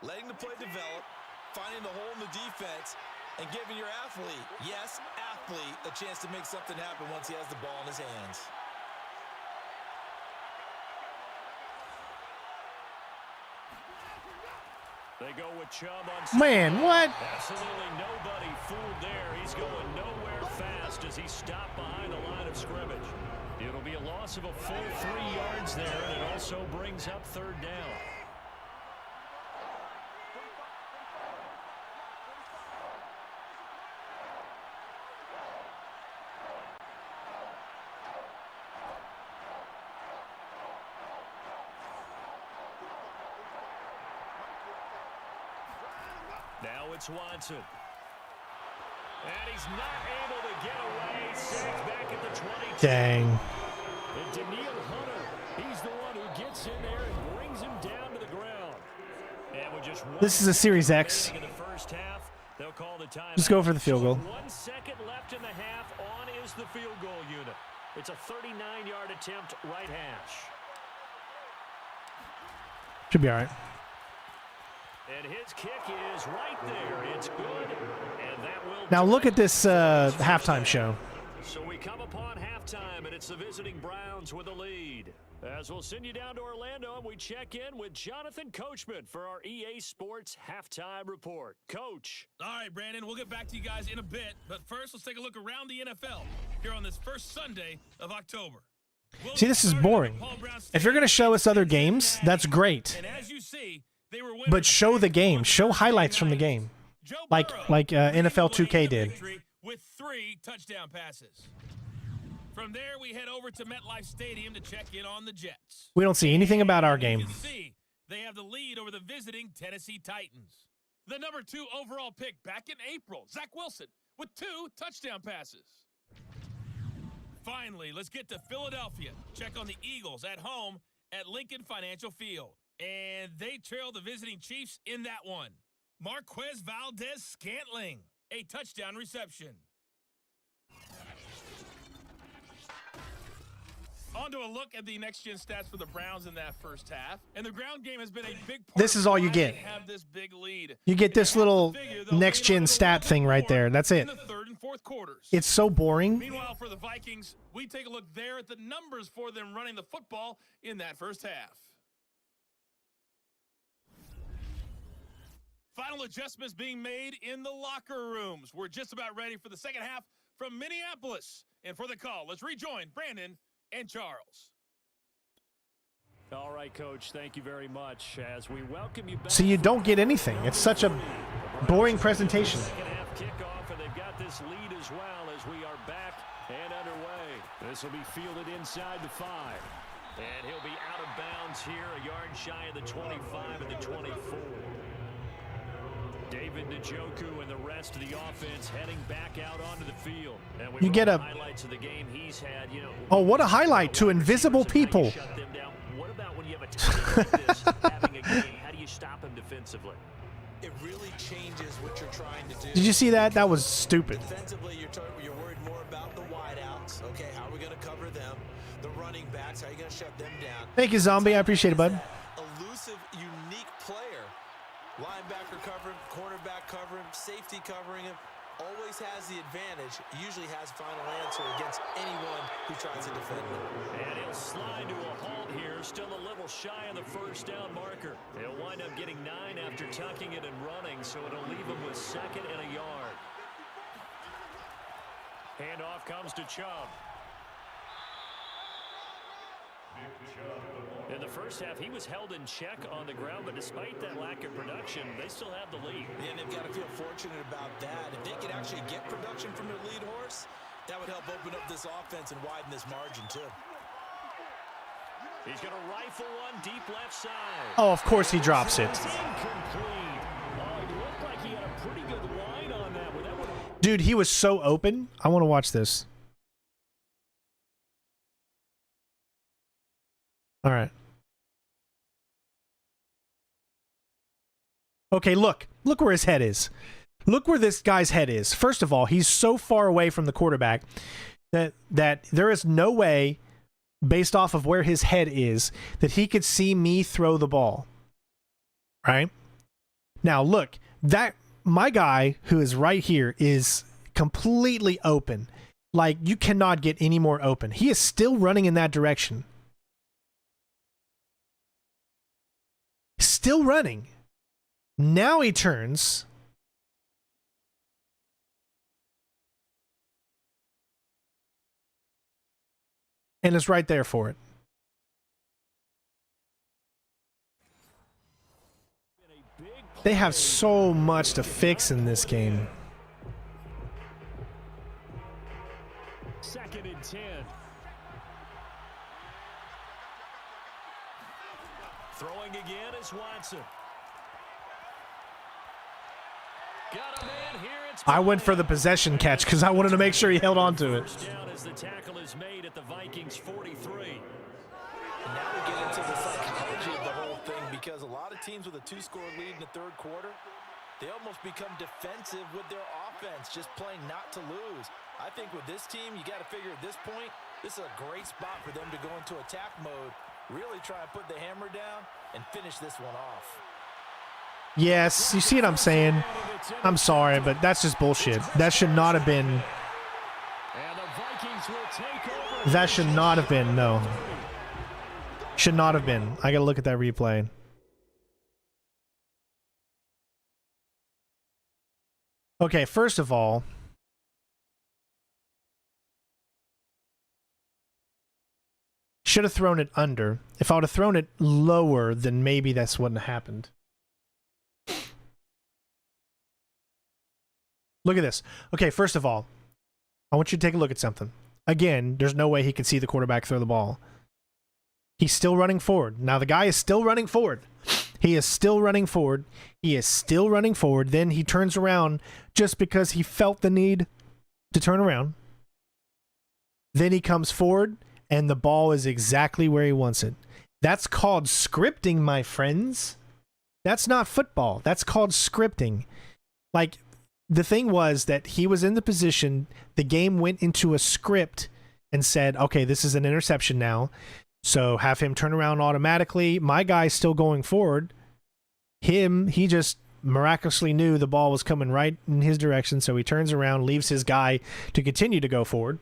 letting the play develop, finding the hole in the defense, and giving your athlete, yes, athlete, a chance to make something happen once he has the ball in his hands. They go with Chubb on... Man, what? Absolutely nobody fooled there. He's going nowhere fast as he stopped behind the line of scrimmage. It'll be a loss of a full 3 yards there, and it also brings up third down. Now it's Watson. And he's not able to get away. Sacked back at the 22. Dang. And Daniil Hunter, he's the one who gets in there and brings him down to the ground. And with just This is a Series X. in the first half, they'll call the time. Just go for the field goal. 1 second left in the half. On is the field goal unit. It's a 39-yard attempt, right hash. Should be all right. And his kick is right there. It's good. And that will... Now look at this halftime show. So we come upon halftime, and it's the visiting Browns with the lead. As we'll send you down to Orlando, and we check in with Jonathan Coachman for our EA Sports Halftime Report. Coach. All right, Brandon, we'll get back to you guys in a bit. But first, let's take a look around the NFL here on this first Sunday of October. See, this is boring. If you're going to show us other games, that's great. And as you see, they were winning But show the game. Show highlights from the game. Like NFL 2K did. with 3 touchdown passes. From there, we head over to MetLife Stadium to check in on the Jets. We don't see anything about our game. You can see they have the lead over the visiting Tennessee Titans. The number 2 overall pick back in April, Zach Wilson, with 2 touchdown passes. Finally, let's get to Philadelphia. Check on the Eagles at home at Lincoln Financial Field. And they trail the visiting Chiefs in that one. Marquez Valdez-Scantling, a touchdown reception. On to a look at the next-gen stats for the Browns in that first half. And the ground game has been a big part This is all you of why get. they have this big lead. You get this little next-gen stat thing right there. That's it. In the 3rd and 4th fourth quarters. It's so boring. Meanwhile, for the Vikings, we take a look there at the numbers for them running the football in that first half. Final adjustments being made in the locker rooms. We're just about ready for the second half from Minneapolis. And for the call, let's rejoin Brandon and Charles. All right, Coach, thank you very much. As we welcome you back. So you don't get anything. It's such a boring presentation. Second half kickoff, and they've got this lead as well as we are back and underway. This will be fielded inside the 5. And he'll be out of bounds here, a yard shy of the 25 and the 24. David Njoku and the rest of the offense heading back out onto the field. And we You get a highlights of the game he's had, Oh, what a highlight to invisible people. What about when you have a team like this having a game? How do you stop him defensively? It really changes what you're trying to do. Did you see that? That was stupid. Defensively, you're worried more about the wideouts. Okay, how are we going to cover them? The running backs, how are you going to shut them down? Thank you, Zombie. I appreciate it, bud. Elusive, unique player. Linebacker covering, cornerback covering, safety covering him. Always has the advantage. Usually has final answer against anyone who tries to defend him. And he'll slide to a halt here. Still a little shy of the first down marker. He'll wind up getting 9 after tucking it and running, so it'll leave him with 2nd and a yard. Handoff comes to Chubb. In the first half, he was held in check on the ground, but despite that lack of production, they still have the lead. Yeah, and they've got to feel fortunate about that. If they could actually get production from their lead horse, that would help open up this offense and widen this margin, too. He's going to rifle one deep left side. Oh, of course he drops it. Incomplete. Oh, it looked like he had a pretty good line on that. With that one. Dude, he was so open. I want to watch this. All right. Okay, look. Look where his head is. Look where this guy's head is. First of all, he's so far away from the quarterback that there is no way, based off of where his head is, that he could see me throw the ball. Right? Now, look. My guy, who is right here, is completely open. Like, you cannot get any more open. He is still running in that direction. Still running. Now he turns. And is right there for it. They have so much to fix in this game. 2nd and 10. Throwing again is Watson. Got a man here. I went for the possession catch because I wanted to make sure he held on to it. First down as the tackle is made at the Vikings 43. And now we get into the psychology of the whole thing, because a lot of teams with a 2-score lead in the third quarter, they almost become defensive with their offense, just playing not to lose. I think with this team, you got to figure at this point, this is a great spot for them to go into attack mode, really try and put the hammer down and finish this one off. Yes, you see what I'm saying? I'm sorry, but that's just bullshit. That should not have been. That should not have been, no. Should not have been. I gotta look at that replay. Okay, first of all, should have thrown it under. If I would have thrown it lower, then maybe that's wouldn't have happened. Look at this. Okay, first of all, I want you to take a look at something. Again, there's no way he could see the quarterback throw the ball. He's still running forward. Now, the guy is still running forward. He is still running forward. He is still running forward. Then he turns around just because he felt the need to turn around. Then he comes forward, and the ball is exactly where he wants it. That's called scripting, my friends. That's not football. That's called scripting. Like, the thing was that he was in the position, the game went into a script and said, okay, this is an interception now, so have him turn around automatically. My guy's still going forward. He just miraculously knew the ball was coming right in his direction, so he turns around, leaves his guy to continue to go forward,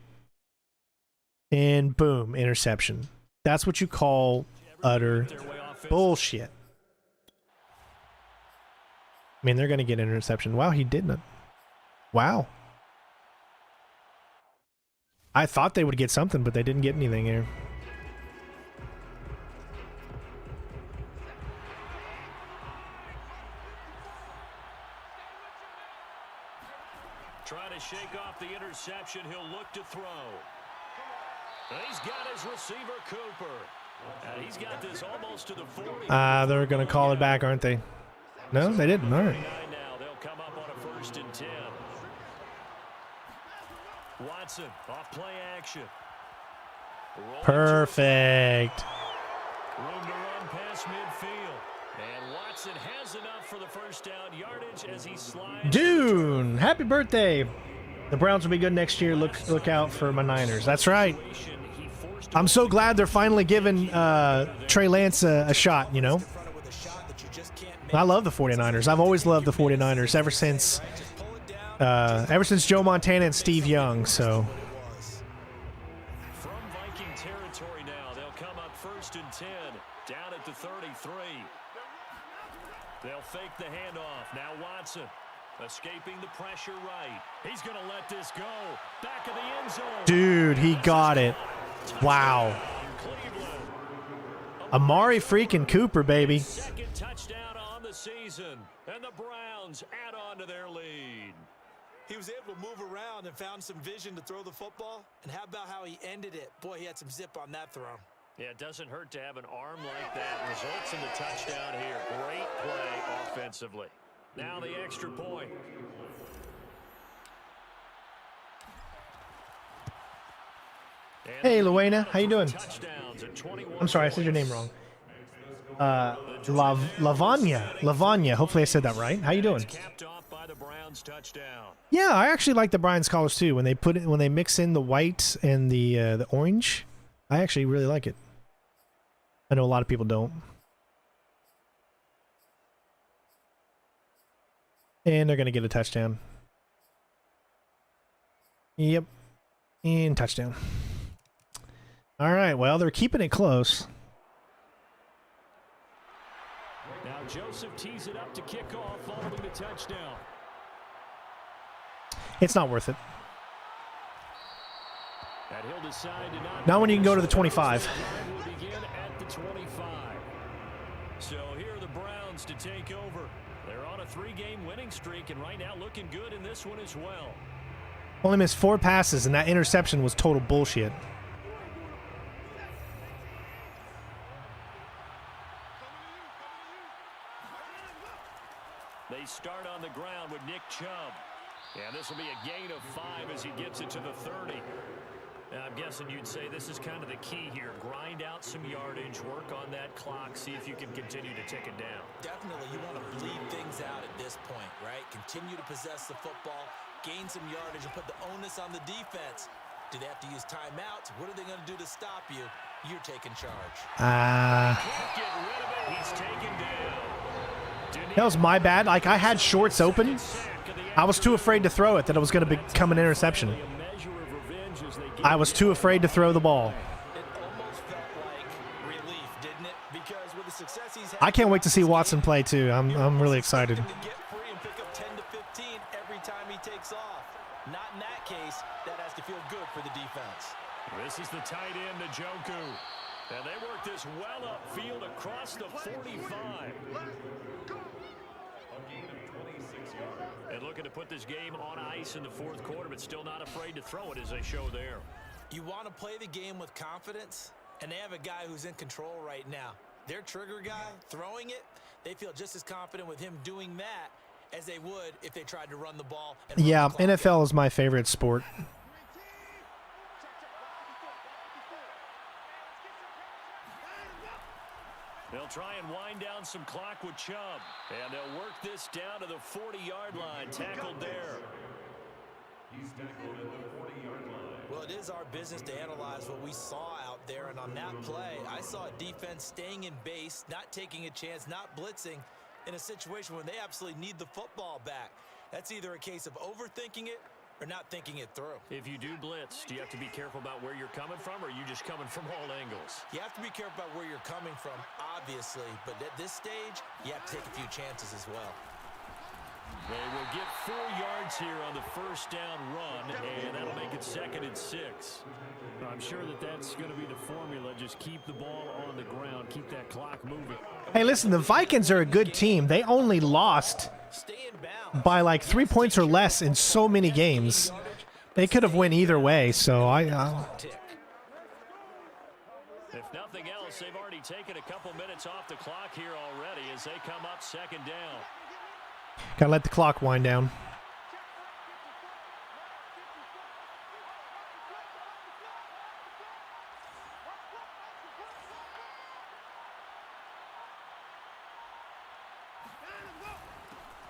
and boom, interception. That's what you call utter bullshit. I mean, they're going to get an interception. Wow, he didn't. Wow. I thought they would get something, but they didn't get anything here. Trying to shake off the interception. He'll look to throw. And he's got his receiver, Cooper. And he's got this almost to the 40. They're going to call it back, aren't they? No, they didn't. All right. Now they'll come up on a 1st and 10. Watson off play action. Perfect. Room to run past midfield. And Watson has enough for the 1st down yardage as he slides. Dune, happy birthday. The Browns will be good next year. Look out for my Niners. That's right. I'm so glad they're finally giving Trey Lance a shot, you know. I love the 49ers. I've always loved the 49ers ever since Joe Montana and Steve Young, so. From Viking territory now, they'll come up 1st and 10, down at the 33. They'll fake the handoff. Now Watson escaping the pressure right. He's going to let this go. Back of the end zone. Dude, he got it. Wow. Amari freaking Cooper, baby. Second touchdown on the season, and the Browns add on to their lead. He was able to move around and found some vision to throw the football. And how about how he ended it? Boy, he had some zip on that throw. Yeah, it doesn't hurt to have an arm like that. Results in the touchdown here. Great play offensively. Now the extra point. Hey, Luena, how you doing? I'm sorry, I said your name wrong. Lavanya. Hopefully I said that right. How you doing? Yeah, I actually like the Bryan's colors too. When they mix in the white and the orange, I actually really like it. I know a lot of people don't. And they're gonna get a touchdown. Yep, and touchdown. All right, well, they're keeping it close. Now Joseph tees it up to kick off following the touchdown. It's not worth it. Not when you can go to the 25. Will begin at the 25. So here are the Browns to take over. They're on a 3-game winning streak, and right now looking good in this one as well. Only missed 4 passes, and that interception was total bullshit. They start on the ground with Nick Chubb. And this will be a gain of 5 as he gets it to the 30. Now, I'm guessing you'd say this is kind of the key here. Grind out some yardage, work on that clock, see if you can continue to tick it down. Definitely, you want to bleed things out at this point, right? Continue to possess the football, gain some yardage, and put the onus on the defense. Do they have to use timeouts? What are they going to do to stop you? You're taking charge. Can't get rid of it. He's taken down. That was my bad. Like, I had shorts open. I was too afraid to throw it that it was going to become an interception. I was too afraid to throw the ball. I can't wait to see Watson play too. I'm really excited. Not in that case. That has to feel good for the defense. This is the tight end to Njoku. And they work this well upfield across the 45. And looking to put this game on ice in the 4th quarter, but still not afraid to throw it as they show there. You want to play the game with confidence, and they have a guy who's in control right now. Their trigger guy, throwing it, they feel just as confident with him doing that as they would if they tried to run the ball. Yeah, NFL is my favorite sport. They'll try and wind down some clock with Chubb. And they'll work this down to the 40-yard line. Tackled there. He's tackled at the 40-yard line. Well, it is our business to analyze what we saw out there. And on that play, I saw a defense staying in base, not taking a chance, not blitzing, in a situation when they absolutely need the football back. That's either a case of overthinking it or not thinking it through. If you do blitz, do you have to be careful about where you're coming from, or are you just coming from all angles? You have to be careful about where you're coming from, obviously, but at this stage, you have to take a few chances as well. They will get 4 yards here on the first down run, and that'll make it 2nd and 6. I'm sure that's going to be the formula. Just keep the ball on the ground, keep that clock moving. Hey, listen, the Vikings are a good team. They only lost by like 3 points or less in so many games. They could have won either way, so If nothing else, they've already taken a couple minutes off the clock here already as they come up 2nd down. Gotta let the clock wind down.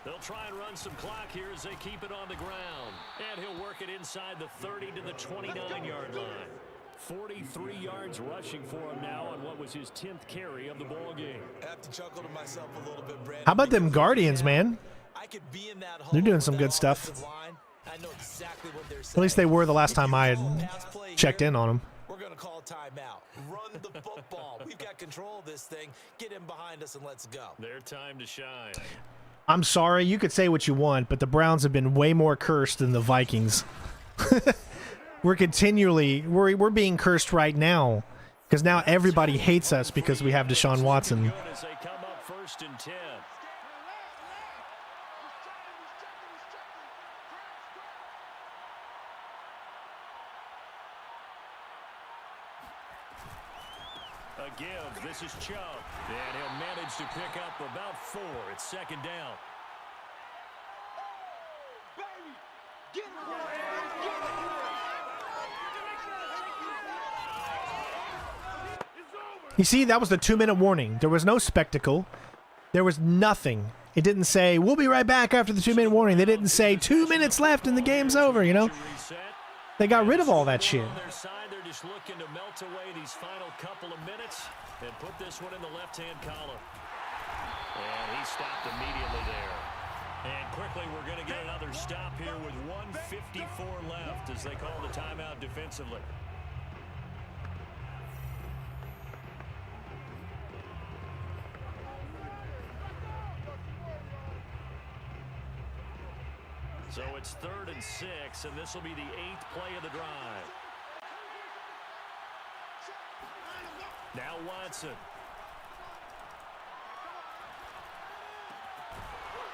They'll try and run some clock here as they keep it on the ground. And he'll work it inside the 30 to the 29-yard line. 43 yards rushing for him now on what was his 10th carry of the ball game. I have to chuckle to myself a little bit, Brandon. How about them Guardians, man? They're doing some good stuff. I know exactly what they're saying. At least they were the last time I had checked in on them. We're going to call timeout. Run the football. We've got control of this thing. Get him behind us and let's go. Their time to shine. I'm sorry, you could say what you want, but the Browns have been way more cursed than the Vikings. We're being cursed right now because now everybody hates us because we have Deshaun Watson. As they come up 1st and 10. A give. This is Chubb. And he'll manage to pick up about 4. It's 2nd down. You see, that was the 2-minute warning. There was no spectacle. There was nothing. It didn't say, we'll be right back after the 2-minute warning. They didn't say, 2 minutes left and the game's over, you know? They got rid of all that shit. On their side, they're just looking to melt away these final couple of minutes and put this one in the left-hand column. And he stopped immediately there. And quickly, we're going to get another stop here with 1:54 left as they call the timeout defensively. So it's 3rd and 6, and this will be the 8th play of the drive. Now Watson.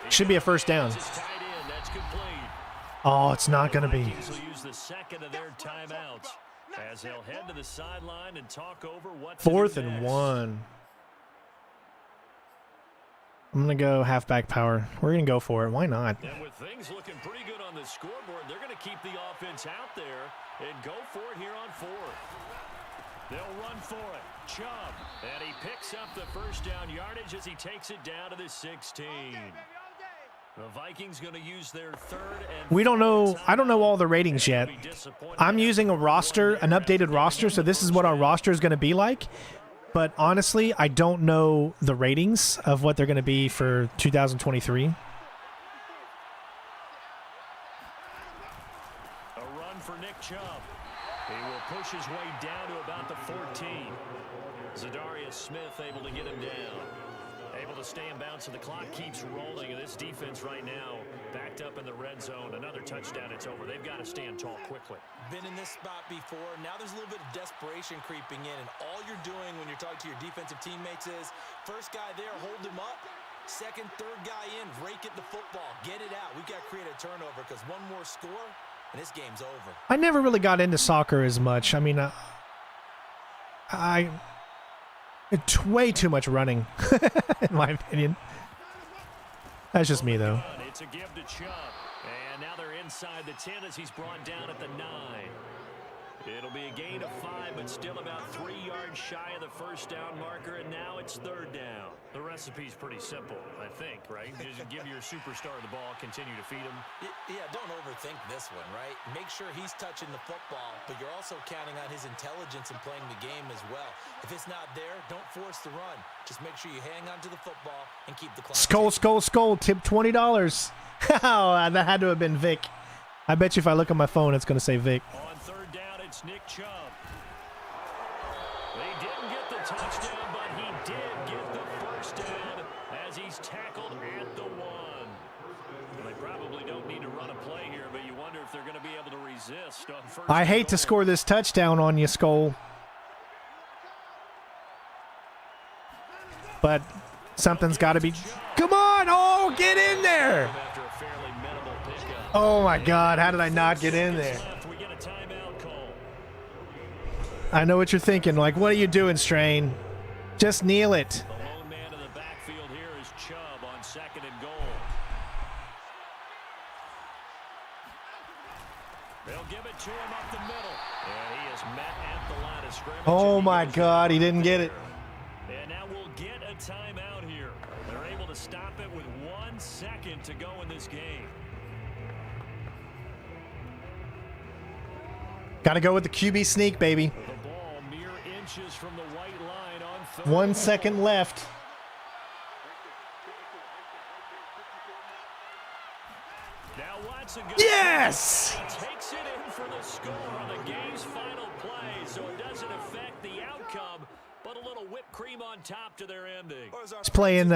Should be a first down. Oh, it's not going to be. Will use the 2nd of their timeouts as they'll head to the sideline and talk over what 4th and 1. I'm going to go halfback power. We're going to go for it. Why not? And with things looking pretty good on the scoreboard, they're going to keep the offense out there and go for it here on 4th. They'll run for it. Chubb. And he picks up the first down yardage as he takes it down to the 16. The Vikings going to use their 3rd and We don't know. I don't know all the ratings yet. I'm using a roster, an updated roster, so this is what our roster is going to be like. But honestly, I don't know the ratings of what they're going to be for 2023. A run for Nick Chubb. He will push his way down to about the 14. Zadarius Smith able to get him down. Able to stay in bounds, so the clock keeps rolling. And this defense right now backed up in the red zone. Another touchdown, it's over. They've got to stand tall quickly. Been in this spot before. Now there's a little bit of desperation creeping in. And all you're doing when you're talking to your defensive teammates is, first guy there, hold him up. Second, third guy in, rake at the football. Get it out. We've got to create a turnover because one more score, and this game's over. I never really got into soccer as much. I mean, it's way too much running, in my opinion. That's just me, though. It's a give to Chubb. And now they're inside the 10 as he's brought down at the 9. It'll be a gain of 5, but still about 3 yards shy of the first down marker, and now it's third down. The recipe's pretty simple, I think, right? Just give your superstar the ball, continue to feed him. Yeah, don't overthink this one, right? Make sure he's touching the football, but you're also counting on his intelligence in playing the game as well. If it's not there, don't force the run. Just make sure you hang on to the football and keep the clock. Skull, tip $20. Oh, that had to have been Vic. I bet you if I look at my phone, it's going to say Vic. On third down, it's Nick Chubb. They didn't get the touchdown, but he did get the first down as he's tackled at the 1. Well, they probably don't need to run a play here, but you wonder if they're going to be able to resist on first. I hate to score this touchdown on you, Skull. But something's got to be... Come on! Oh, get in there! Oh, my God. How did I not get in there? I know what you're thinking. Like, what are you doing, Strain? Just kneel it. The lone man in the backfield here is Chubb on 2nd and goal. They'll give it to him up the middle. And he is met at the line of scrimmage. Oh, my God. He didn't get it. And now we'll get a timeout here. They're able to stop it with 1 second to go in this game. Got to go with the QB sneak, baby. The ball mere inches from the white line on 3rd. 1 second left. Now Watson goes. Yes! He takes it in for the score on the game's final play, so it doesn't affect the outcome, but a little whipped cream on top to their ending. He's playing,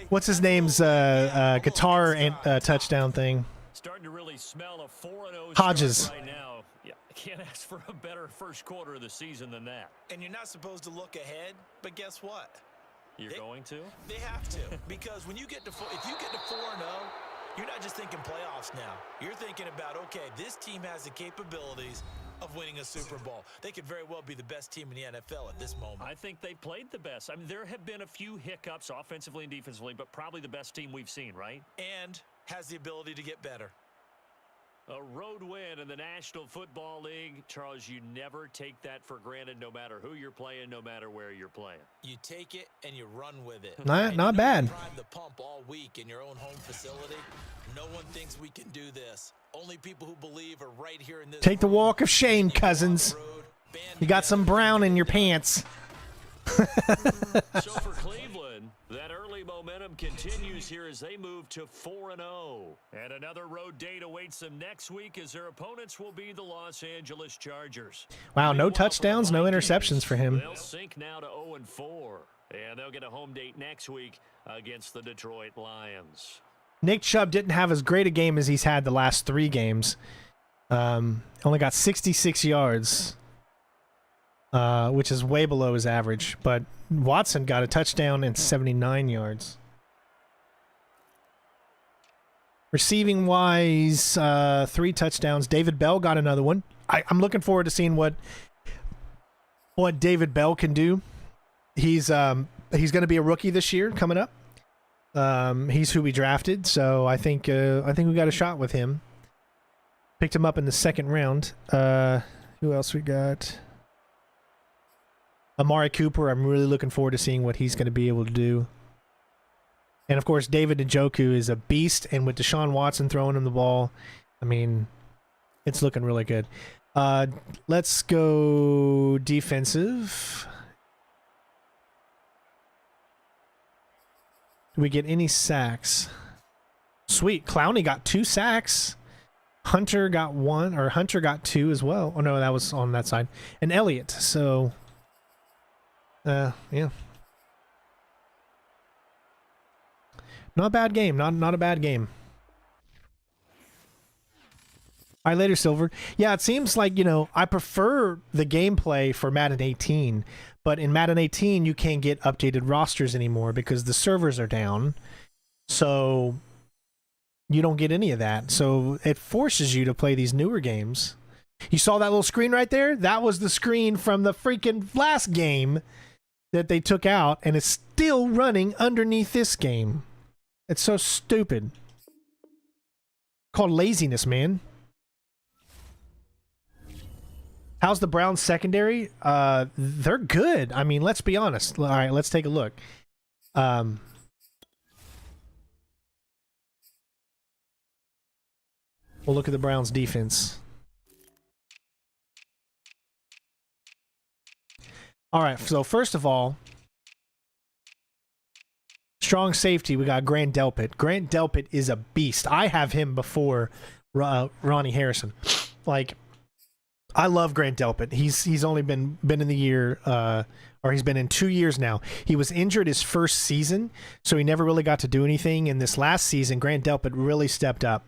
what's his name's guitar and touchdown thing. Starting to really smell a 4-0 Hodges. right now. Yeah, can't ask for a better first quarter of the season than that. And you're not supposed to look ahead, but guess what? You're going to? They have to, because when you get to if you get to 4-0, you're not just thinking playoffs now. You're thinking about, okay, this team has the capabilities of winning a Super Bowl. They could very well be the best team in the NFL at this moment. I think they played the best. I mean, there have been a few hiccups offensively and defensively, but probably the best team we've seen, right? And has the ability to get better. A road win in the National Football League. Charles, you never take that for granted, no matter who you're playing, no matter where you're playing. You take it and you run with it. Not bad. You prime the pump all week in your own home facility. No one thinks we can do this. Only people who believe are right here in this. Take the walk of shame, Cousins. You got some brown in your pants. So for Cleveland, that early momentum continues here as they move to 4-0. And another road date awaits them next week as their opponents will be the Los Angeles Chargers. Wow, no touchdowns, no interceptions for him. They'll sink now to 0-4, and they'll get a home date next week against the Detroit Lions. Nick Chubb didn't have as great a game as he's had the last 3 games. Only got 66 yards. Which is way below his average. But Watson got a touchdown and 79 yards. Receiving wise, 3 touchdowns. David Bell got another one. I'm looking forward to seeing what David Bell can do. He's going to be a rookie this year coming up. He's who we drafted, so I think we got a shot with him. Picked him up in the 2nd round. Who else we got? Amari Cooper, I'm really looking forward to seeing what he's going to be able to do. And, of course, David Njoku is a beast, and with Deshaun Watson throwing him the ball, I mean, it's looking really good. Let's go defensive. Do we get any sacks? Sweet. Clowney got 2 sacks. Hunter got 1, or Hunter got 2 as well. Oh, no, that was on that side. And Elliott, so... yeah. Not a bad game. Not a bad game. All right, later, Silver. Yeah, it seems like, I prefer the gameplay for Madden 18, but in Madden 18, you can't get updated rosters anymore because the servers are down. So you don't get any of that. So it forces you to play these newer games. You saw that little screen right there? That was the screen from the freaking last game that they took out, and it's still running underneath this game. It's so stupid. Called laziness, man. How's the Browns secondary? They're good. I mean, let's be honest. All right, let's take a look. We'll look at the Browns defense. All right, so first of all, strong safety, we got Grant Delpit. Grant Delpit is a beast. I have him before Ronnie Harrison. Like, I love Grant Delpit. He's only been in the year, or he's been in 2 years now. He was injured his first season, so he never really got to do anything. In this last season, Grant Delpit really stepped up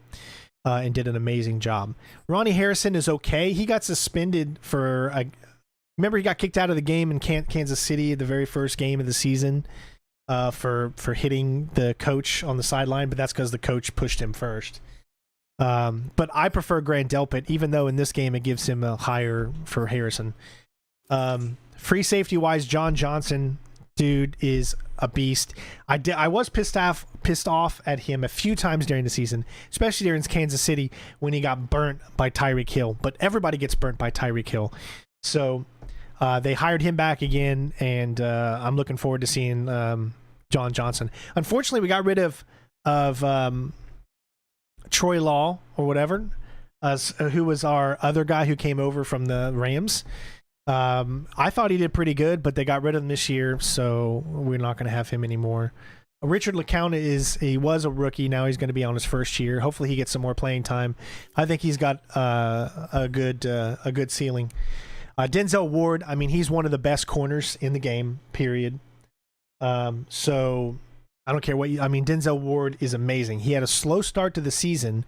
and did an amazing job. Ronnie Harrison is okay. He got suspended for remember he got kicked out of the game in Kansas City, the very first game of the season, for hitting the coach on the sideline, but that's because the coach pushed him first. But I prefer Grant Delpit, even though in this game it gives him a higher for Harrison. Free safety wise, John Johnson, dude, is a beast. I was pissed off at him a few times during the season, especially during Kansas City when he got burnt by Tyreek Hill. But everybody gets burnt by Tyreek Hill, so they hired him back again, and I'm looking forward to seeing John Johnson. Unfortunately, we got rid of Troy Law or whatever, who was our other guy who came over from the Rams. I thought he did pretty good, but they got rid of him this year, so we're not going to have him anymore. Richard LeCounte he was a rookie. Now he's going to be on his first year. Hopefully he gets some more playing time. I think he's got a good ceiling. Denzel Ward, I mean, he's one of the best corners in the game, period. So I don't care Denzel Ward is amazing. He had a slow start to the season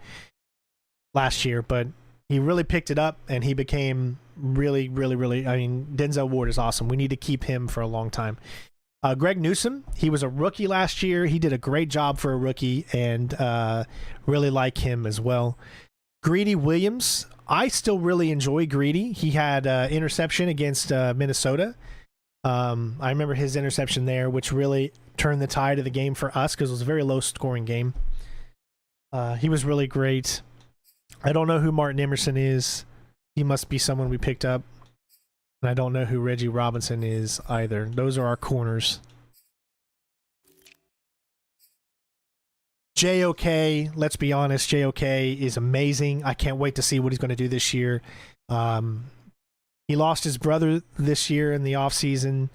last year, but he really picked it up and he became really, Denzel Ward is awesome. We need to keep him for a long time. Greg Newsome, he was a rookie last year. He did a great job for a rookie, and really like him as well. Greedy Williams, I still really enjoy Greedy. He had interception against Minnesota. I remember his interception there, which really turned the tide of the game for us because it was a very low-scoring game. He was really great. I don't know who Martin Emerson is. He must be someone we picked up. And I don't know who Reggie Robinson is either. Those are our corners. JOK, let's be honest, JOK is amazing. I can't wait to see what he's going to do this year. He lost his brother this year in the offseason,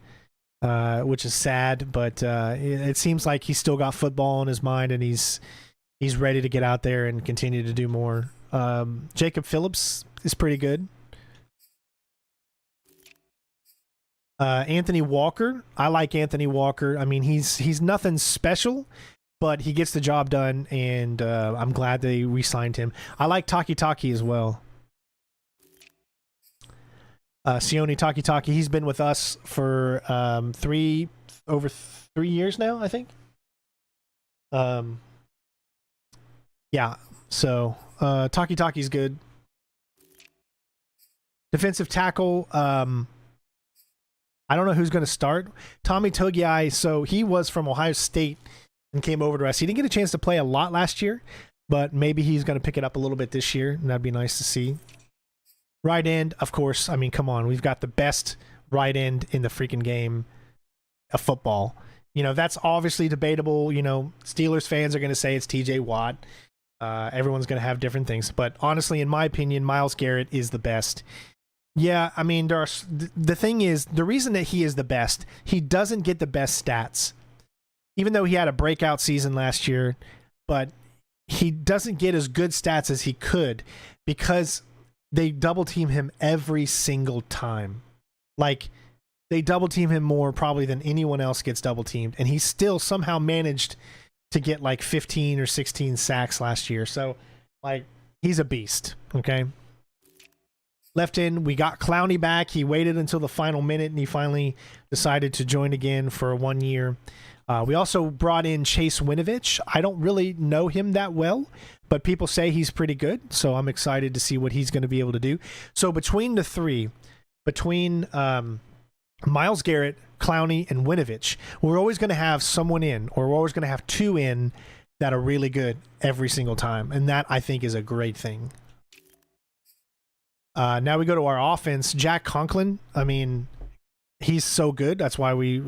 which is sad, but it seems like he's still got football on his mind and he's ready to get out there and continue to do more. Jacob Phillips is pretty good. Anthony Walker, I like Anthony Walker. I mean, he's nothing special, but he gets the job done, and I'm glad they re-signed him. I like Taki as well. Sione Taki, he's been with us for over 3 years now, I think. Yeah, so Taki's good. Defensive tackle, I don't know who's going to start. Tommy Togiai, so he was from Ohio State and came over to us. He didn't get a chance to play a lot last year, but maybe he's going to pick it up a little bit this year, and that'd be nice to see. Right end, of course. I mean, come on. We've got the best right end in the freaking game of football. You know, that's obviously debatable. You know, Steelers fans are going to say it's TJ Watt. Everyone's going to have different things. But honestly, in my opinion, Myles Garrett is the best. Yeah, I mean, the thing is, the reason that he is the best, he doesn't get the best stats. Even though he had a breakout season last year, but he doesn't get as good stats as he could because they double team him every single time. Like, they double team him more probably than anyone else gets double teamed, and he still somehow managed to get like 15 or 16 sacks last year. So, like, he's a beast, okay? Left end, we got Clowney back. He waited until the final minute, and he finally decided to join again for 1 year. We also brought in Chase Winovich. I don't really know him that well, but people say he's pretty good, so I'm excited to see what he's going to be able to do. So between the three, Myles Garrett, Clowney, and Winovich, we're always going to have someone in, or we're always going to have two in that are really good every single time, and that, I think, is a great thing. Now we go to our offense. Jack Conklin, I mean, he's so good. That's why we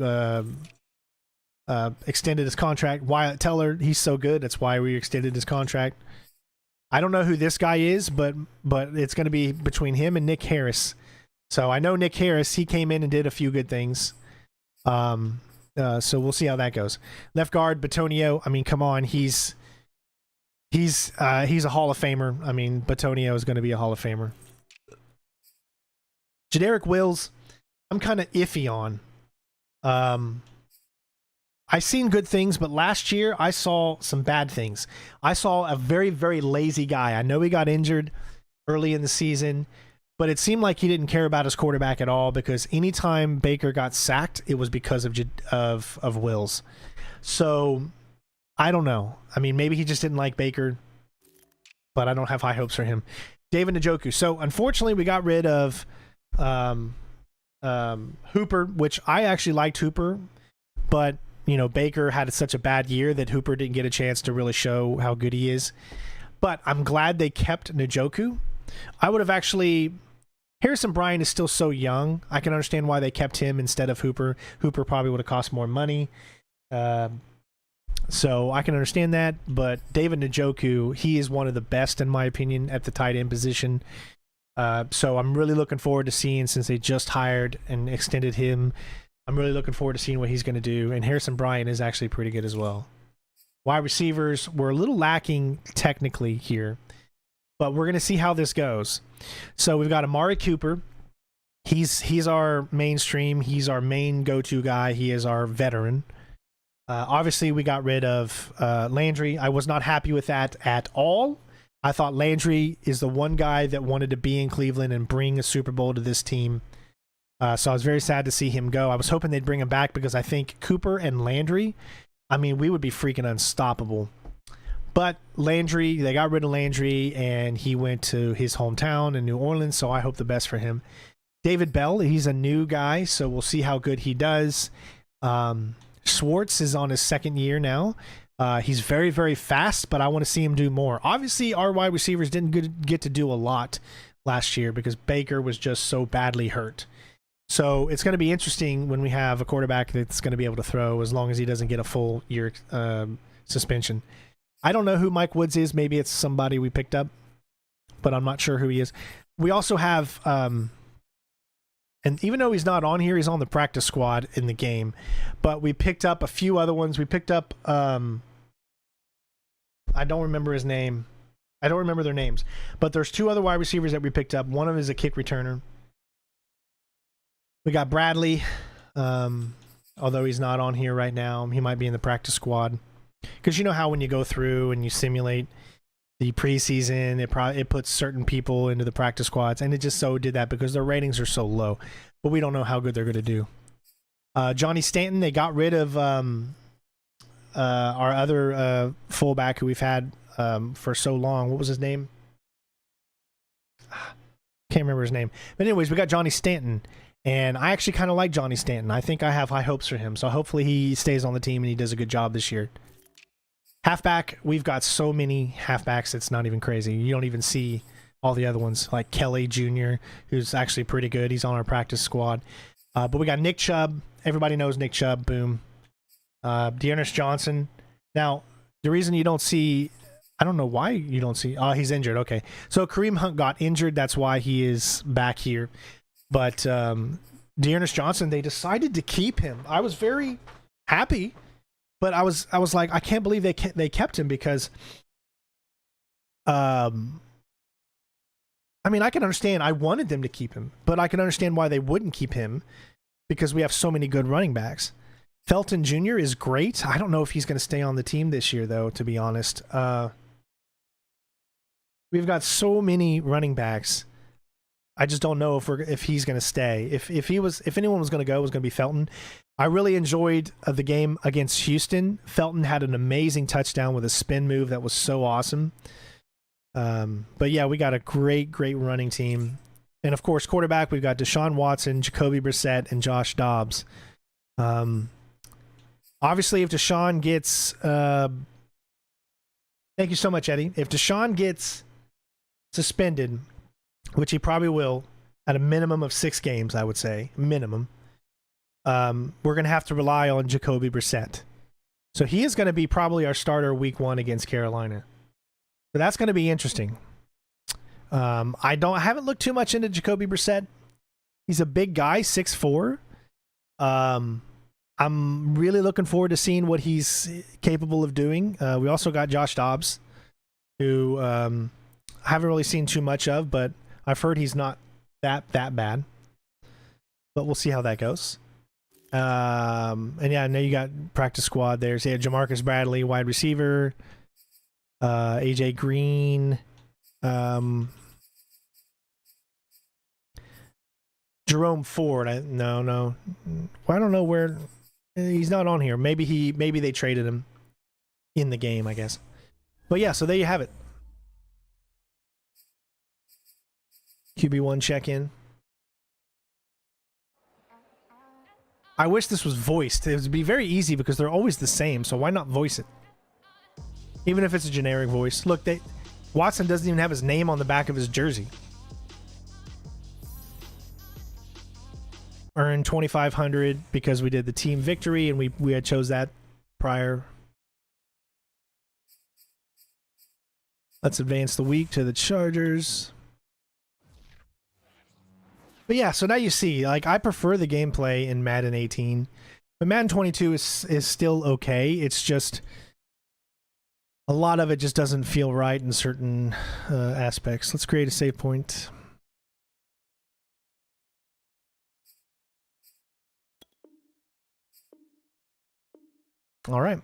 extended his contract. Wyatt Teller, he's so good. That's why we extended his contract. I don't know who this guy is, but it's going to be between him and Nick Harris. So I know Nick Harris. He came in and did a few good things. So we'll see how that goes. Left guard Batonio. I mean, come on, he's a Hall of Famer. I mean, Batonio is going to be a Hall of Famer. Jadaric Wills, I'm kind of iffy on. I've seen good things, but last year I saw some bad things. I saw a very, very lazy guy. I know he got injured early in the season, but it seemed like he didn't care about his quarterback at all, because anytime Baker got sacked, it was because of Wills. So I don't know. I mean, maybe he just didn't like Baker, but I don't have high hopes for him. David Njoku. So unfortunately, we got rid of Hooper, which I actually liked Hooper, but you know, Baker had such a bad year that Hooper didn't get a chance to really show how good he is. But I'm glad they kept Njoku. I would have actually... Harrison Bryant is still so young. I can understand why they kept him instead of Hooper. Hooper probably would have cost more money. So I can understand that. But David Njoku, he is one of the best, in my opinion, at the tight end position. So I'm really looking forward to seeing, since they just hired and extended him, I'm really looking forward to seeing what he's going to do. And Harrison Bryant is actually pretty good as well. Wide receivers were a little lacking technically here, but we're going to see how this goes. So we've got Amari Cooper. He's our mainstream. He's our main go-to guy. He is our veteran. Obviously, we got rid of Landry. I was not happy with that at all. I thought Landry is the one guy that wanted to be in Cleveland and bring a Super Bowl to this team. So I was very sad to see him go. I was hoping they'd bring him back, because I think Cooper and Landry, I mean, we would be freaking unstoppable. But Landry, they got rid of Landry, and he went to his hometown in New Orleans, so I hope the best for him. David Bell, he's a new guy, so we'll see how good he does. Schwartz is on his second year now. He's very, very fast, but I want to see him do more. Obviously, our wide receivers didn't get to do a lot last year because Baker was just so badly hurt. So it's going to be interesting when we have a quarterback that's going to be able to throw, as long as he doesn't get a full year suspension. I don't know who Mike Woods is. Maybe it's somebody we picked up, but I'm not sure who he is. We also have, and even though he's not on here, he's on the practice squad in the game, but we picked up a few other ones. We picked up, I don't remember his name. I don't remember their names, but there's two other wide receivers that we picked up. One of them is a kick returner. We got Bradley, although he's not on here right now. He might be in the practice squad. Because you know how when you go through and you simulate the preseason, it puts certain people into the practice squads, and it just so did that because their ratings are so low. But we don't know how good they're going to do. Johnny Stanton, they got rid of our other fullback who we've had for so long. What was his name? Can't remember his name. But anyways, we got Johnny Stanton. And I actually kind of like Johnny Stanton. I think I have high hopes for him. So hopefully he stays on the team and he does a good job this year. Halfback, we've got so many halfbacks, it's not even crazy. You don't even see all the other ones, like Kelly Jr., who's actually pretty good. He's on our practice squad. But we got Nick Chubb. Everybody knows Nick Chubb. Boom. Dearness Johnson. Now, the reason you don't see... I don't know why you don't see... Oh, he's injured. Okay. So Kareem Hunt got injured. That's why he is back here. But Dearness Johnson, they decided to keep him. I was very happy, but I was like, I can't believe they kept him, because I mean, I can understand. I wanted them to keep him, but I can understand why they wouldn't keep him, because we have so many good running backs. Felton Jr. is great. I don't know if he's going to stay on the team this year, though, to be honest. We've got so many running backs. I just don't know if he's going to stay. If anyone was going to go, it was going to be Felton. I really enjoyed the game against Houston. Felton had an amazing touchdown with a spin move that was so awesome. But yeah, we got a great running team. And of course, quarterback, we've got Deshaun Watson, Jacoby Brissett, and Josh Dobbs. Obviously, if Deshaun gets... thank you so much, Eddie. If Deshaun gets suspended... which he probably will at a minimum of 6 games, I would say, minimum, we're going to have to rely on Jacoby Brissett. So he is going to be probably our starter week 1 against Carolina. So that's going to be interesting. I haven't looked too much into Jacoby Brissett. He's a big guy, 6'4". I'm really looking forward to seeing what he's capable of doing. We also got Josh Dobbs, who I haven't really seen too much of, but I've heard he's not that bad. But we'll see how that goes. And yeah, I know you got practice squad there. So yeah, Jamarcus Bradley, wide receiver. AJ Green. Jerome Ford. I don't know where he's not on here. Maybe they traded him in the game, I guess. But yeah, so there you have it. QB1 check-in. I wish this was voiced. It would be very easy because they're always the same, so why not voice it? Even if it's a generic voice. Look, Watson doesn't even have his name on the back of his jersey. Earned 2,500 because we did the team victory and we had chose that prior. Let's advance the week to the Chargers. But yeah, so now you see, like, I prefer the gameplay in Madden 18, but Madden 22 is still okay. It's just a lot of it just doesn't feel right in certain aspects. Let's create a save point. All right.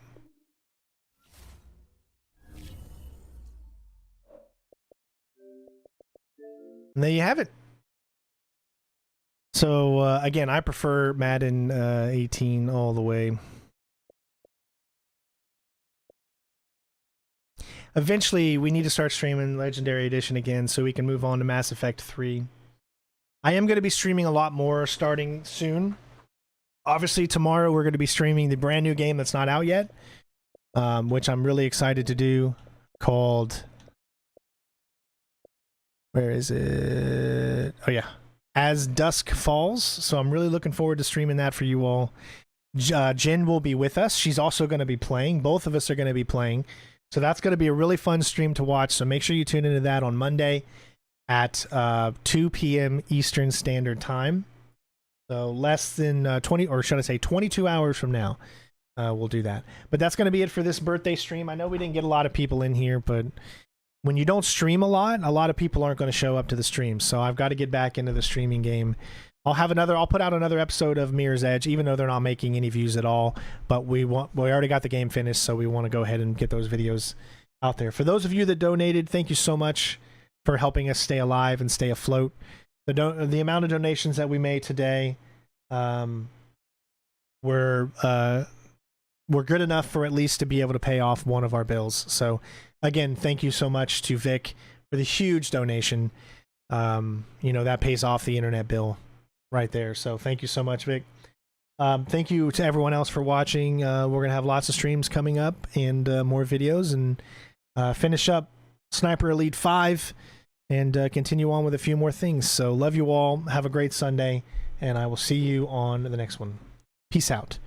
And there you have it. So, again, I prefer Madden 18 all the way. Eventually, we need to start streaming Legendary Edition again so we can move on to Mass Effect 3. I am going to be streaming a lot more starting soon. Obviously, tomorrow we're going to be streaming the brand new game that's not out yet, which I'm really excited to do, called... Where is it? Oh, yeah. As Dusk Falls. So I'm really looking forward to streaming that for you all. Jen will be with us. She's also going to be playing. Both of us are going to be playing. So that's going to be a really fun stream to watch. So make sure you tune into that on Monday at 2 p.m. Eastern Standard Time. So less than 20, or should I say 22 hours from now, we'll do that. But that's going to be it for this birthday stream. I know we didn't get a lot of people in here, but when you don't stream a lot of people aren't going to show up to the stream. So I've got to get back into the streaming game. I'll put out another episode of Mirror's Edge, even though they're not making any views at all. But we already got the game finished, so we want to go ahead and get those videos out there. For those of you that donated, thank you so much for helping us stay alive and stay afloat. The amount of donations that we made today were good enough for at least to be able to pay off one of our bills. So again, thank you so much to Vic for the huge donation. That pays off the internet bill right there. So thank you so much, Vic. Thank you to everyone else for watching. We're going to have lots of streams coming up and more videos, and finish up Sniper Elite 5 and continue on with a few more things. So love you all. Have a great Sunday, and I will see you on the next one. Peace out.